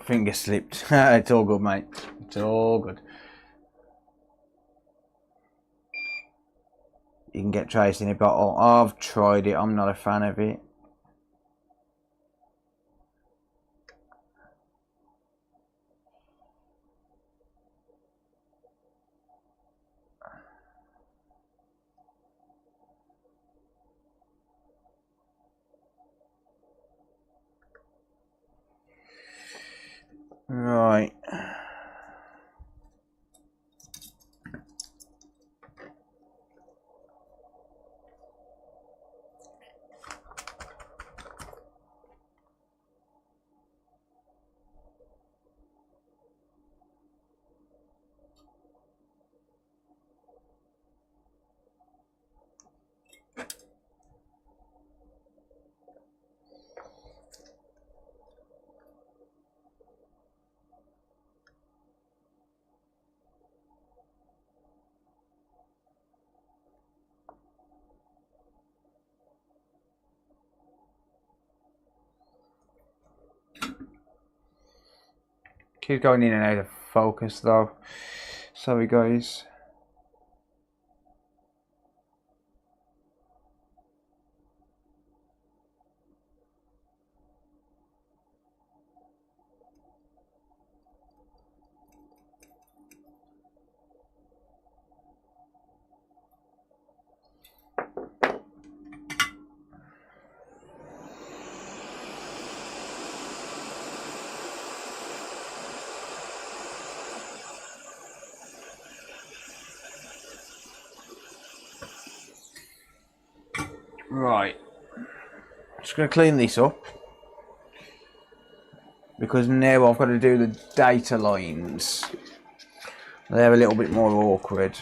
Finger slipped. It's all good, mate. It's all good. You can get traced in a bottle. I've tried it. I'm not a fan of it. Right. Keeps going in and out of focus though. Sorry guys. Right. Just going to clean this up. Because now I've got to do the data lines. They're a little bit more awkward.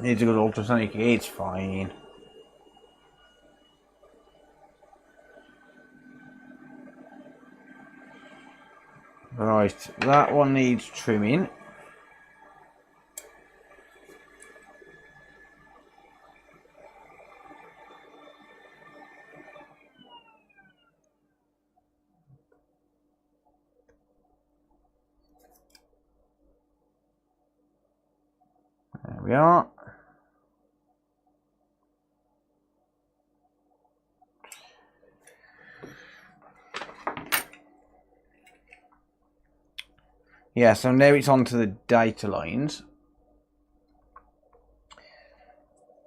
Needs a good ultrasonic. It's fine. Right, that one needs trimming. There we are. Yeah, so now it's onto the data lines.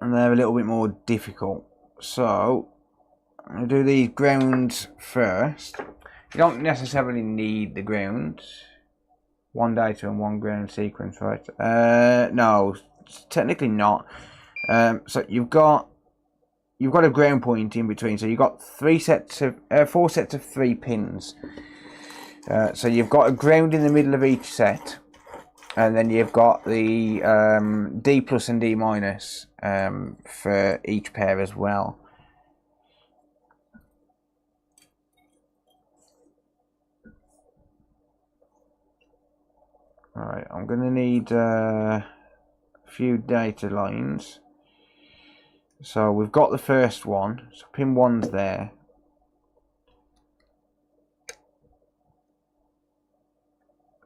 And they're a little bit more difficult. So, I'm going to do these grounds first. You don't necessarily need the grounds. One data and one ground sequence, right? No, technically not. So you've got a ground point in between. So you've got 4 sets of 3 pins. So you've got a ground in the middle of each set, and then you've got the D plus and D minus for each pair as well. Alright, I'm going to need a few data lines. So we've got the first one, so pin 1's there.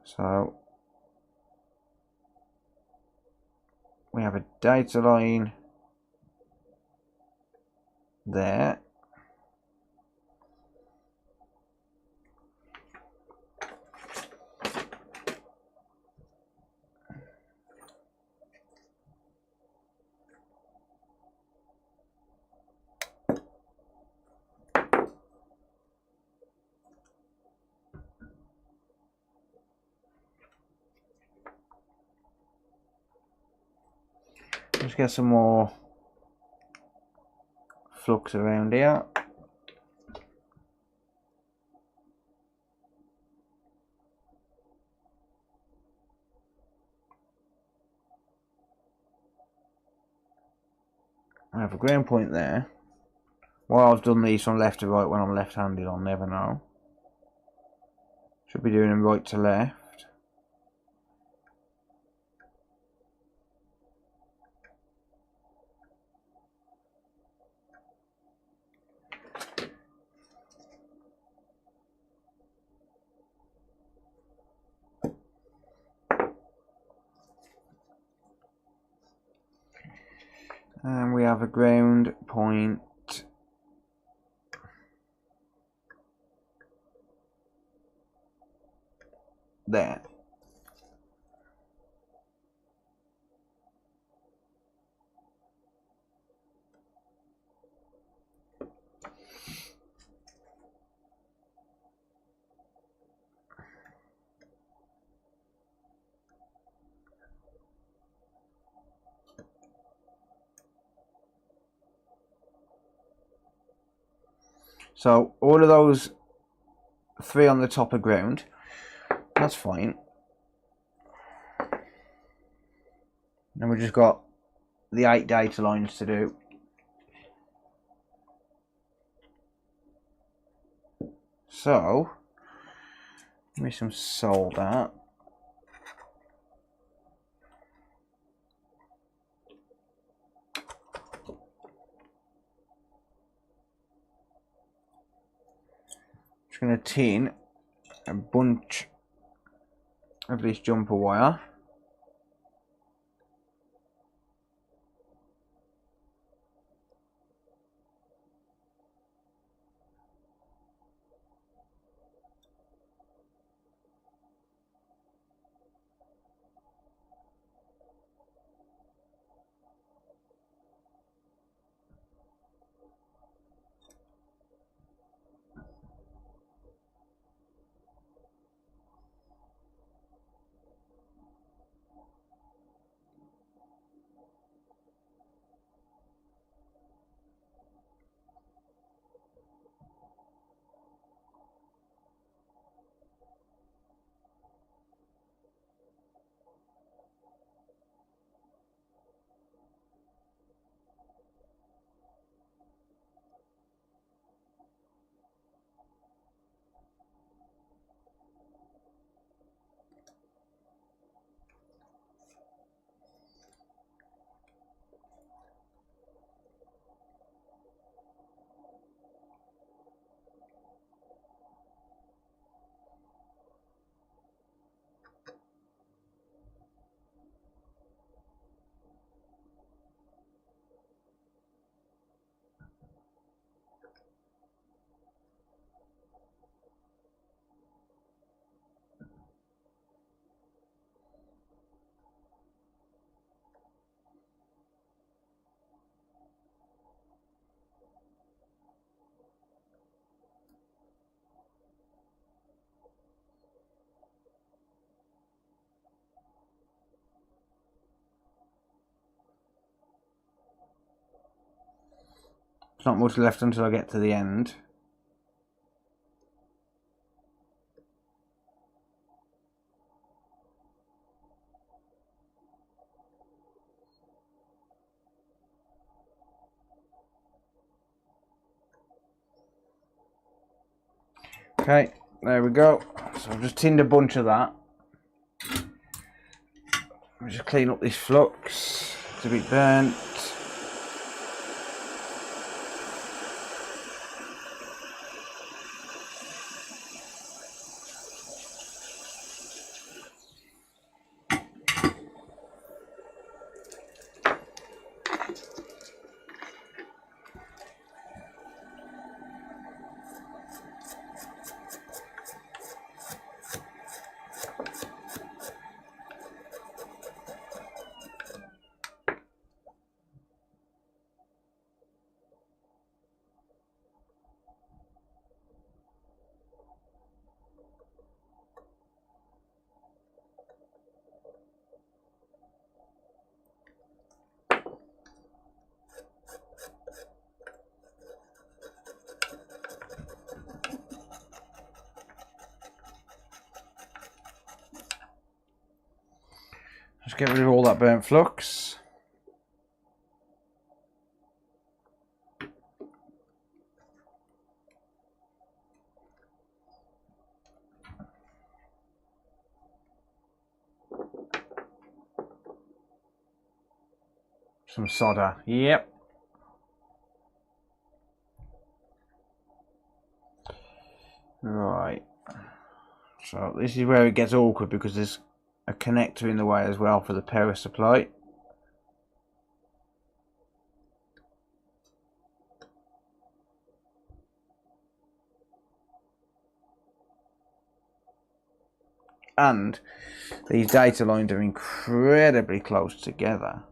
So we have a data line there. Let's get some more flux around here. I have a ground point there. Well, I've done these from left to right when I'm left-handed, I'll never know. Should be doing them right to left. And we have a ground point there. So all of those 3 on the top are ground. That's fine. Then we've just got the 8 data lines to do. So, give me some solder. Just going to tin a bunch of this jumper wire. There's not much left until I get to the end. Okay, there we go. So I've just tinned a bunch of that. I'll just clean up this flux. It's a bit burnt. Just get rid of all that burnt flux. Some solder. Yep. Right. So this is where it gets awkward because there's a connector in the way as well for the power supply. And these data lines are incredibly close together.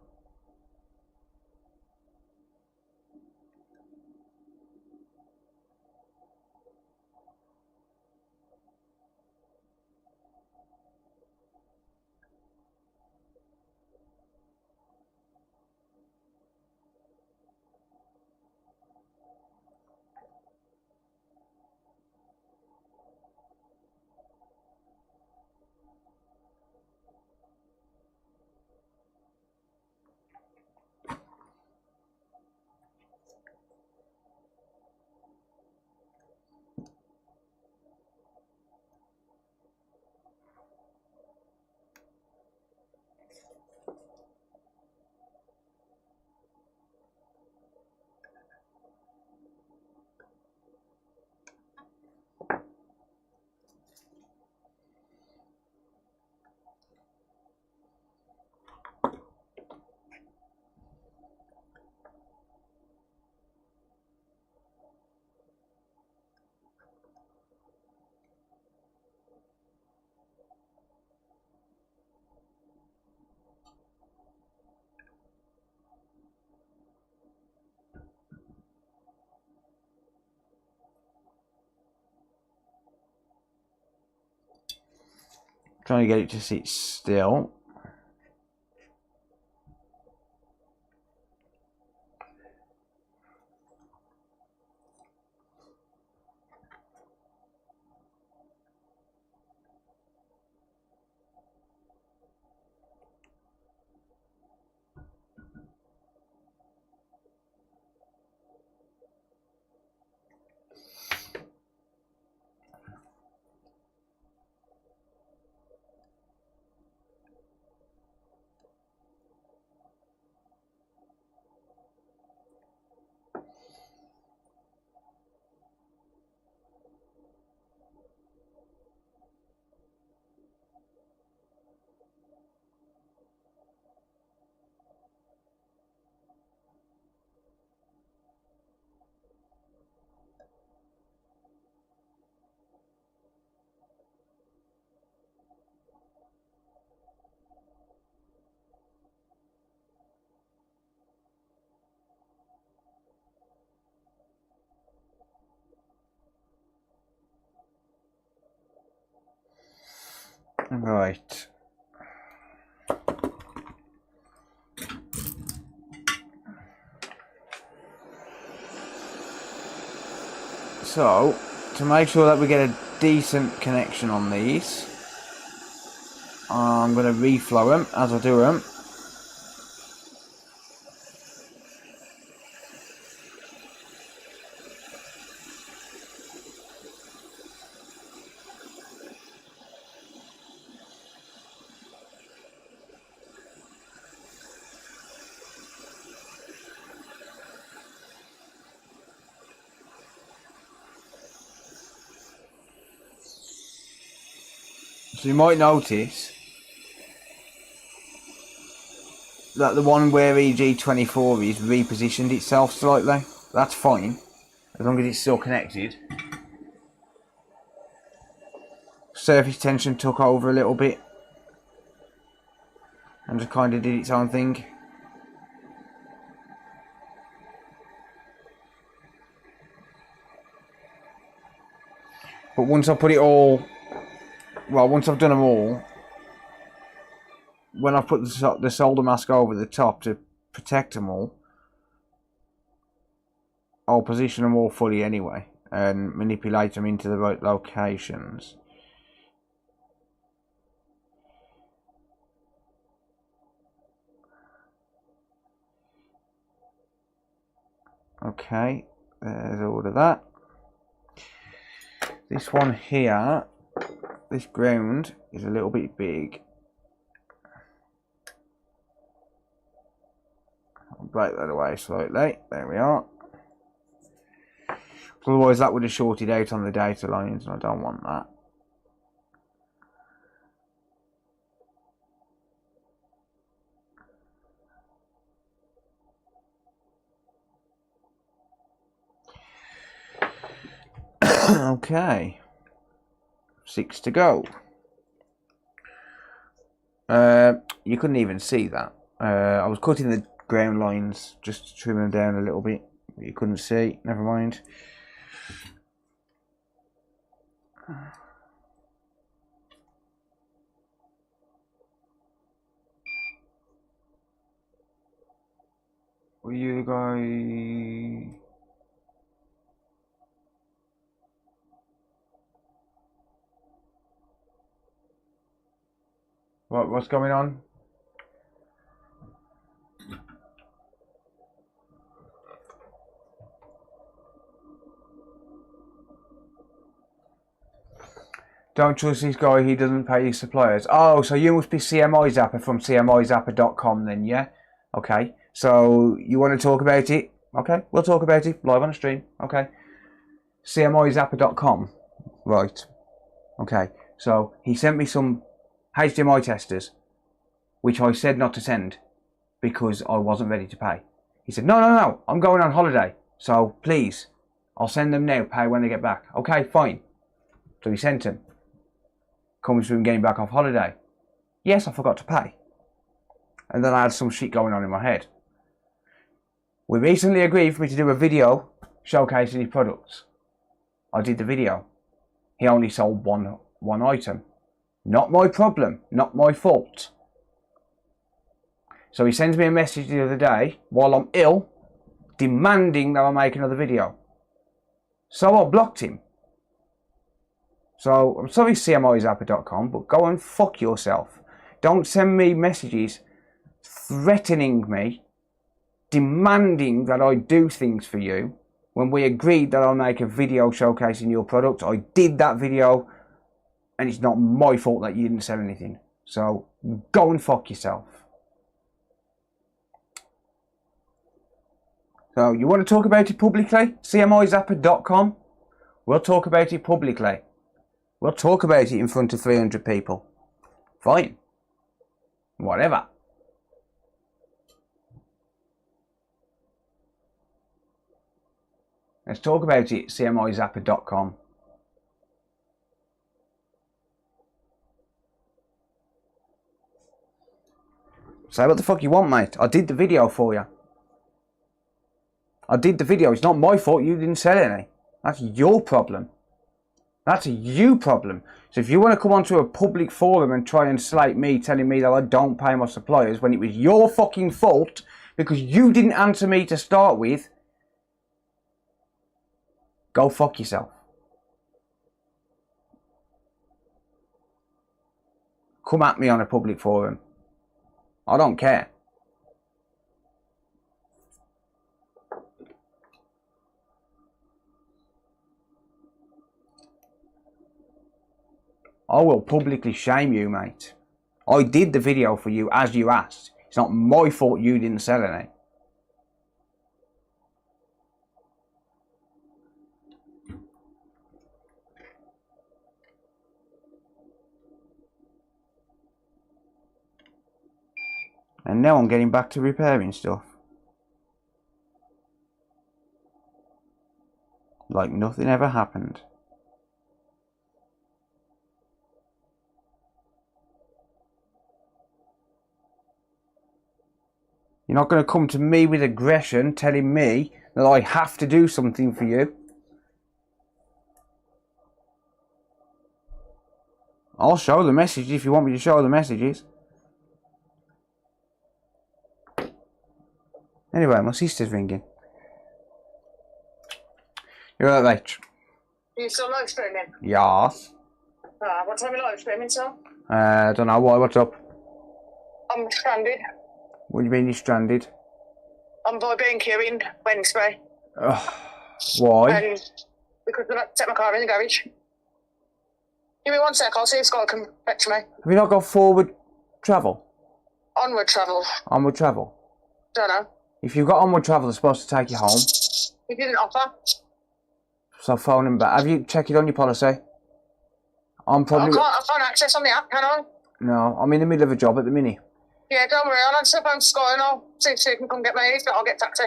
Trying to get it to sit still. Right. So, to make sure that we get a decent connection on these, I'm going to reflow them as I do them. So you might notice that the one where EG24 is repositioned itself slightly. That's fine, as long as it's still connected. Surface tension took over a little bit and just kind of did its own thing. But once I put it all, well, once I've done them all, when I put the solder mask over the top to protect them all, I'll position them all fully anyway and manipulate them into the right locations. Okay, there's all of that. This one here, this ground is a little bit big. I'll break that away slightly. There we are. Otherwise that would have shorted out on the data lines and I don't want that. Okay. 6 to go. You couldn't even see that. I was cutting the ground lines just to trim them down a little bit. You couldn't see. Never mind. Were you the guy? What's going on? Don't trust this guy, he doesn't pay his suppliers. Oh, so you must be CMI Zapper from CMIZapper.com then, yeah? Okay, so you want to talk about it? Okay, we'll talk about it live on the stream. Okay. CMIZapper.com. Right. Okay, so he sent me some HDMI testers, which I said not to send because I wasn't ready to pay. He said, no, I'm going on holiday, so please, I'll send them now, pay when they get back. Okay, fine. So he sent them. Comes from getting back off holiday. Yes, I forgot to pay. And then I had some shit going on in my head. We recently agreed for me to do a video showcasing his products. I did the video. He only sold one item. Not my problem, not my fault. So he sends me a message the other day while I'm ill, demanding that I make another video. So I blocked him. So I'm sorry CMIZapper.com, but go and fuck yourself. Don't send me messages threatening me, demanding that I do things for you, when we agreed that I'll make a video showcasing your product. I did that video, and it's not my fault that you didn't sell anything. So go and fuck yourself. So you want to talk about it publicly? CMIZapper.com? We'll talk about it publicly. We'll talk about it in front of 300 people. Fine. Whatever. Let's talk about it, CMIZapper.com. Say what the fuck you want, mate. I did the video for you. I did the video. It's not my fault you didn't sell any. That's your problem. That's a you problem. So if you want to come onto a public forum and try and slate me, telling me that I don't pay my suppliers when it was your fucking fault because you didn't answer me to start with, Go fuck yourself. Come at me on a public forum. I don't care. I will publicly shame you, mate. I did the video for you as you asked. It's not my fault you didn't sell any. And now I'm getting back to repairing stuff. Like nothing ever happened. You're not going to come to me with aggression telling me that I have to do something for you. I'll show the message if you want me to show the messages. Anyway, my sister's ringing. You're right, mate. You still live streaming? Yes. What time are you live streaming, sir? I don't know why. What's up? I'm stranded. What do you mean you're stranded? I'm by B&Q in Wednesday. Why? And because I take my car in the garage. Give me 1 sec, I'll see if Scott can fetch me. Have you not got forward travel? Onward travel. Onward travel? Don't know. If you've got onward travel, they're supposed to take you home. He didn't offer. So phone him back. Have you checked it on your policy? I'm probably... I can't access on the app, can I? No, I'm in the middle of a job at the minute. Yeah, don't worry, I'll answer the phone to Scott and I'll see if she can come get me. If not, I'll get taxi.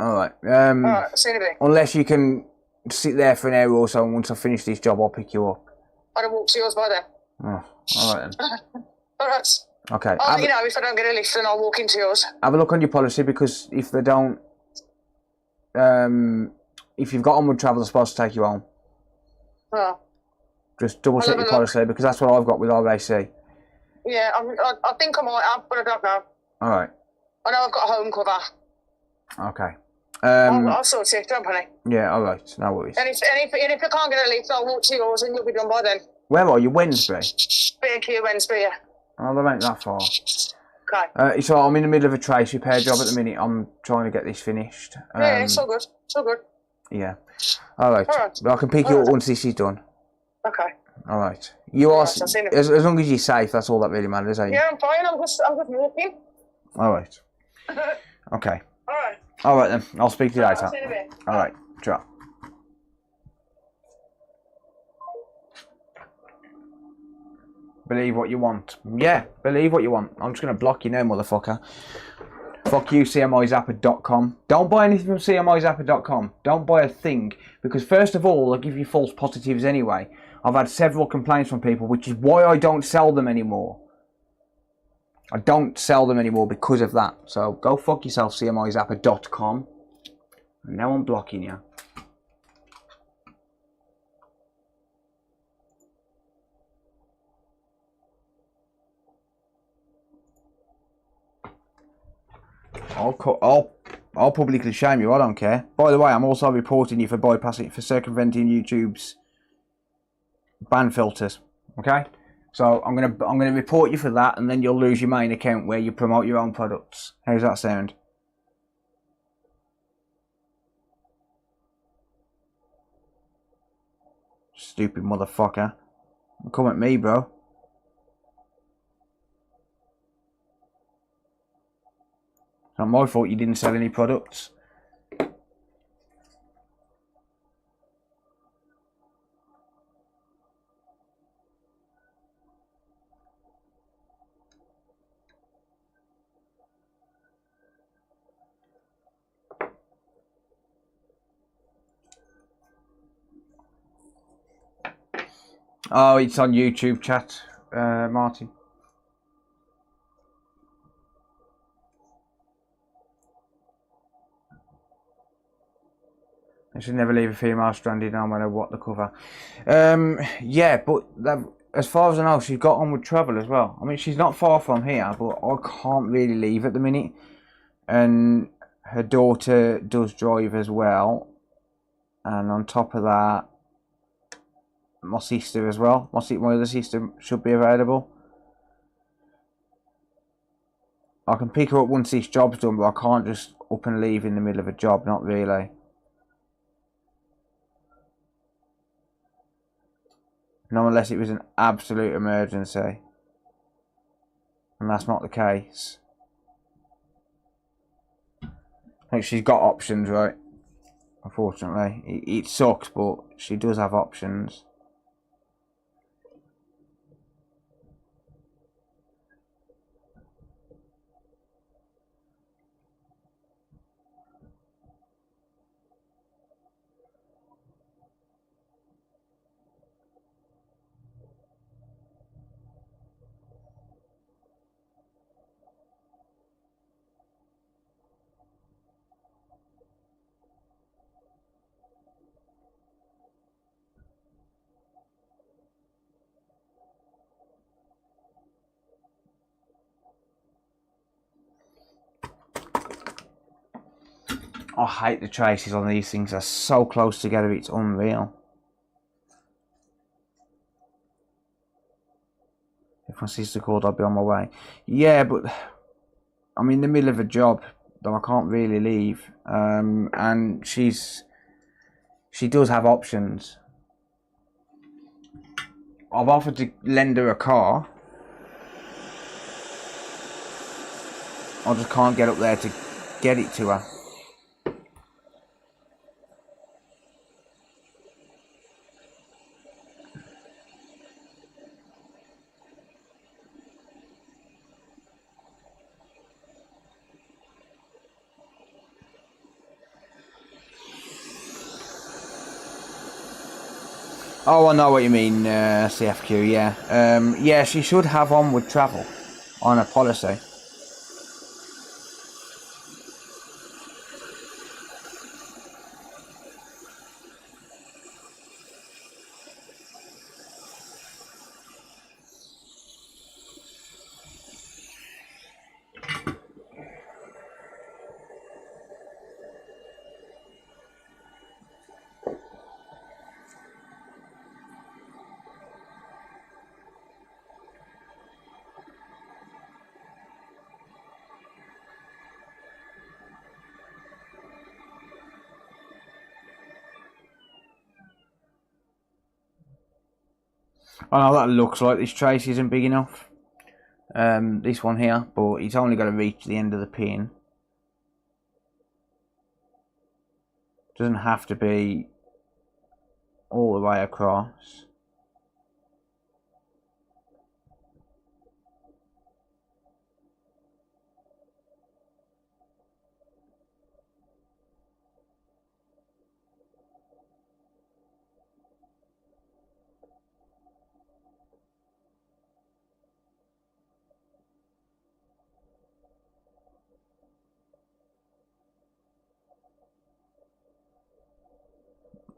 Alright. Alright, see you in a bit. Unless you can sit there for an hour or so, and once I finish this job, I'll pick you up. I'd have walked to yours by then. Oh, alright then. Alright. Okay. I'll let you know if I don't get a lift, then I'll walk into yours. Have a look on your policy, because if they don't... if you've got onward travel, they're supposed to take you home. Oh. Just double check your policy, because that's what I've got with RAC. Yeah, I think I might have, but I don't know. Alright. I know I've got a home cover. Okay. I'll sort it, don't panic. Yeah, alright, no worries. And if I can't get a lift, I'll walk to yours and you'll be done by then. Where are you? Wednesday? B&Q Wednesday, yeah. Oh, they ain't that far. Okay. So I'm in the middle of a trace repair job at the minute. I'm trying to get this finished. Yeah, it's all good. It's all good. Yeah. Alright. Alright. But I can pick you up once this is done. Okay. Alright. You are... Alright, as long as you're safe, that's all that really matters, ain't you? Yeah, I'm fine. I'm just walking. Alright. Okay. Alright. Alright then. I'll speak to you later. I'll see you in a bit. Alright. Ciao. Believe what you want. Yeah, believe what you want. I'm just going to block you now, motherfucker. Fuck you, cmizapper.com. Don't buy anything from cmizapper.com. Don't buy a thing. Because first of all, they'll give you false positives anyway. I've had several complaints from people, which is why I don't sell them anymore. I don't sell them anymore because of that. So go fuck yourself, cmizapper.com. And now I'm blocking you. I'll publicly shame you. I don't care. By the way, I'm also reporting you for bypassing, for circumventing YouTube's ban filters. Okay, so I'm gonna report you for that, and then you'll lose your main account where you promote your own products. How's that sound? Stupid motherfucker! Come at me, bro. It's not my fault you didn't sell any products. Oh, it's on YouTube chat, Martin. I should never leave a female stranded no matter what the cover. Yeah, but as far as I know, she's got onward travel as well. I mean, she's not far from here, but I can't really leave at the minute. And her daughter does drive as well. And on top of that, my sister as well. My other sister should be available. I can pick her up once this job's done, but I can't just up and leave in the middle of a job, not really. Not unless it was an absolute emergency. And that's not the case. I think she's got options, right? Unfortunately. It sucks, but she does have options. I hate the traces on these things. They're so close together, it's unreal. If my sister called, I'd be on my way. Yeah, but I'm in the middle of a job that I can't really leave. And she does have options. I've offered to lend her a car. I just can't get up there to get it to her. Oh, I know what you mean, CFQ, yeah. Yeah, she should have onward travel on a policy. I know that looks like this trace isn't big enough. This one here, but it's only got to reach the end of the pin. Doesn't have to be all the way across.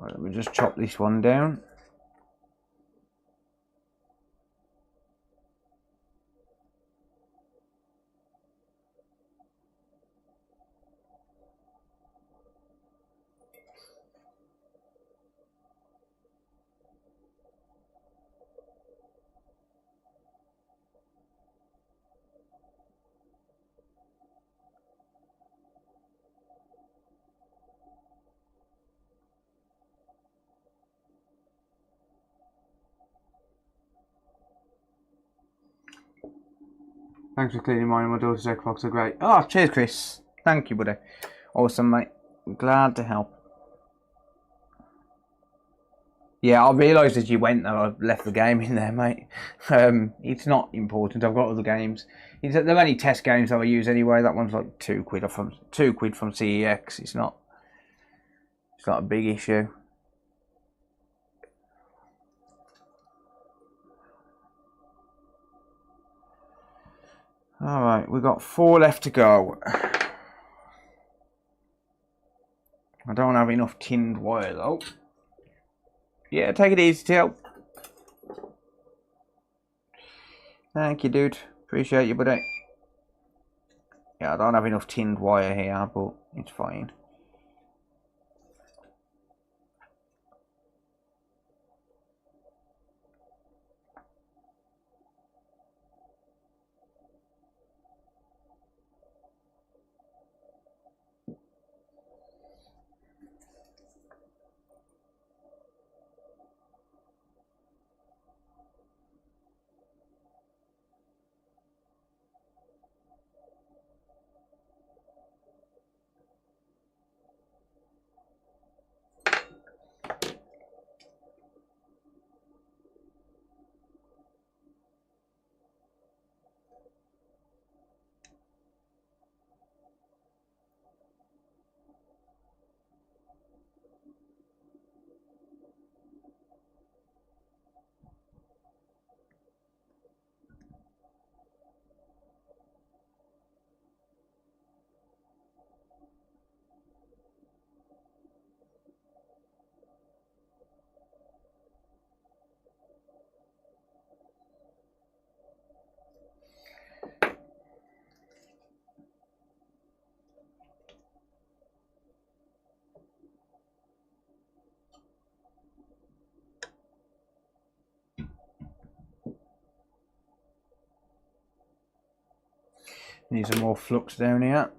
Right, let me just chop this one down. Thanks for cleaning mine and my daughter's egg fox are great. Oh, cheers, Chris. Thank you, buddy. Awesome, mate. Glad to help. Yeah, I realised as you went that I left the game in there, mate. It's not important. I've got other games. They're only test games that I use anyway. That one's like £2 from CEX. It's not a big issue. Alright, we've got 4 left to go. I don't have enough tinned wire though. Yeah, take it easy, Till. Thank you, dude. Appreciate you, buddy. Yeah, I don't have enough tinned wire here, but it's fine. Need some more flux down here.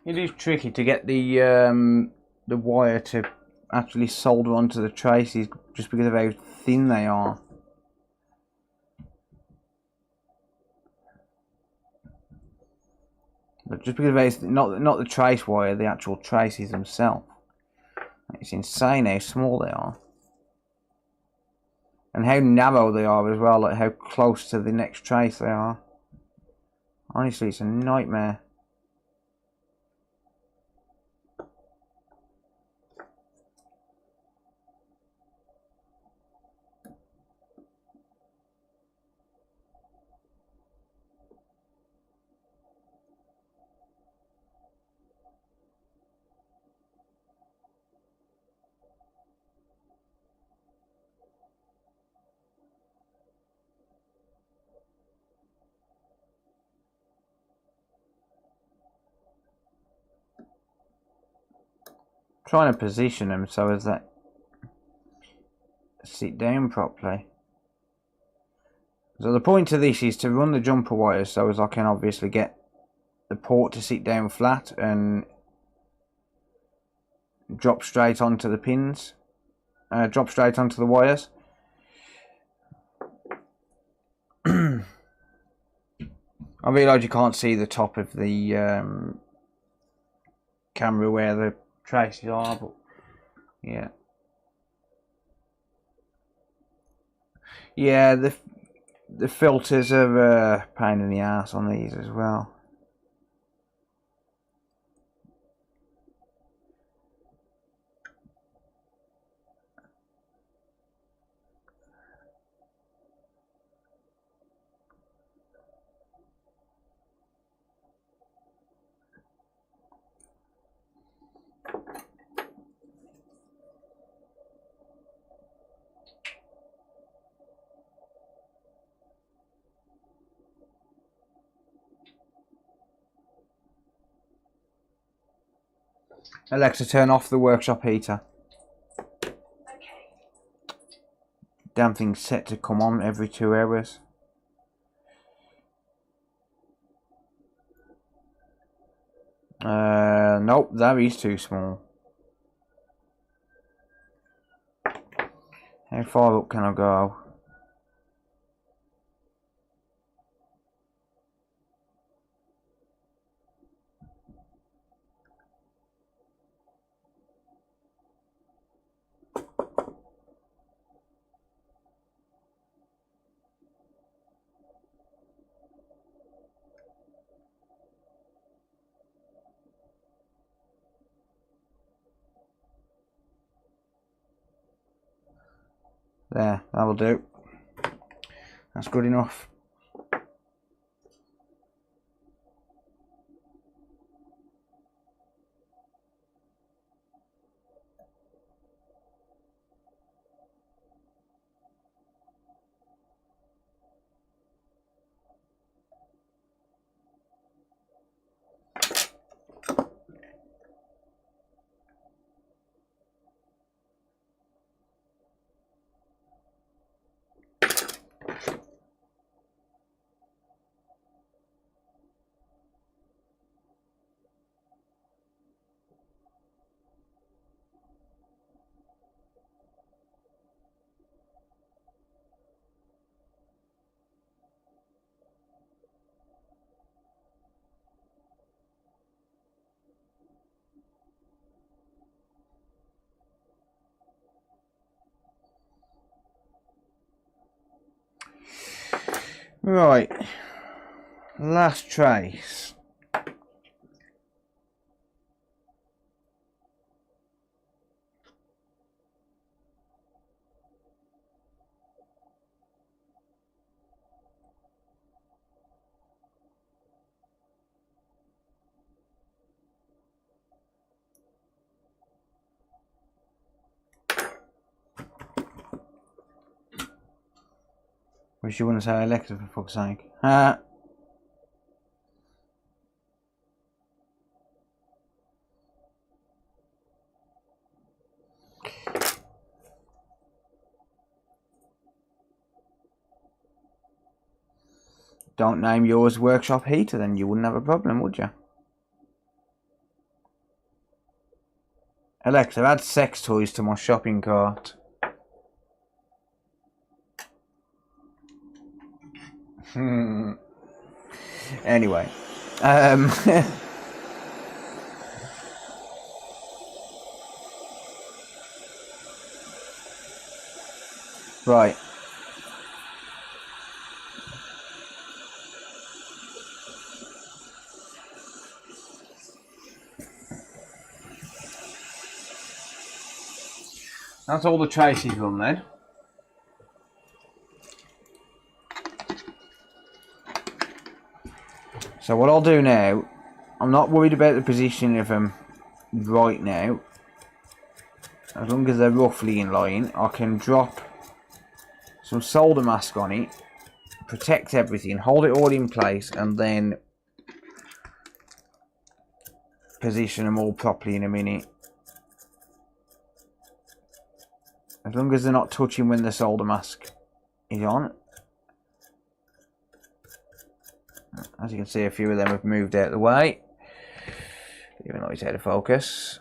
It is tricky to get the wire to actually solder onto the traces just because of how thin they are. But just because of how not the trace wire, the actual traces themselves. It's insane how small they are. And how narrow they are as well, like how close to the next trace they are. Honestly, it's a nightmare. Trying to position them so as that sit down properly. So the point of this is to run the jumper wires so as I can obviously get the port to sit down flat and drop straight onto the pins, drop straight onto the wires. I realise you can't see the top of the camera where the traces are, but yeah. Yeah, the filters are a pain in the ass on these as well. Alexa, turn off the workshop heater. Damn thing's set to come on every 2 hours. Nope, that is too small. How far up can I go? There, that'll do. That's good enough. Right. Last trace. Wish you wouldn't say Alexa for fuck's sake. Don't name yours workshop heater, then you wouldn't have a problem, would you? Alexa, add sex toys to my shopping cart. Anyway. Right. That's all the traces done then. So what I'll do now, I'm not worried about the position of them right now. As long as they're roughly in line, I can drop some solder mask on it, protect everything, hold it all in place, and then position them all properly in a minute. As long as they're not touching when the solder mask is on. As you can see, a few of them have moved out of the way, even though it's out of focus.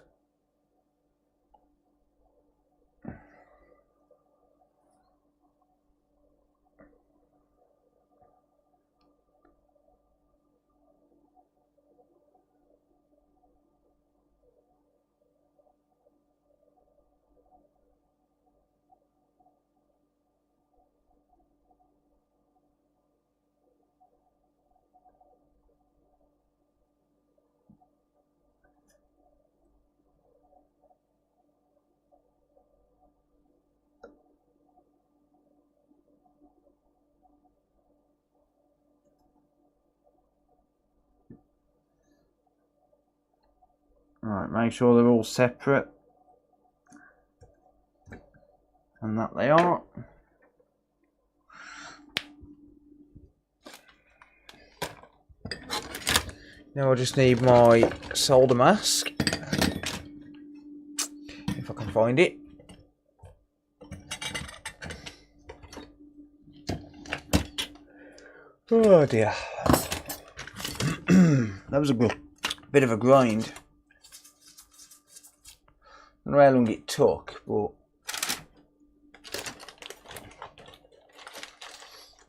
Right, make sure they're all separate. And that they are. Now I just need my solder mask. If I can find it. Oh dear. That was a good bit of a grind. I don't know how long it took, but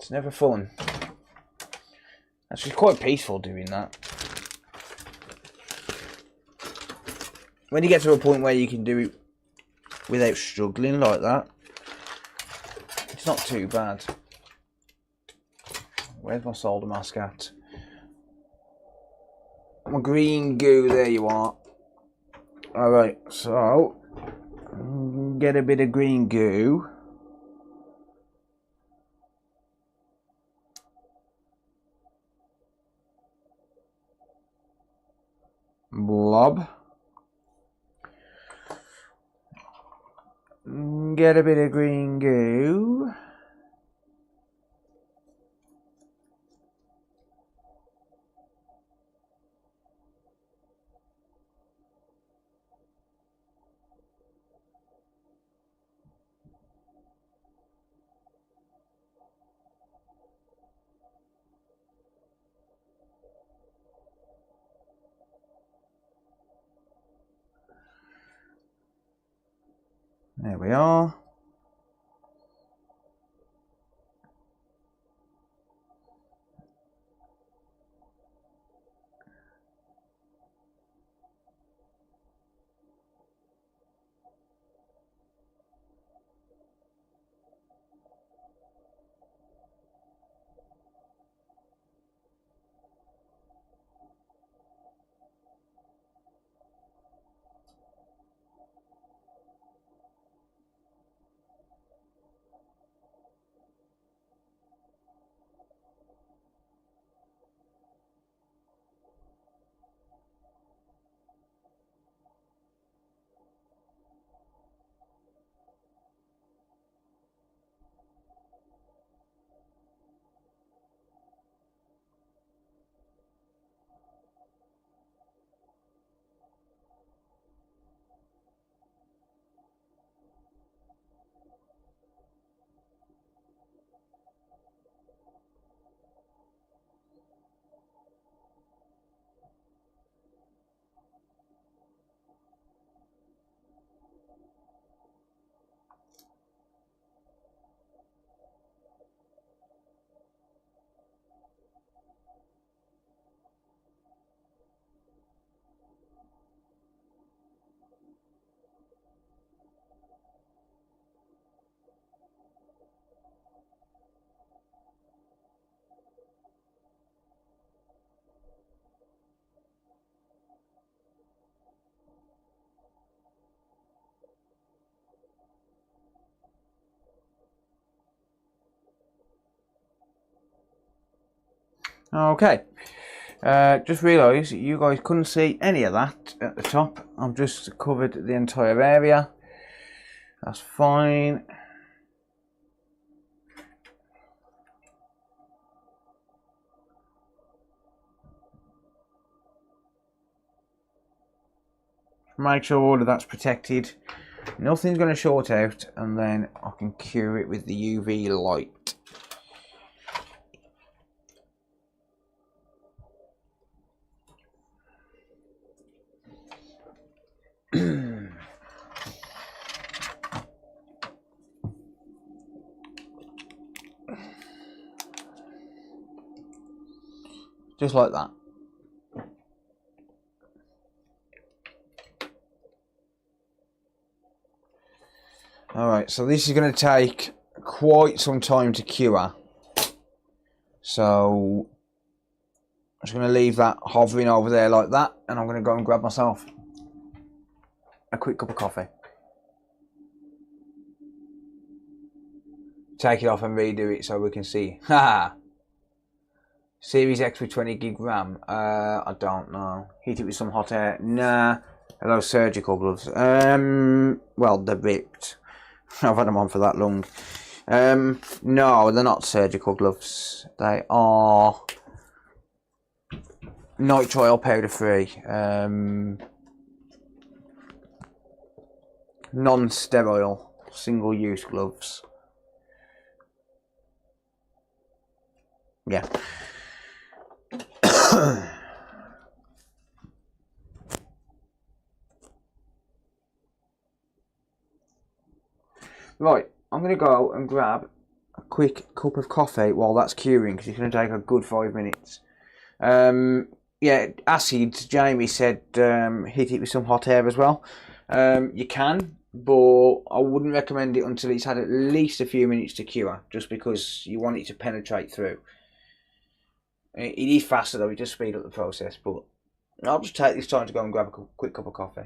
it's never fun. Actually, quite peaceful doing that. When you get to a point where you can do it without struggling like that, it's not too bad. Where's my solder mask at? My green goo, there you are. Alright, so get a bit of green goo. Blob. Get a bit of green goo. There we are. Okay. Just realised you guys couldn't see any of that at the top. I've just covered the entire area. That's fine. Make sure all of that's protected. Nothing's going to short out, and then I can cure it with the UV light. Just like that. Alright, so this is going to take quite some time to cure. So I'm just going to leave that hovering over there like that, and I'm going to go and grab myself a quick cup of coffee. Take it off and redo it so we can see. Haha! Series X with 20 gig RAM. I don't know. Heat it with some hot air. Nah. Are those surgical gloves? Well, they're ripped. I've had them on for that long. No, they're not surgical gloves. They are nitrile powder free. Non-sterile, single-use gloves. Yeah. Right, I'm going to go and grab a quick cup of coffee while that's curing, because it's going to take a good 5 minutes. Yeah, acids, Jamie said hit it with some hot air as well. You can, but I wouldn't recommend it until it's had at least a few minutes to cure, just because you want it to penetrate through. It is faster though, it does speed up the process, but I'll just take this time to go and grab a quick cup of coffee.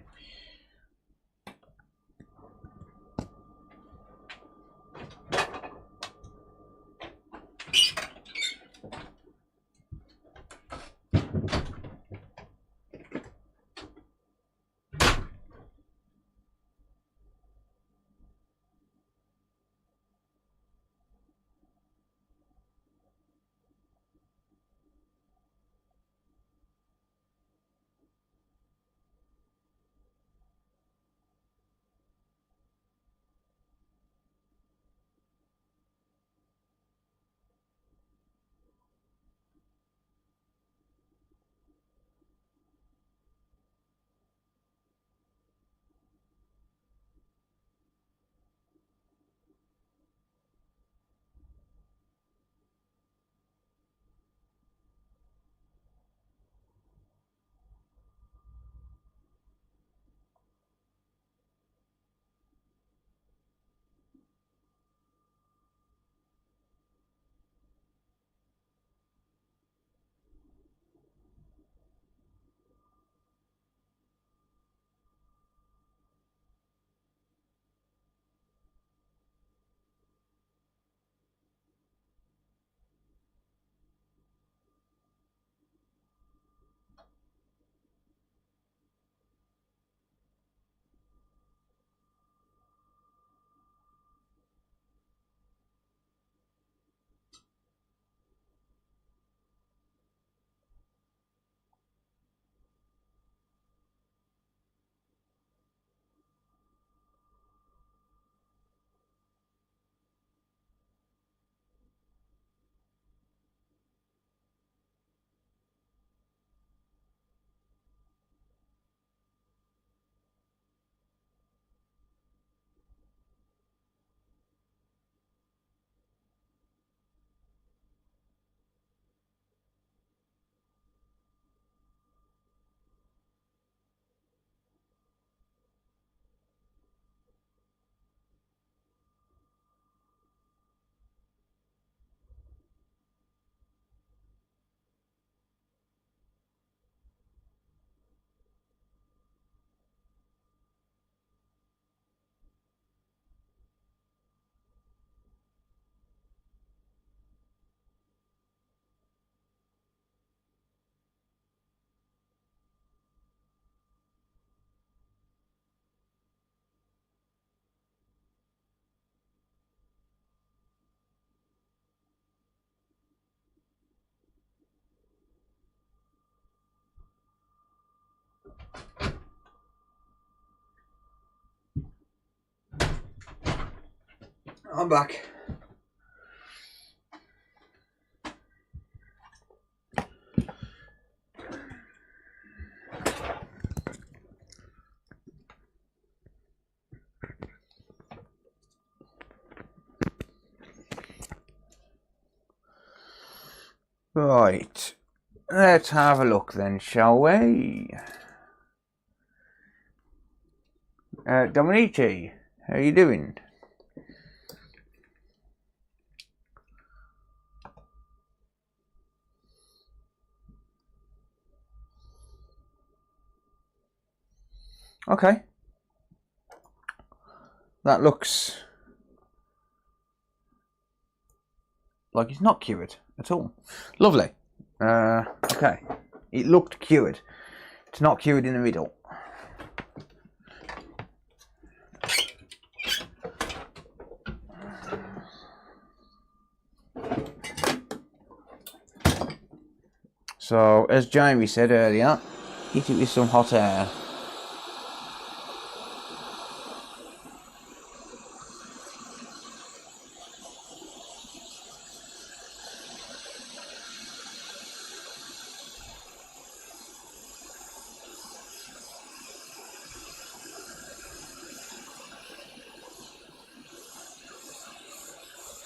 I'm back. Right, let's have a look then, shall we? Dominici, how are you doing? Okay. That looks like it's not cured at all. Lovely. Okay. It looked cured. It's not cured in the middle. So, as Jamie said earlier, heat it with some hot air.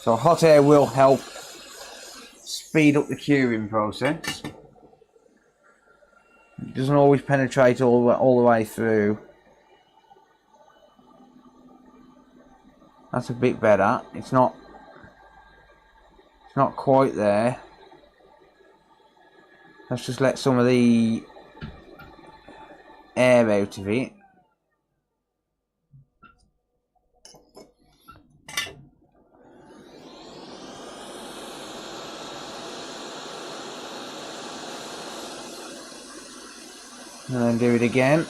So hot air will help speed up the curing process. It doesn't always penetrate all the way through. That's a bit better. It's not quite there. Let's just let some of the air out of it. And then do it again.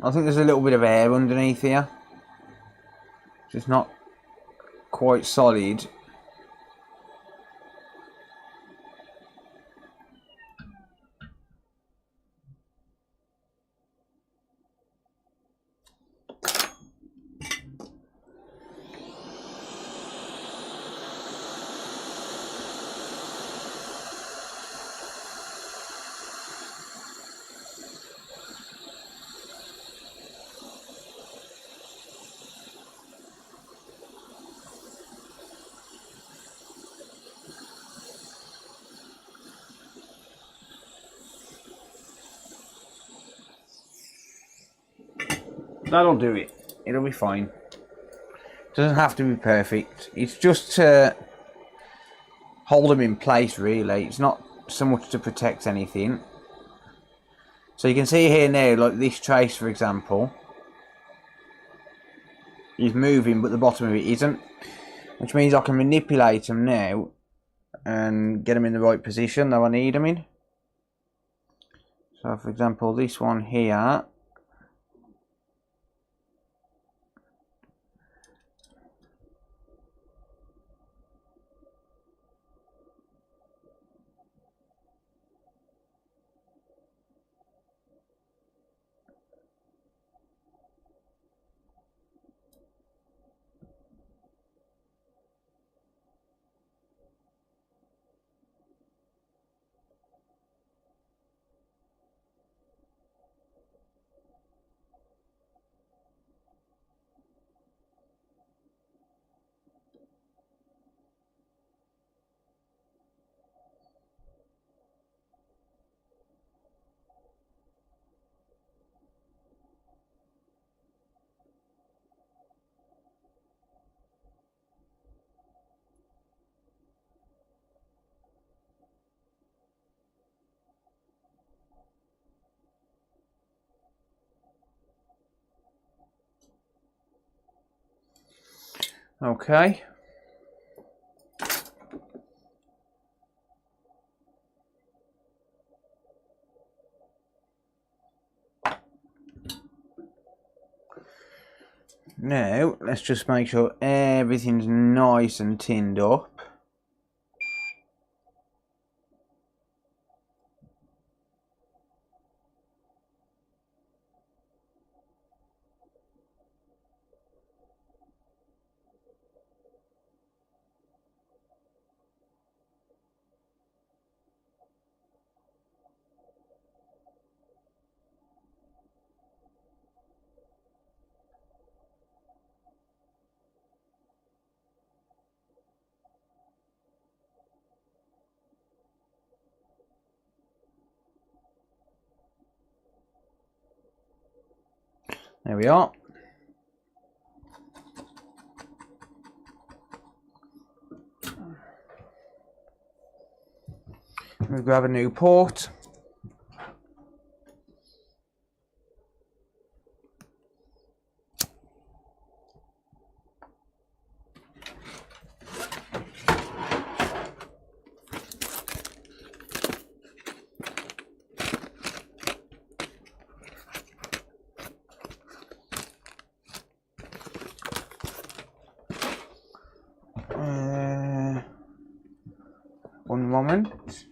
I think there's a little bit of air underneath here. It's just not quite solid. That'll do it. It'll be fine. Doesn't have to be perfect. It's just to hold them in place, really. It's not so much to protect anything. So you can see here now, like this trace, for example, is moving, but the bottom of it isn't, which means I can manipulate them now and get them in the right position that I need them in. So, for example, this one here. Okay. Now, let's just make sure everything's nice and tinned up. There we are. We'll grab a new port. One moment.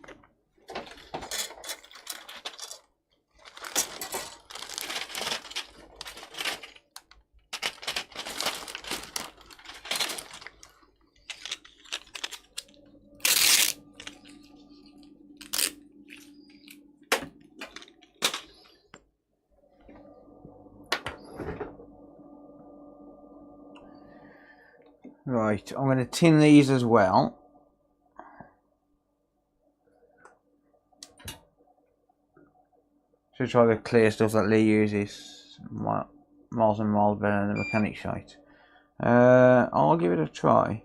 Right, I'm going to tin these as well. To try the clear stuff that Lee uses miles and miles better than the mechanic shite. I'll give it a try.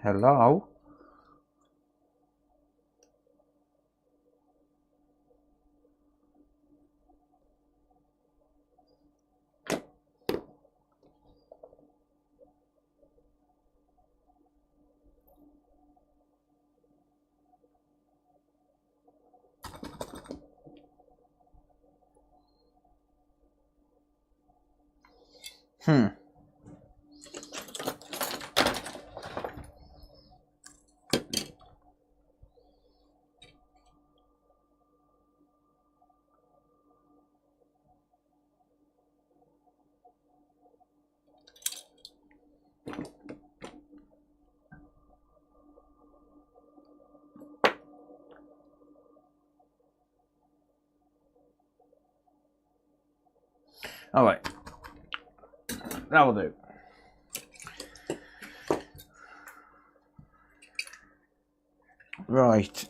Hello? Alright. That'll do. Right.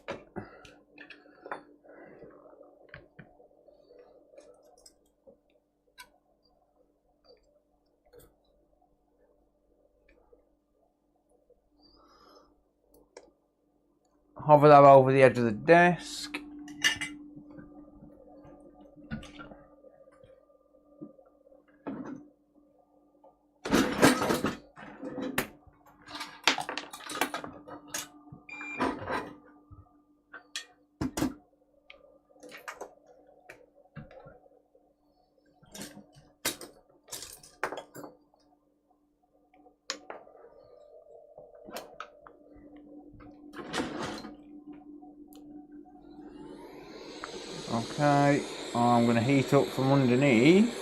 Hover that over the edge of the desk. Okay, I'm going to heat up from underneath.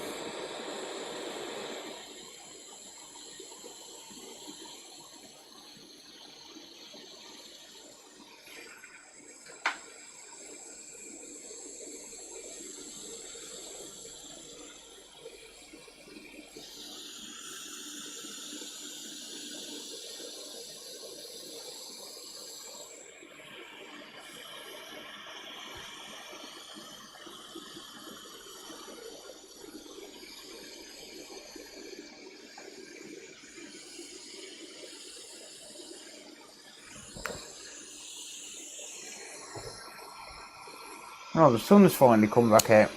Oh, the sun's finally come back out.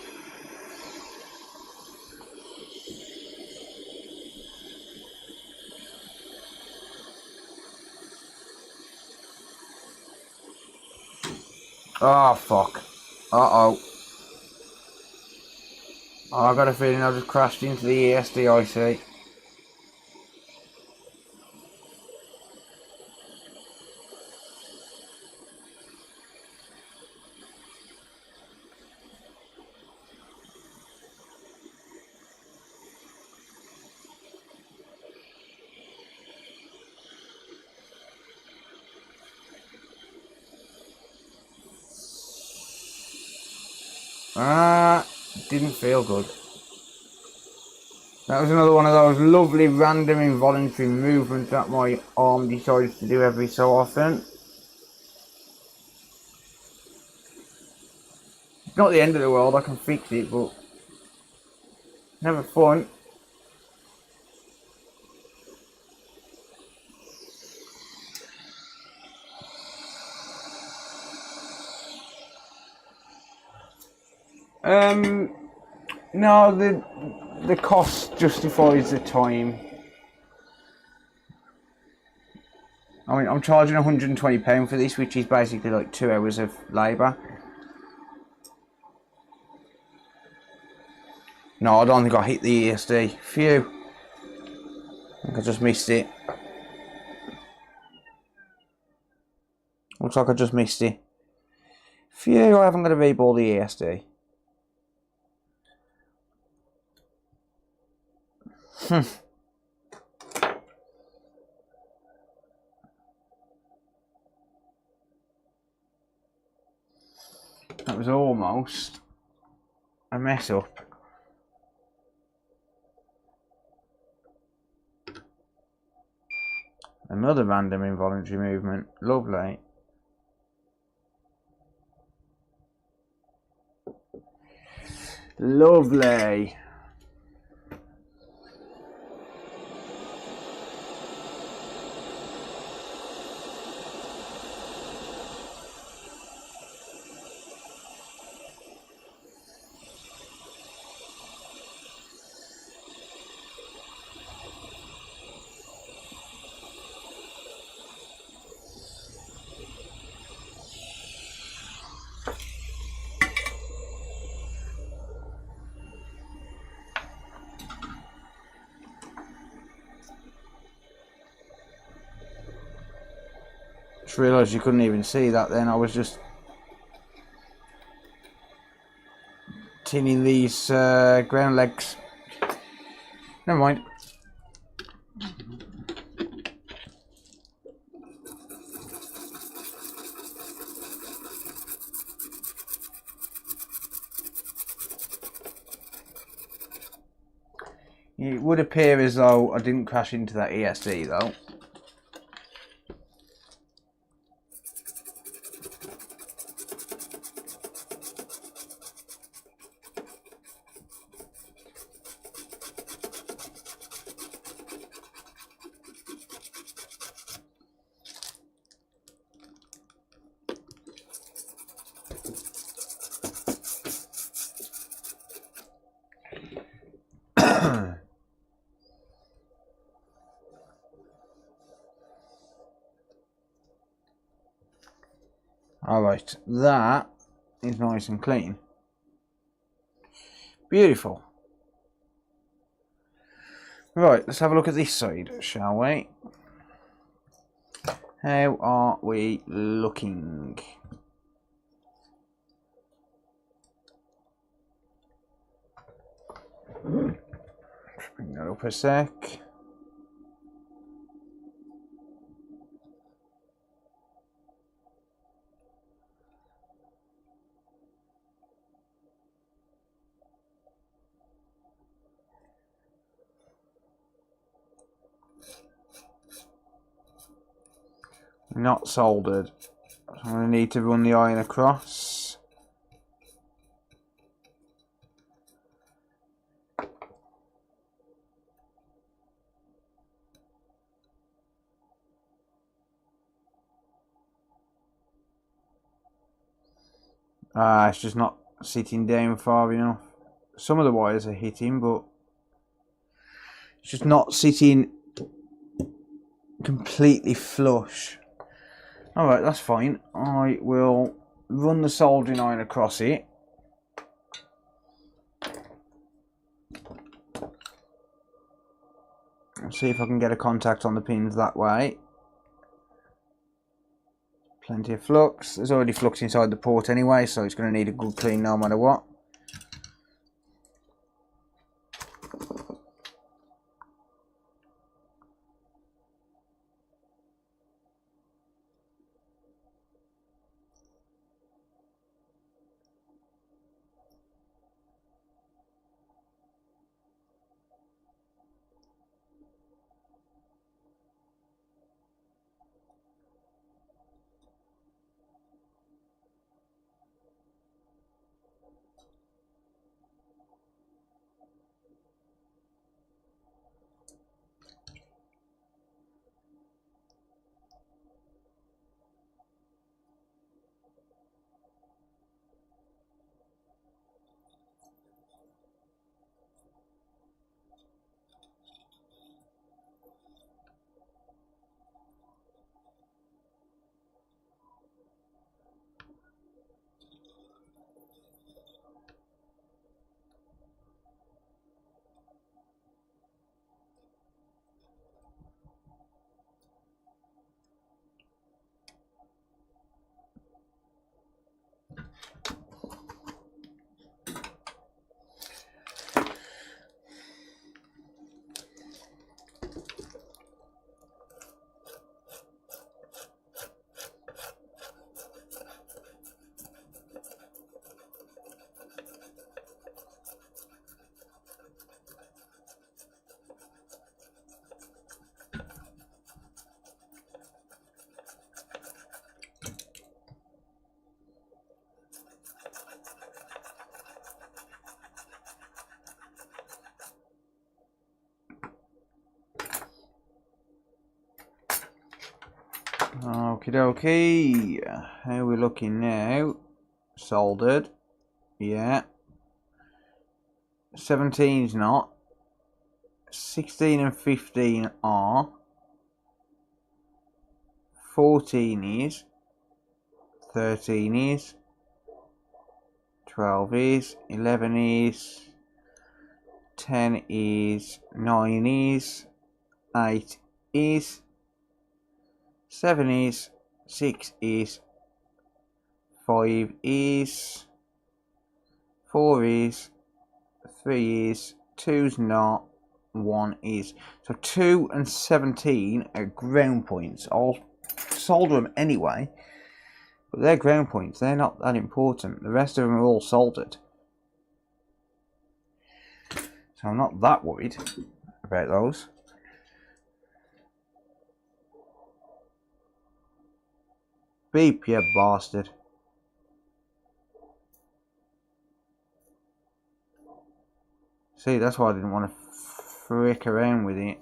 Oh, fuck. Uh-oh. Oh, I got a feeling I just crashed into the ESD IC. Didn't feel good. That was another one of those lovely random involuntary movements that my arm decides to do every so often. It's not the end of the world, I can fix it, but never fun. No, the cost justifies the time. I mean, I'm charging £120 for this, which is basically like 2 hours of labour. No, I don't think I hit the ESD. Phew. I think I just missed it. Looks like I just missed it. Phew, I haven't got to reball the ESD. That was almost a mess up. Another random involuntary movement. Lovely. Lovely. Just realised you couldn't even see that then. I was just tinning these ground legs. Never mind. It would appear as though I didn't crash into that ESD though. Alright, that is nice and clean. Beautiful. Right, let's have a look at this side, shall we? How are we looking? Let's bring that up a sec. Not soldered. So I'm going to need to run the iron across. It's just not sitting down far enough. Some of the wires are hitting, but it's just not sitting completely flush. Alright, that's fine. I will run the soldering iron across it. See if I can get a contact on the pins that way. Plenty of flux. There's already flux inside the port anyway, so it's going to need a good clean no matter what. Okie dokie. How are we looking now? Soldered. Yeah. 17's not. 16 and 15 are. 14 is. 13 is. 12 is. 11 is. 10 is. 9 is. 8 is. 7 is. 6 is. 5 is. 4 is. 3 is. 2's not. 1 is. So 2 and 17 are ground points. I'll solder them anyway, but they're ground points. They're not that important. The rest of them are all soldered, so I'm not that worried about those. Beep, you bastard. See, that's why I didn't want to frick around with it.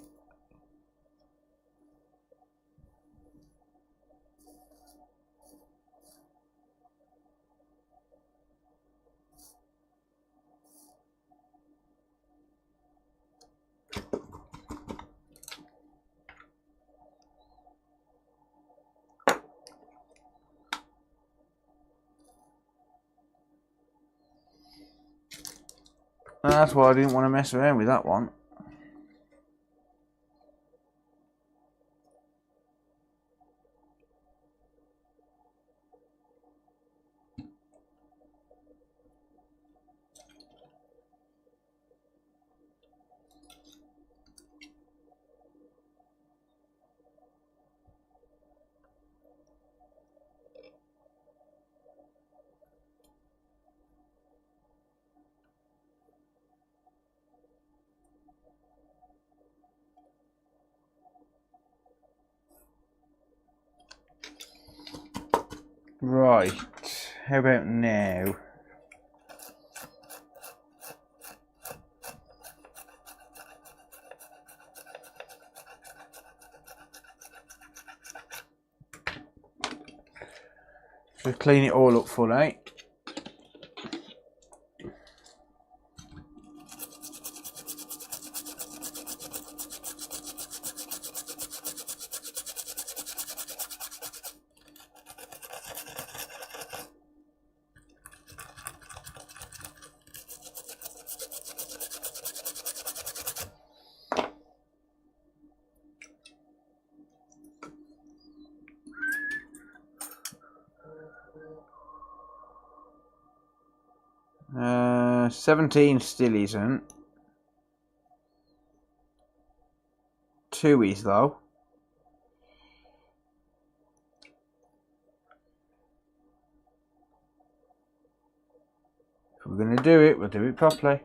And that's why I didn't want to mess around with that one. Right, how about now? Just clean it all up fully. 17 still isn't. 2 is though. If we're going to do it, we'll do it properly.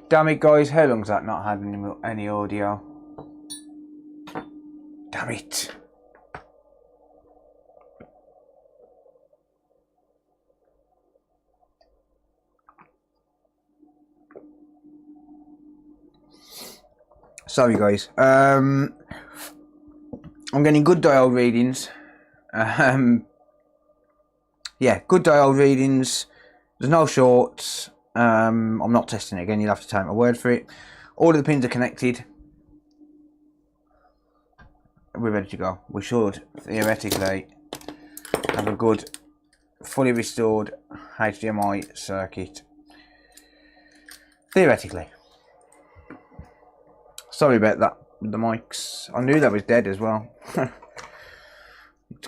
Damn it, guys! How long's that not had any audio? Damn it! Sorry, guys. I'm getting good diode readings. Yeah, good diode readings. There's no shorts. I'm not testing it again. You'll have to take my word for it. All of the pins are connected. We're ready to go. We should theoretically have a good, fully restored HDMI circuit. Theoretically. Sorry about that with the mics. I knew that was dead as well.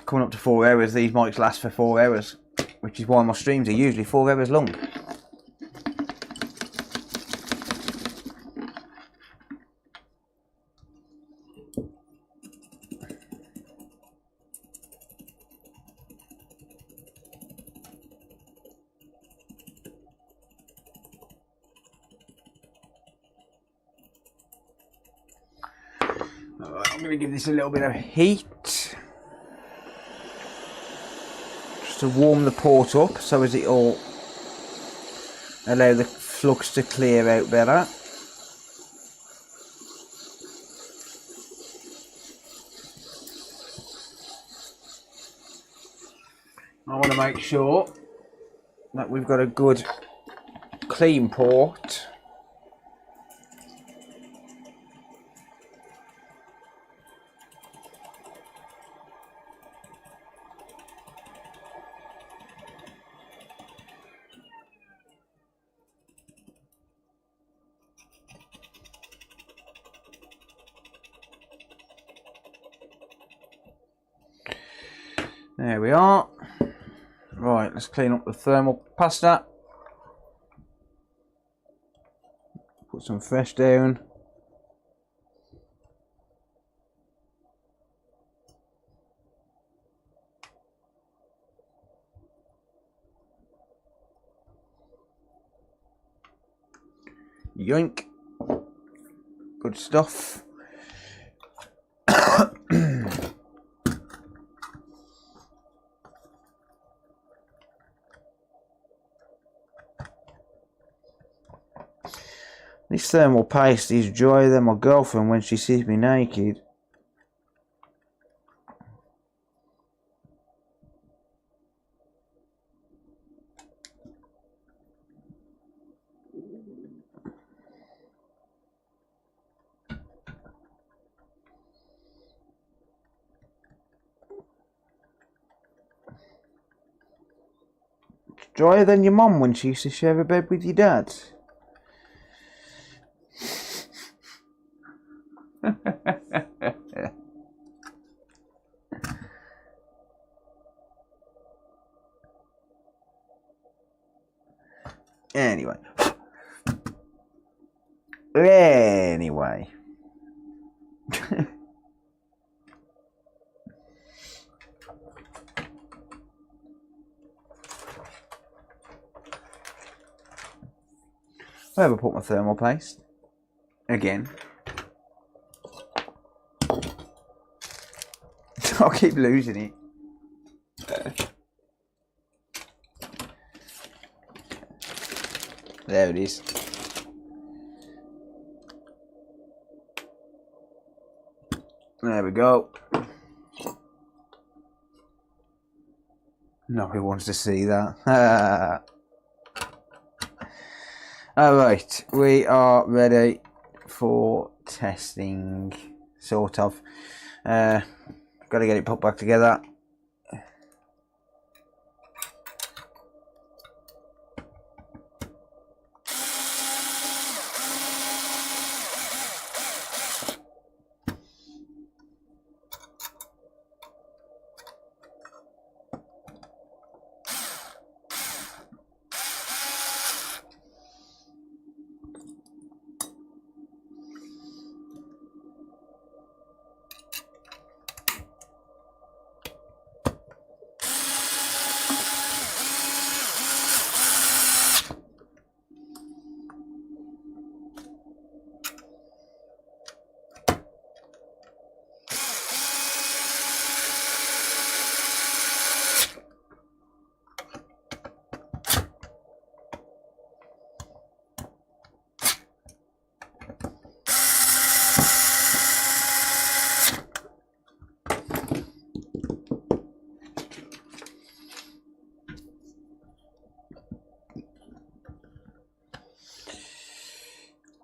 Coming up to 4 hours. These mics last for 4 hours, which is why my streams are usually 4 hours long. Alright, I'm going to give this a little bit of heat. To warm the port up so as it all allow the flux to clear out better. I want to make sure that we've got a good clean port. There we are. Right, let's clean up the thermal pasta. Put some fresh down. Yoink. Good stuff. This thermal paste is drier than my girlfriend when she sees me naked. It's drier than your mum when she used to share a bed with your dad. Anyway. Where have I put my thermal paste? Again. I'll keep losing it. There it is. There we go. Nobody wants to see that. Alright, we are ready for testing, sort of. Got to get it put back together.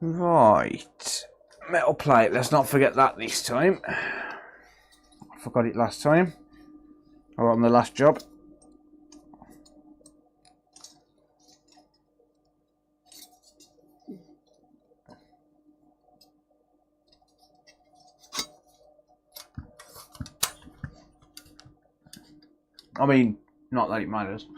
Right. Metal plate. Let's not forget that this time. I forgot it last time. Or on the last job. I mean, not that it matters.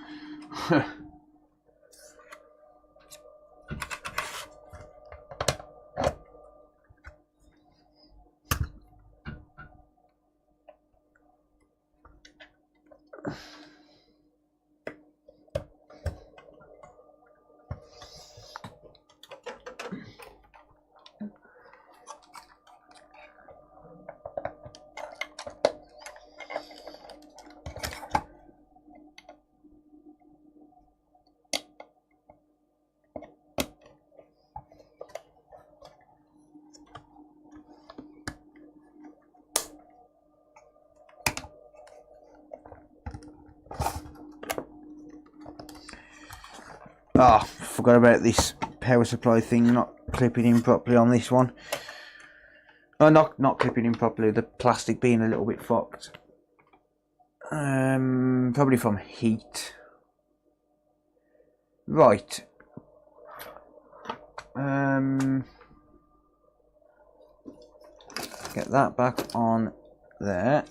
Ah, oh, forgot about this power supply thing not clipping in properly on this one. Oh, not clipping in properly, the plastic being a little bit fucked. Probably from heat. Right. Get that back on there.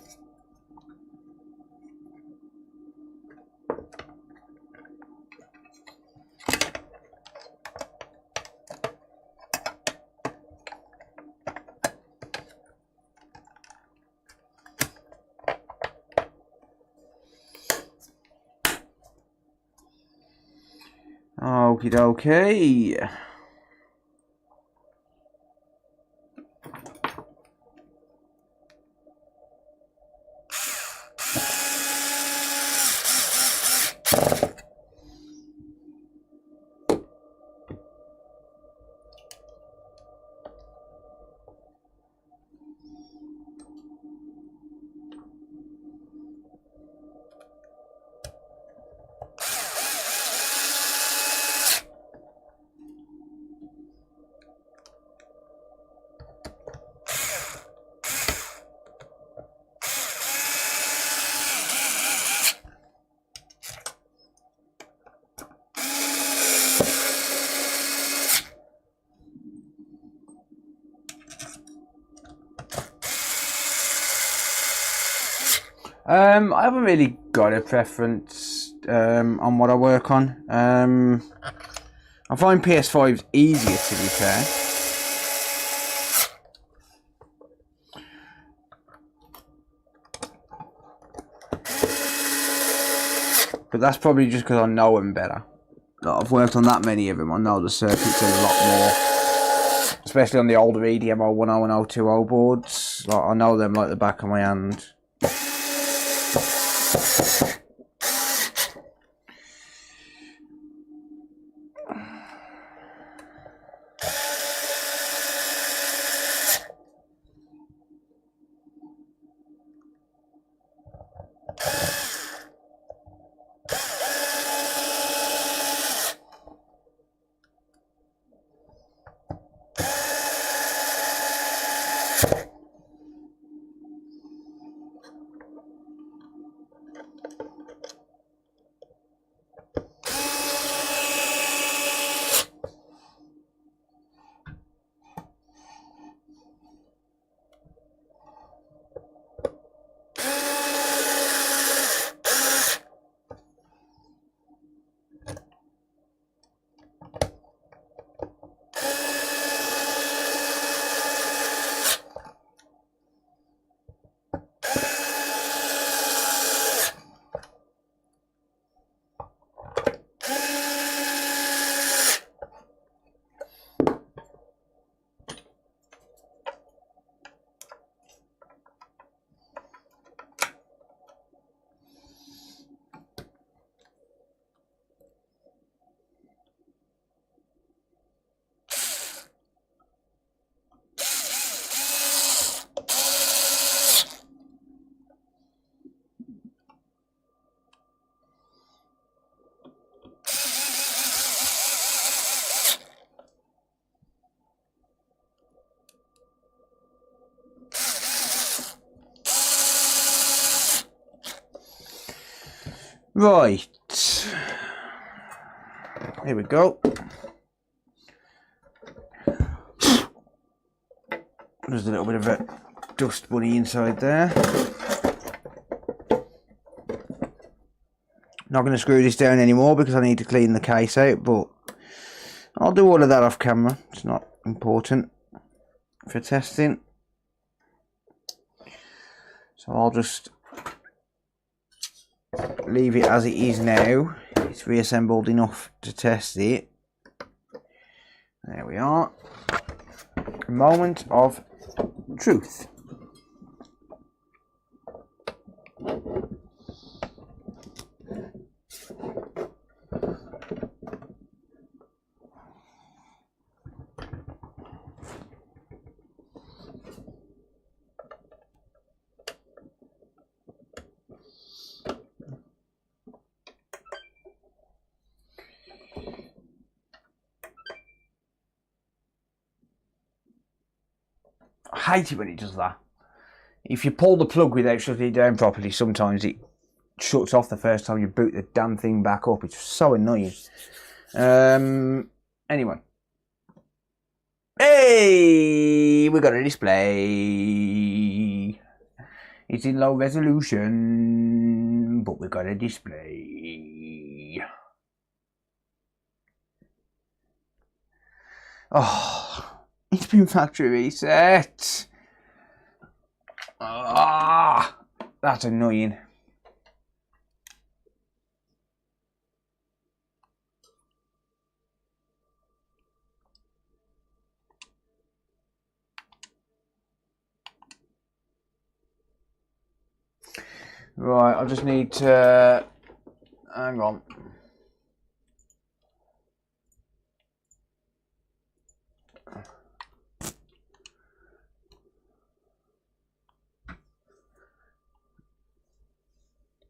Okie dokie. I haven't really got a preference on what I work on. I find PS5's easier, to be fair. But that's probably just because I know them better. Like, I've worked on that many of them. I know the circuits a lot more. Especially on the older EDMO 10 and 020 boards. Like, I know them like the back of my hand. Right. Here we go. There's a little bit of a dust bunny inside there. Not going to screw this down anymore because I need to clean the case out, but I'll do all of that off camera. It's not important for testing. So I'll just leave it as it is now. It's reassembled enough to test it. There we are. Moment of truth. I hate it when it does that. If you pull the plug without shutting it down properly, sometimes it shuts off the first time you boot the damn thing back up. It's so annoying. Anyway. Hey! We got a display. It's in low resolution, but we got a display. Oh. It's been factory reset. Ah, that's annoying. Right, I just need to hang on.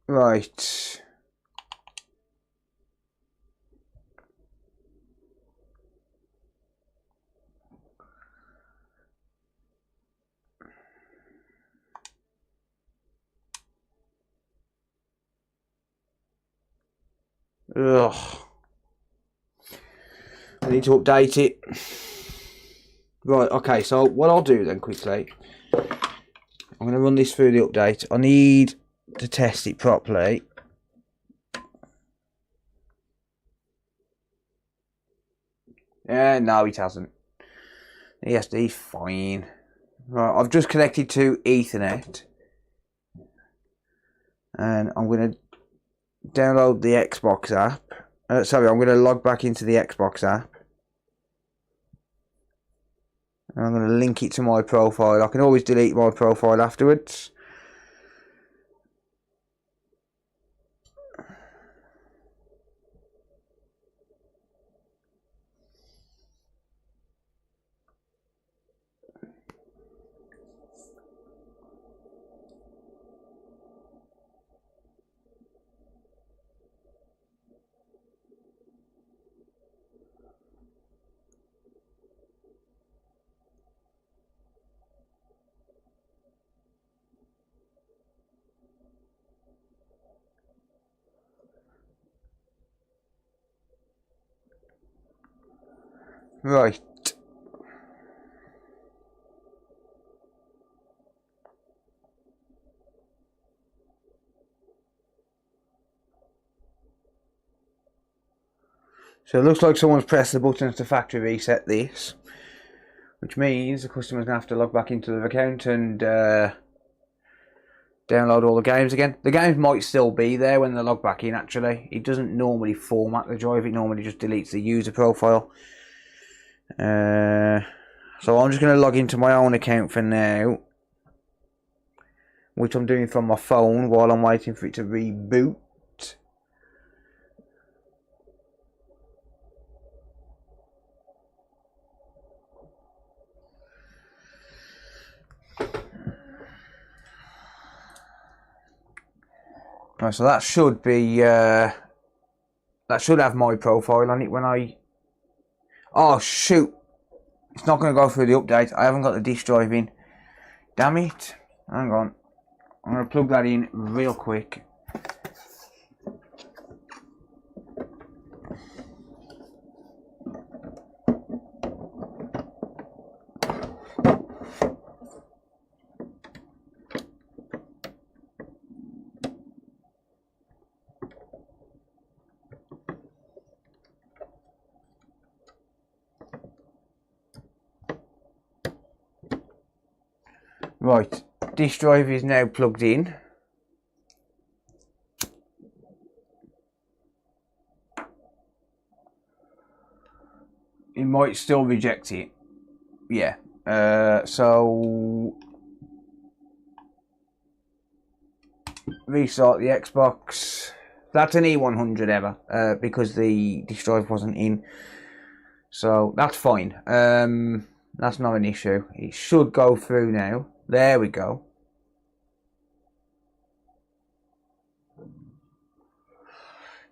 Right. Ugh. I need to update it. Right, okay, so what I'll do then quickly, I'm going to run this through the update. I need to test it properly. No, it hasn't. ESD's fine. Right, I've just connected to Ethernet. And I'm going to download the Xbox app. Sorry, I'm going to log back into the Xbox app. And I'm going to link it to my profile. I can always delete my profile afterwards. Right. So it looks like someone's pressed the buttons to factory reset this, which means the customer's going to have to log back into their account and download all the games again. The games might still be there when they log back in, actually. It doesn't normally format the drive, it normally just deletes the user profile. So I'm just going to log into my own account for now, which I'm doing from my phone while I'm waiting for it to reboot. Right, so that should be that should have my profile on it when I... Oh shoot, it's not going to go through the update. I haven't got the disk drive in. Damn it. Hang on, I'm going to plug that in real quick. Right, this drive is now plugged in. It might still reject it. Yeah. So restart the Xbox. That's an E100 ever because the disk drive wasn't in. So that's fine. That's not an issue. It should go through now. There we go.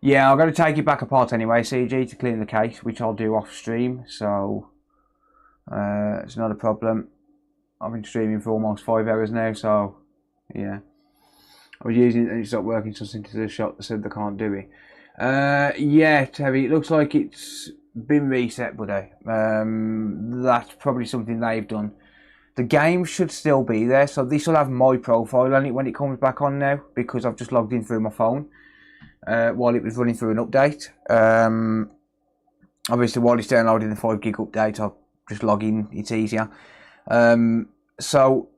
Yeah, I'm going to take it back apart anyway, CG, to clean the case, which I'll do off stream. So it's not a problem. I've been streaming for almost 5 hours now, so yeah. I was using it and it stopped working, so I sent it to the shop that said they can't do it. Yeah, Terry, it looks like it's been reset, buddy. That's probably something they've done. The game should still be there, so this will have my profile on it when it comes back on now, because I've just logged in through my phone while it was running through an update. Obviously, while it's downloading the 5 gig update, I'll just log in, it's easier. So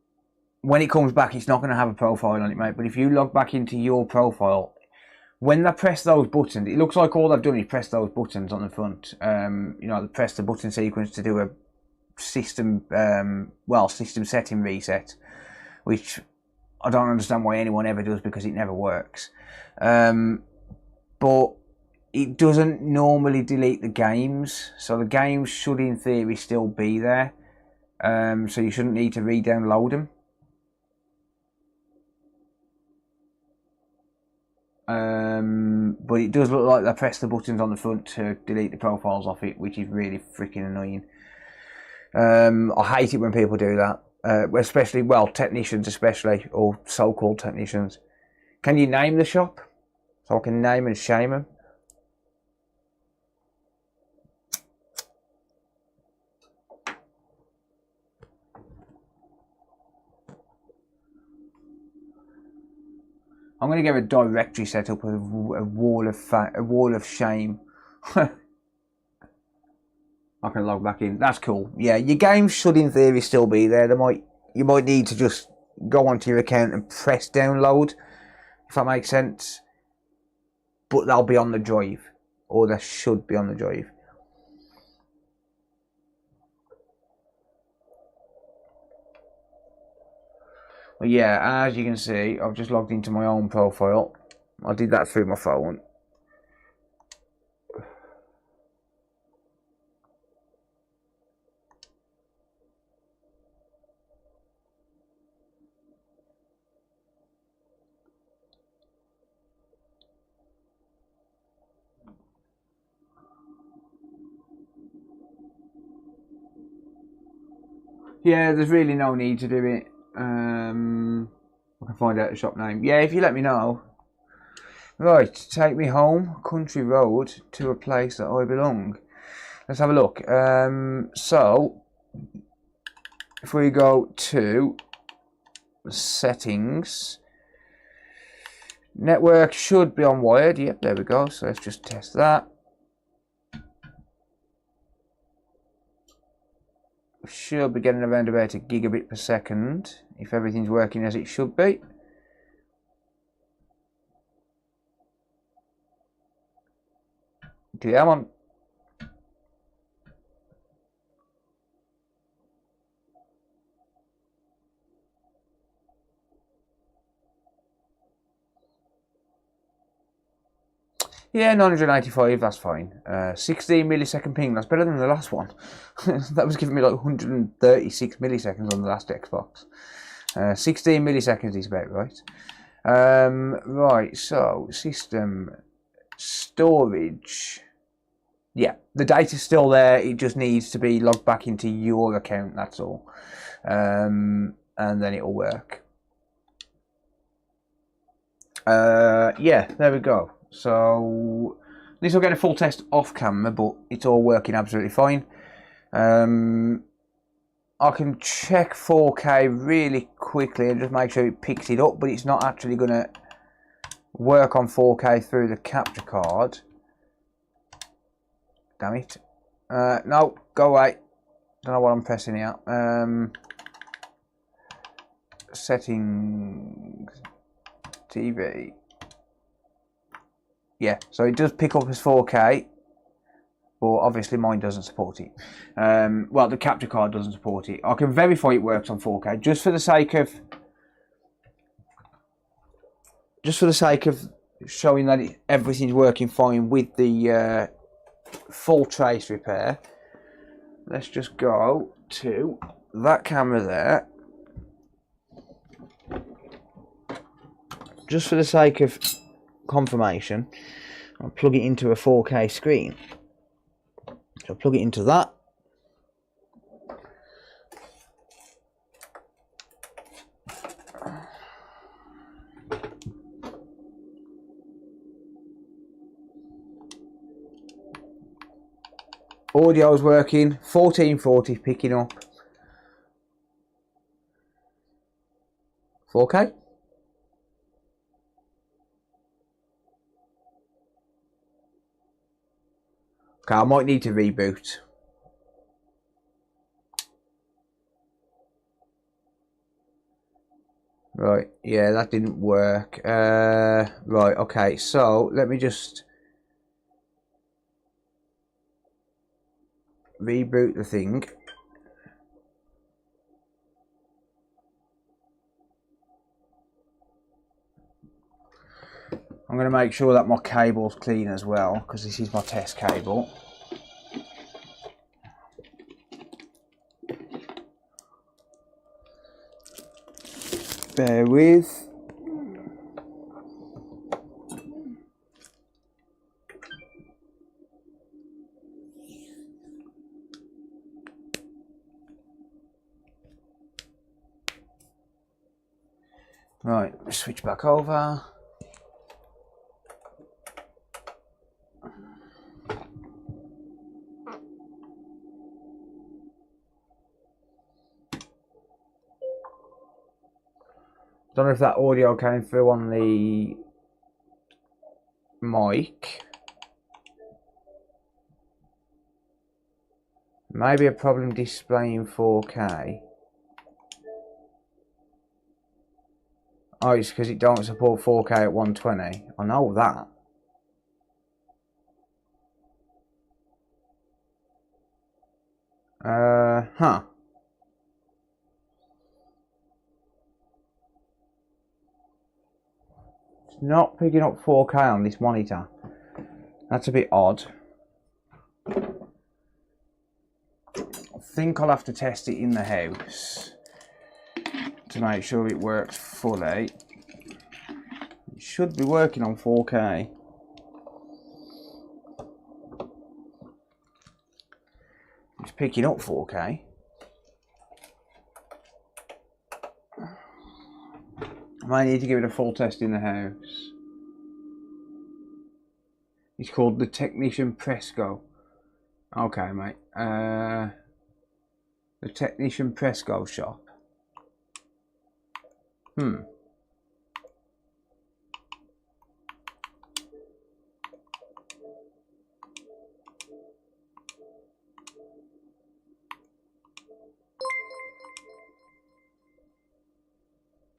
when it comes back, it's not going to have a profile on it, mate, but if you log back into your profile, when they press those buttons, it looks like all they've done is press those buttons on the front. You know, they press the button sequence to do a system, system setting reset, which I don't understand why anyone ever does, because it never works. But it doesn't normally delete the games, so the games should in theory still be there. So you shouldn't need to re-download them. But it does look like they press the buttons on the front to delete the profiles off it, which is really freaking annoying. I hate it when people do that, especially, well, technicians especially, or so-called technicians. Can you name the shop so I can name and shame them? I'm going to get a directory set up with a wall of shame. I can log back in. That's cool. Yeah, your games should in theory still be there. You might need to just go onto your account and press download, if that makes sense. But they'll be on the drive, or they should be on the drive. But yeah, as you can see, I've just logged into my own profile. I did that through my phone. Yeah, there's really no need to do it. I can find out the shop name. Yeah, if you let me know. Right, take me home, country road, to a place that I belong. Let's have a look. So, if we go to settings, network should be on wired. Yep, there we go. So let's just test that. Should be getting around about a gigabit per second if everything's working as it should be. Come on. Yeah, 985, that's fine. 16 millisecond ping, that's better than the last one. That was giving me like 136 milliseconds on the last Xbox. 16 milliseconds is about right. Right, so system storage. Yeah, the data's still there, it just needs to be logged back into your account, that's all. And then it'll work. Yeah, there we go. So this will get a full test off camera, but it's all working absolutely fine. I can check 4K really quickly and just make sure it picks it up, but it's not actually going to work on 4K through the capture card. Damn it. No, go away. Don't know what I'm pressing here. settings, TV. Yeah, so it does pick up as 4K, but obviously mine doesn't support it. Well, the capture card doesn't support it. I can verify it works on 4K just for the sake of showing that everything's working fine with the full trace repair. Let's just go to that camera there. Just for the sake of confirmation, I'll plug it into a 4K screen. So I'll plug it into that. Audio's working, 1440 picking up. 4K. Okay, I might need to reboot. Right, yeah, that didn't work. Right, okay, so let me just reboot the thing. I'm going to make sure that my cable's clean as well, because this is my test cable. Bear with. Right, switch back over. Don't know if that audio came through on the mic. Maybe a problem displaying 4K. Oh, it's because it don't support 4K at 120. I know that. Huh. It's not picking up 4K on this monitor. That's a bit odd. I think I'll have to test it in the house to make sure it works fully. It should be working on 4K. It's picking up 4K. I might need to give it a full test in the house. It's called the Technician Presco. Okay, mate. The Technician Presco shop.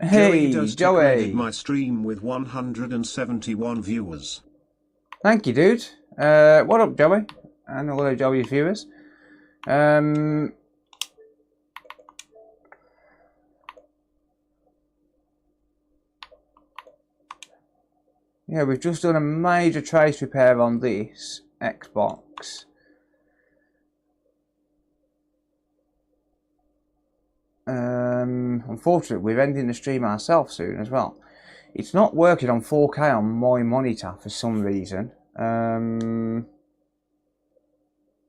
Hey, Joey does Joey. my stream with 171 viewers. Thank you, dude. What up, Joey? And all the Joey viewers. Yeah, we've just done a major trace repair on this Xbox. Unfortunately, we're ending the stream ourselves soon as well. It's not working on 4K on my monitor for some reason.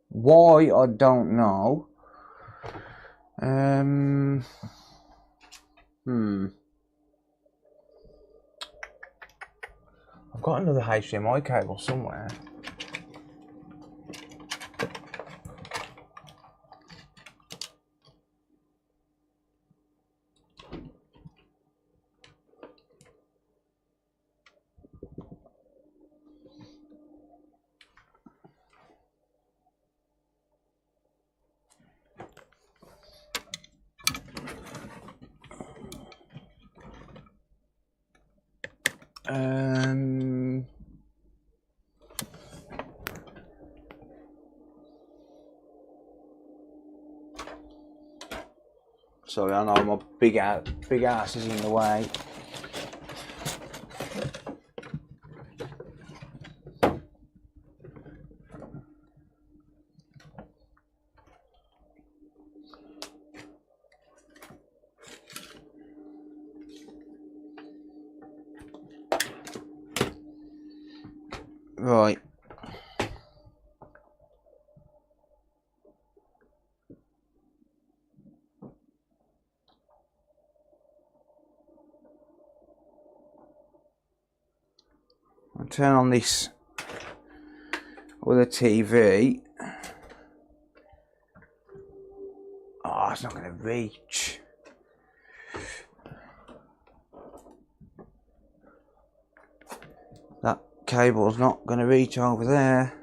Why, I don't know. I've got another HDMI cable somewhere. Sorry, I know my big ass is in the way. Right. I'll turn on this other TV. Oh, it's not going to reach. That cable's not going to reach over there.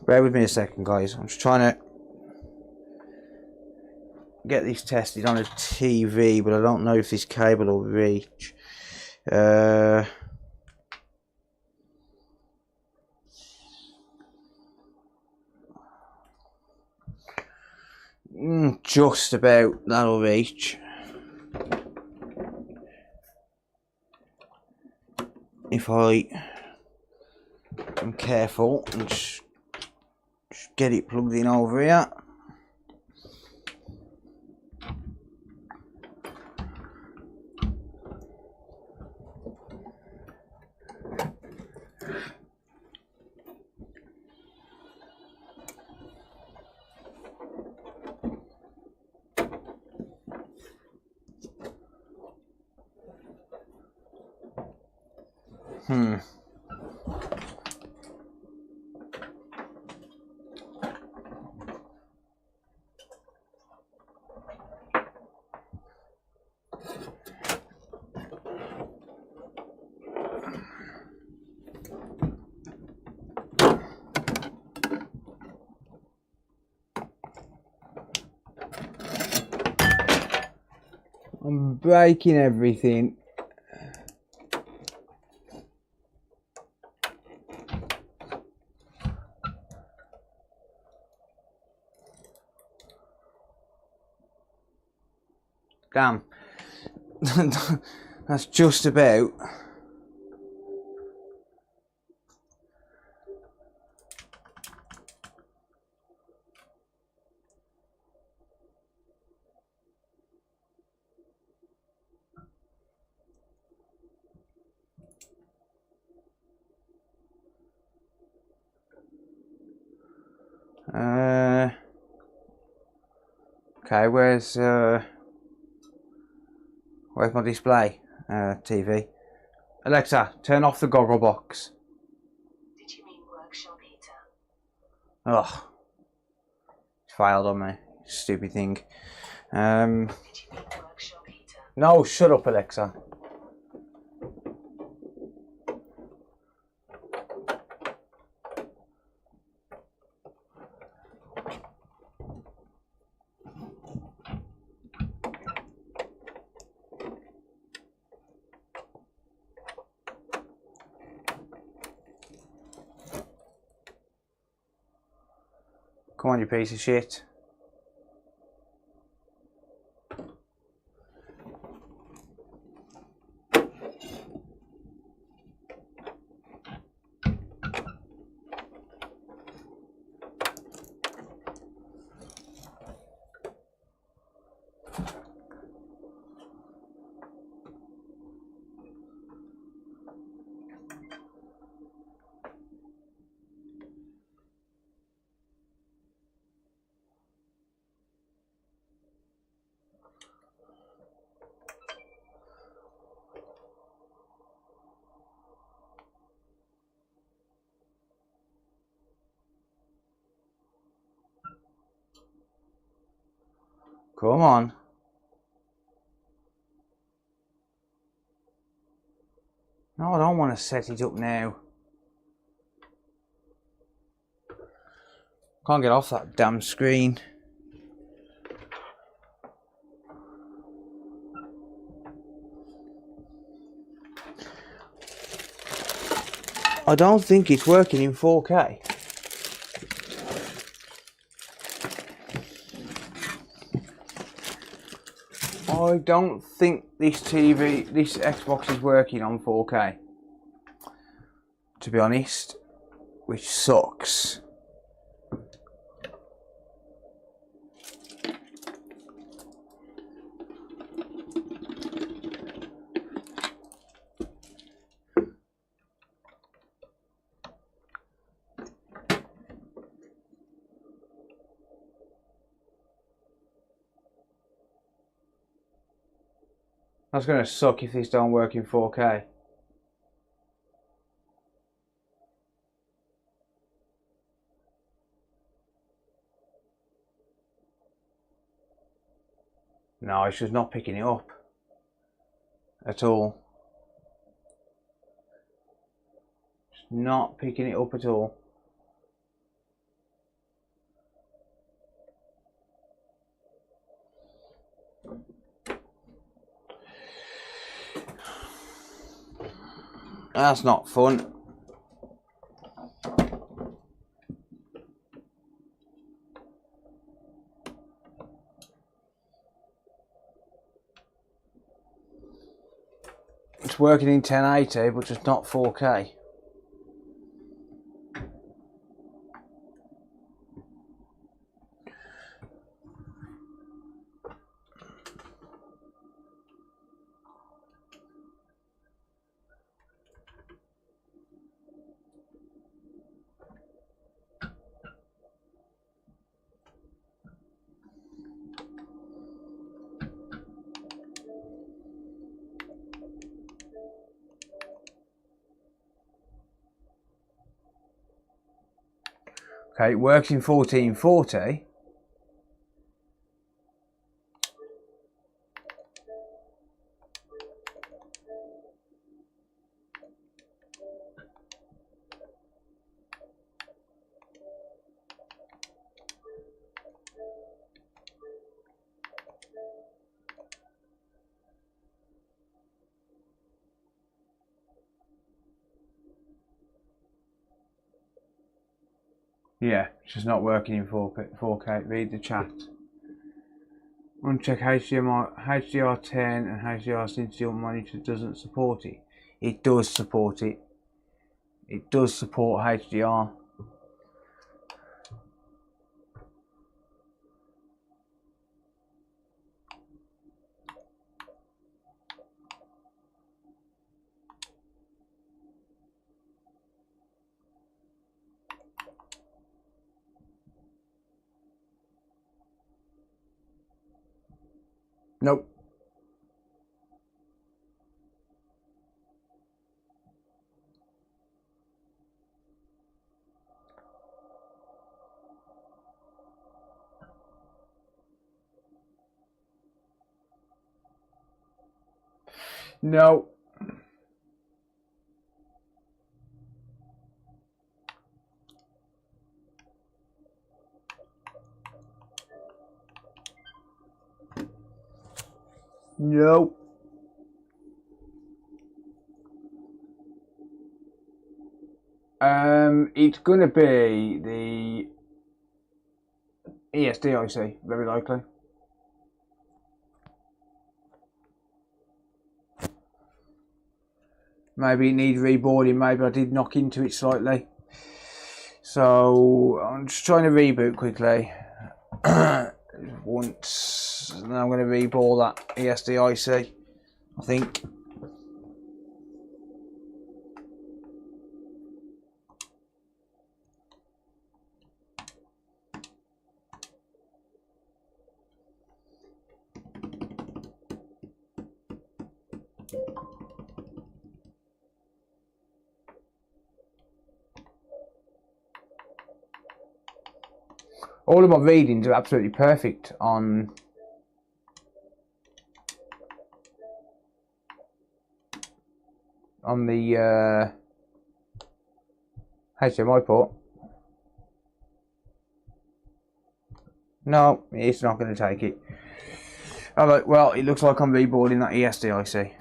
Bear with me a second, guys. I'm just trying to get this tested on a TV, but I don't know if this cable will reach. Just about, that'll reach. If I am careful and just get it plugged in over here. I'm breaking everything. Damn. That's just about. Okay, where's my display? TV. Alexa, turn off the goggle box. Did you mean workshop heater? Ugh. It's failed on me. Stupid thing. Did you mean workshop heater? No, shut up, Alexa. Come on, you piece of shit. Come on. No, I don't want to set it up now. Can't get off that damn screen. I don't think it's working in 4K. I don't think this Xbox is working on 4K. To be honest, which sucks. That's going to suck if this don't work in 4K. No, it's just not picking it up at all. It's not picking it up at all. That's not fun. It's working in 1080, but just not 4K. Okay, it works in 1440. Yeah, it's just not working in 4K. Read the chat. Uncheck HDMI, HDR10 and HDR since your monitor doesn't support it. It does support it. It does support HDR. Nope. No. No. It's gonna be the ESDIC, very likely. Maybe it needs reboarding, maybe I did knock into it slightly. So I'm just trying to reboot quickly. Once, and then I'm going to reboard that ESDIC, I think. All of my readings are absolutely perfect on on the HDMI port. No, it's not going to take it. Alright, well, it looks like I'm reboarding that ESDIC.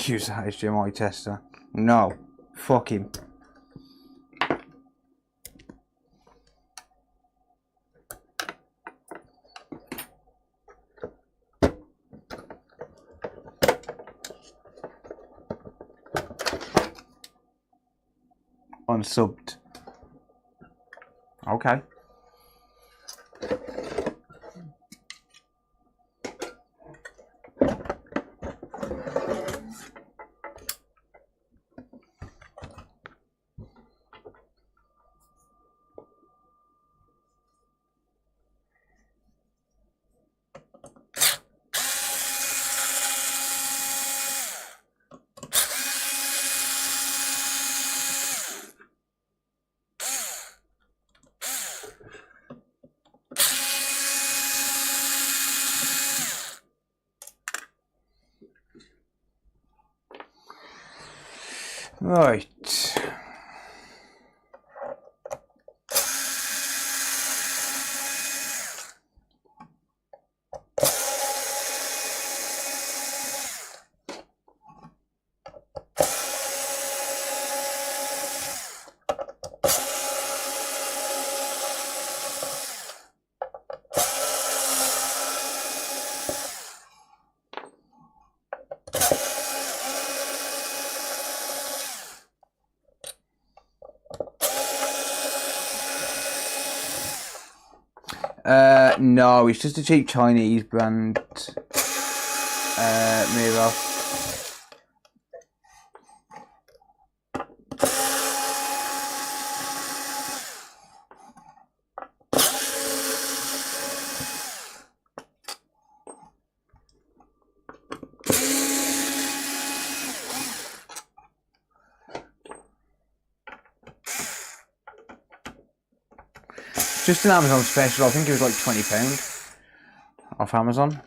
Use the HDMI tester. No. Fuck him. Unsubbed. Okay. Right. No, it's just a cheap Chinese brand mirror. Just an Amazon special, I think it was like £20 off Amazon.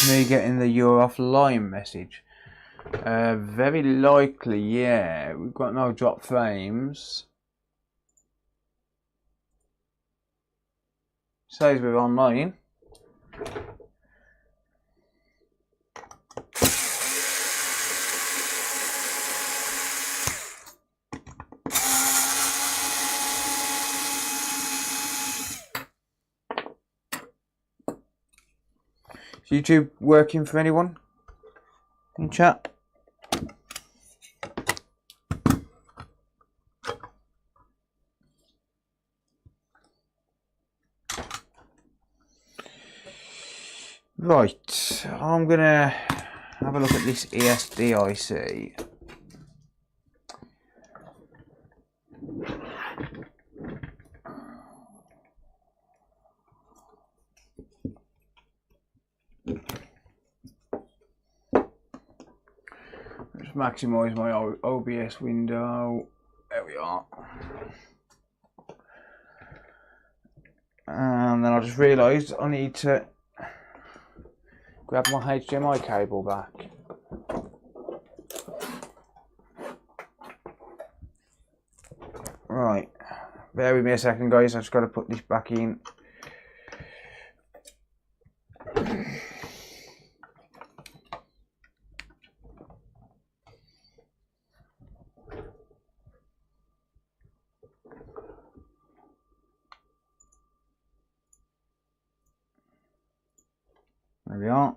Me getting the "you're offline" message. Very likely, yeah. We've got no drop frames. Says we're online. Is YouTube working for anyone in chat? Right, I'm gonna have a look at this ESDIC. Just maximise my OBS window. There we are. And then I just realised I need to grab my HDMI cable back. Right, bear with me a second guys, I've just got to put this back in. There we are.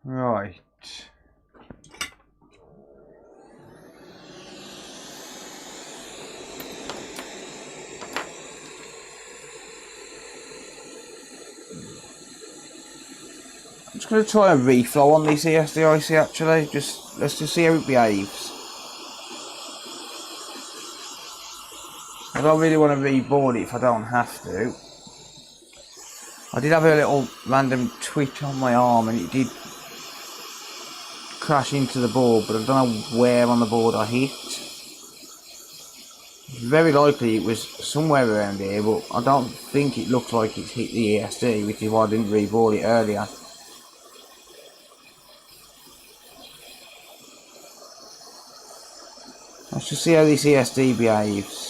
Right. I'm just going to try a reflow on this ESDIC actually. Let's just see how it behaves. I don't really want to reboard it if I don't have to. I did have a little random twitch on my arm and it did crash into the board, but I don't know where on the board I hit. Very likely it was somewhere around here, but I don't think it looks like it's hit the ESD, which is why I didn't reboard it earlier. Let's just see how this ESD behaves.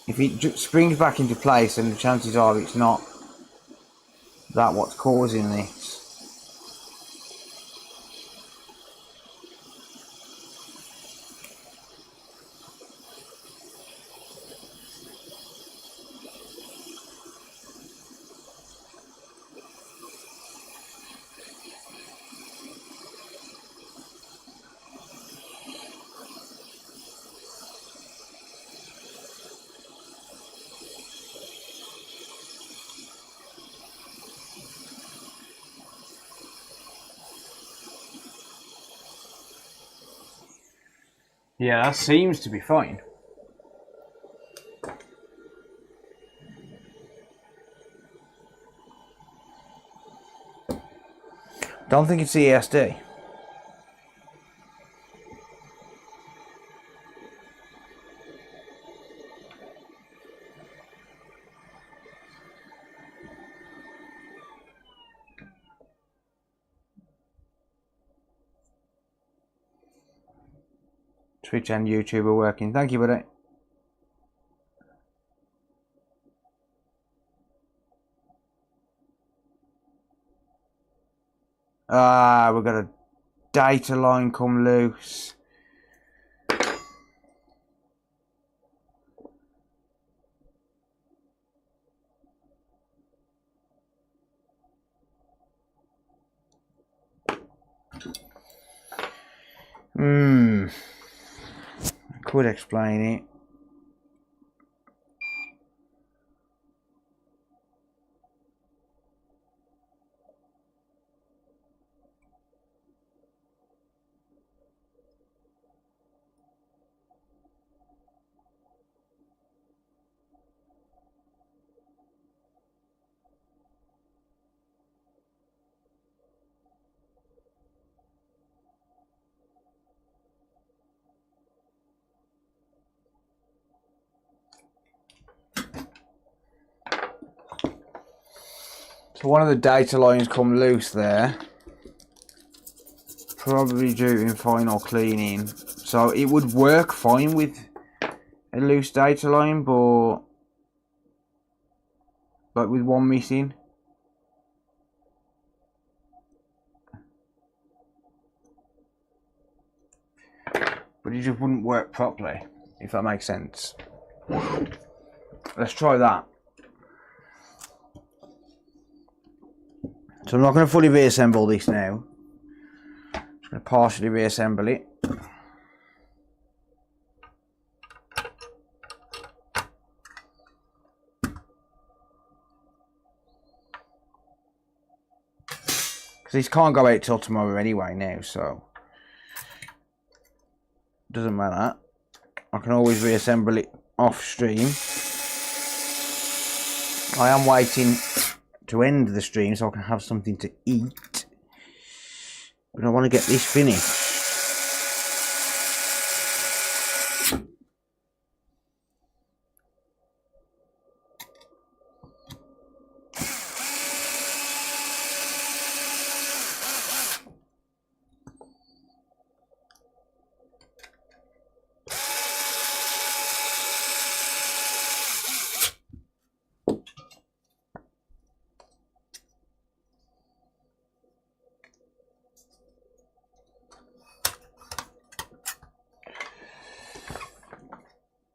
If it springs back into place, then the chances are it's not that what's causing this. Yeah, that seems to be fine. Don't think it's ESD. Twitch and YouTube are working. Thank you, buddy. Ah, we've got a data line come loose. I could explain it. So one of the data lines come loose there, probably due to final cleaning. So it would work fine with a loose data line, but like with one missing. But it just wouldn't work properly, if that makes sense. Let's try that. So I'm not going to fully reassemble this now. I'm just going to partially reassemble it. Because this can't go out till tomorrow anyway now, so doesn't matter. I can always reassemble it off stream. I am waiting to end the stream so I can have something to eat, but I want to get this finished.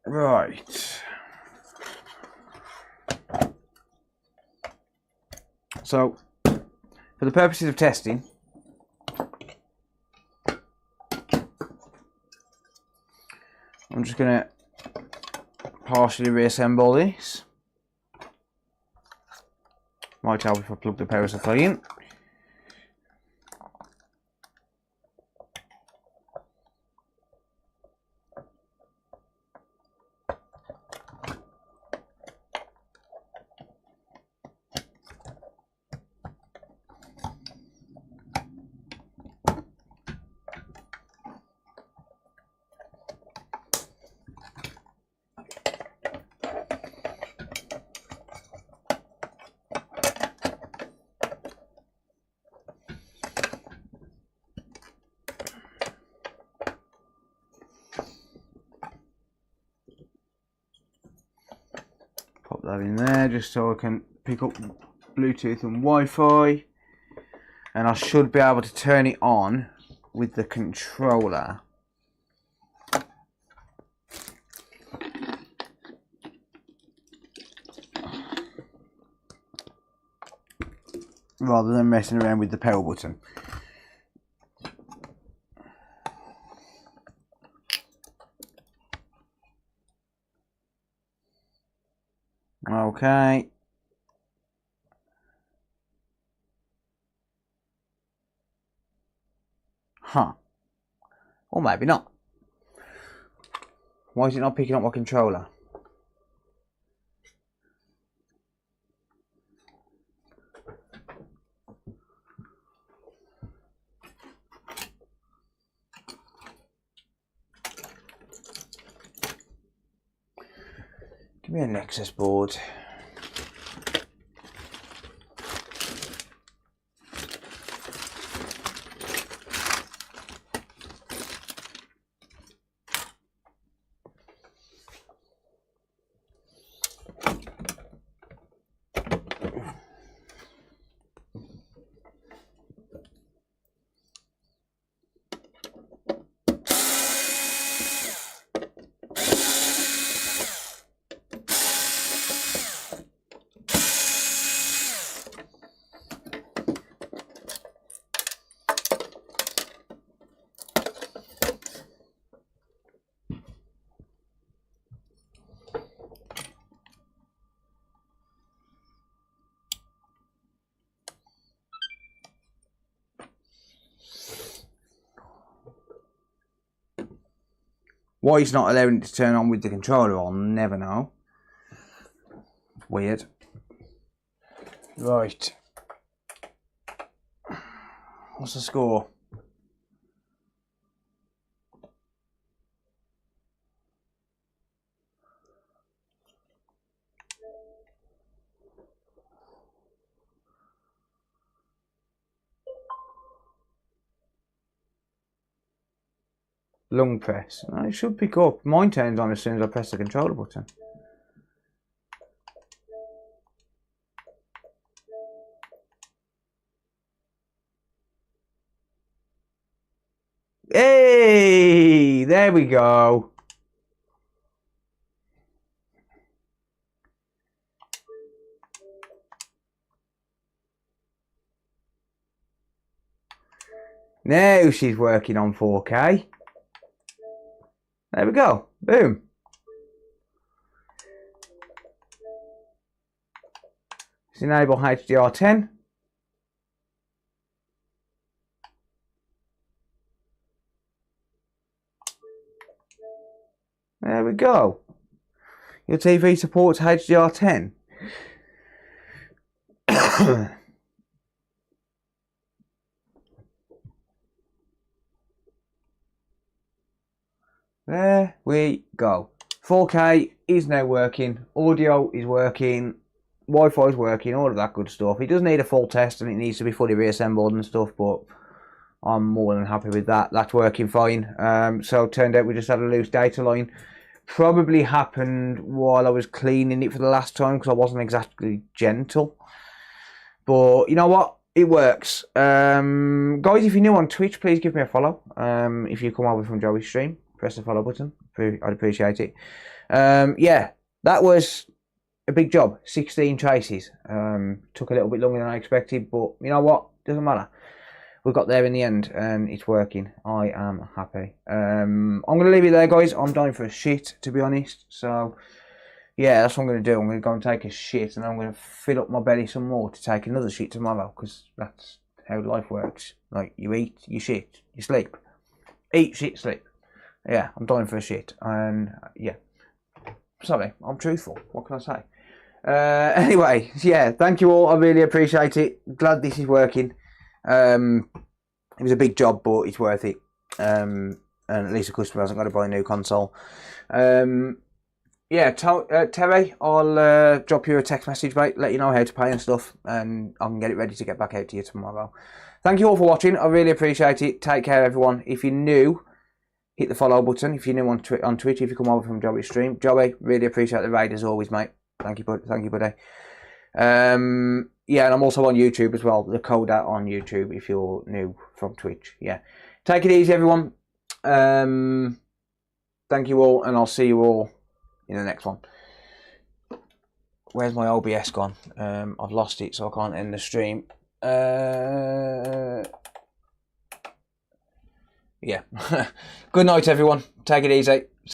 Right. So, for the purposes of testing, I'm just going to partially reassemble this. Might help if I plug the power supply in. Pop that in there just so I can pick up Bluetooth and Wi-Fi, and I should be able to turn it on with the controller. Rather than messing around with the power button. Okay. Huh. Or maybe not. Why is it not picking up my controller? Give me a Nexus board. Why he's not allowing it to turn on with the controller, I'll never know. Weird. Right. What's the score? Lung press. No, it should pick up. Mine turns on as soon as I press the controller button. Hey, there we go. Now she's working on 4K. There we go. Boom. Let's enable HDR10. There we go. Your TV supports HDR10. There we go. 4K is now working. Audio is working. Wi-Fi is working. All of that good stuff. It does need a full test and it needs to be fully reassembled and stuff, but I'm more than happy with that. That's working fine. So it turned out we just had a loose data line. Probably happened while I was cleaning it for the last time because I wasn't exactly gentle. But you know what? It works. Guys, if you're new on Twitch, please give me a follow. If you come over from Joey's stream, press the follow button. I'd appreciate it. Yeah, that was a big job. 16 traces. Took a little bit longer than I expected, but you know what? Doesn't matter. We got there in the end, and it's working. I am happy. I'm going to leave it there, guys. I'm dying for a shit, to be honest. So, yeah, that's what I'm going to do. I'm going to go and take a shit, and I'm going to fill up my belly some more to take another shit tomorrow, because that's how life works. Like, you eat, you shit, you sleep. Eat, shit, sleep. Yeah, I'm dying for a shit, and yeah. Sorry, I'm truthful. What can I say? Anyway, yeah, thank you all. I really appreciate it. Glad this is working. It was a big job, but it's worth it. And at least the customer hasn't got to buy a new console. Yeah, Terry, I'll drop you a text message, mate, let you know how to pay and stuff, and I can get it ready to get back out to you tomorrow. Thank you all for watching. I really appreciate it. Take care, everyone. If you're new, hit the follow button. If you're new on Twitch, if you come over from Joey's stream, Joey, really appreciate the raid as always, mate. Thank you, buddy. Yeah, and I'm also on YouTube as well. The code out on YouTube if you're new from Twitch. Yeah, take it easy, everyone. Thank you all, and I'll see you all in the next one. Where's my OBS gone? I've lost it, so I can't end the stream. Yeah. Good night, everyone. Take it easy.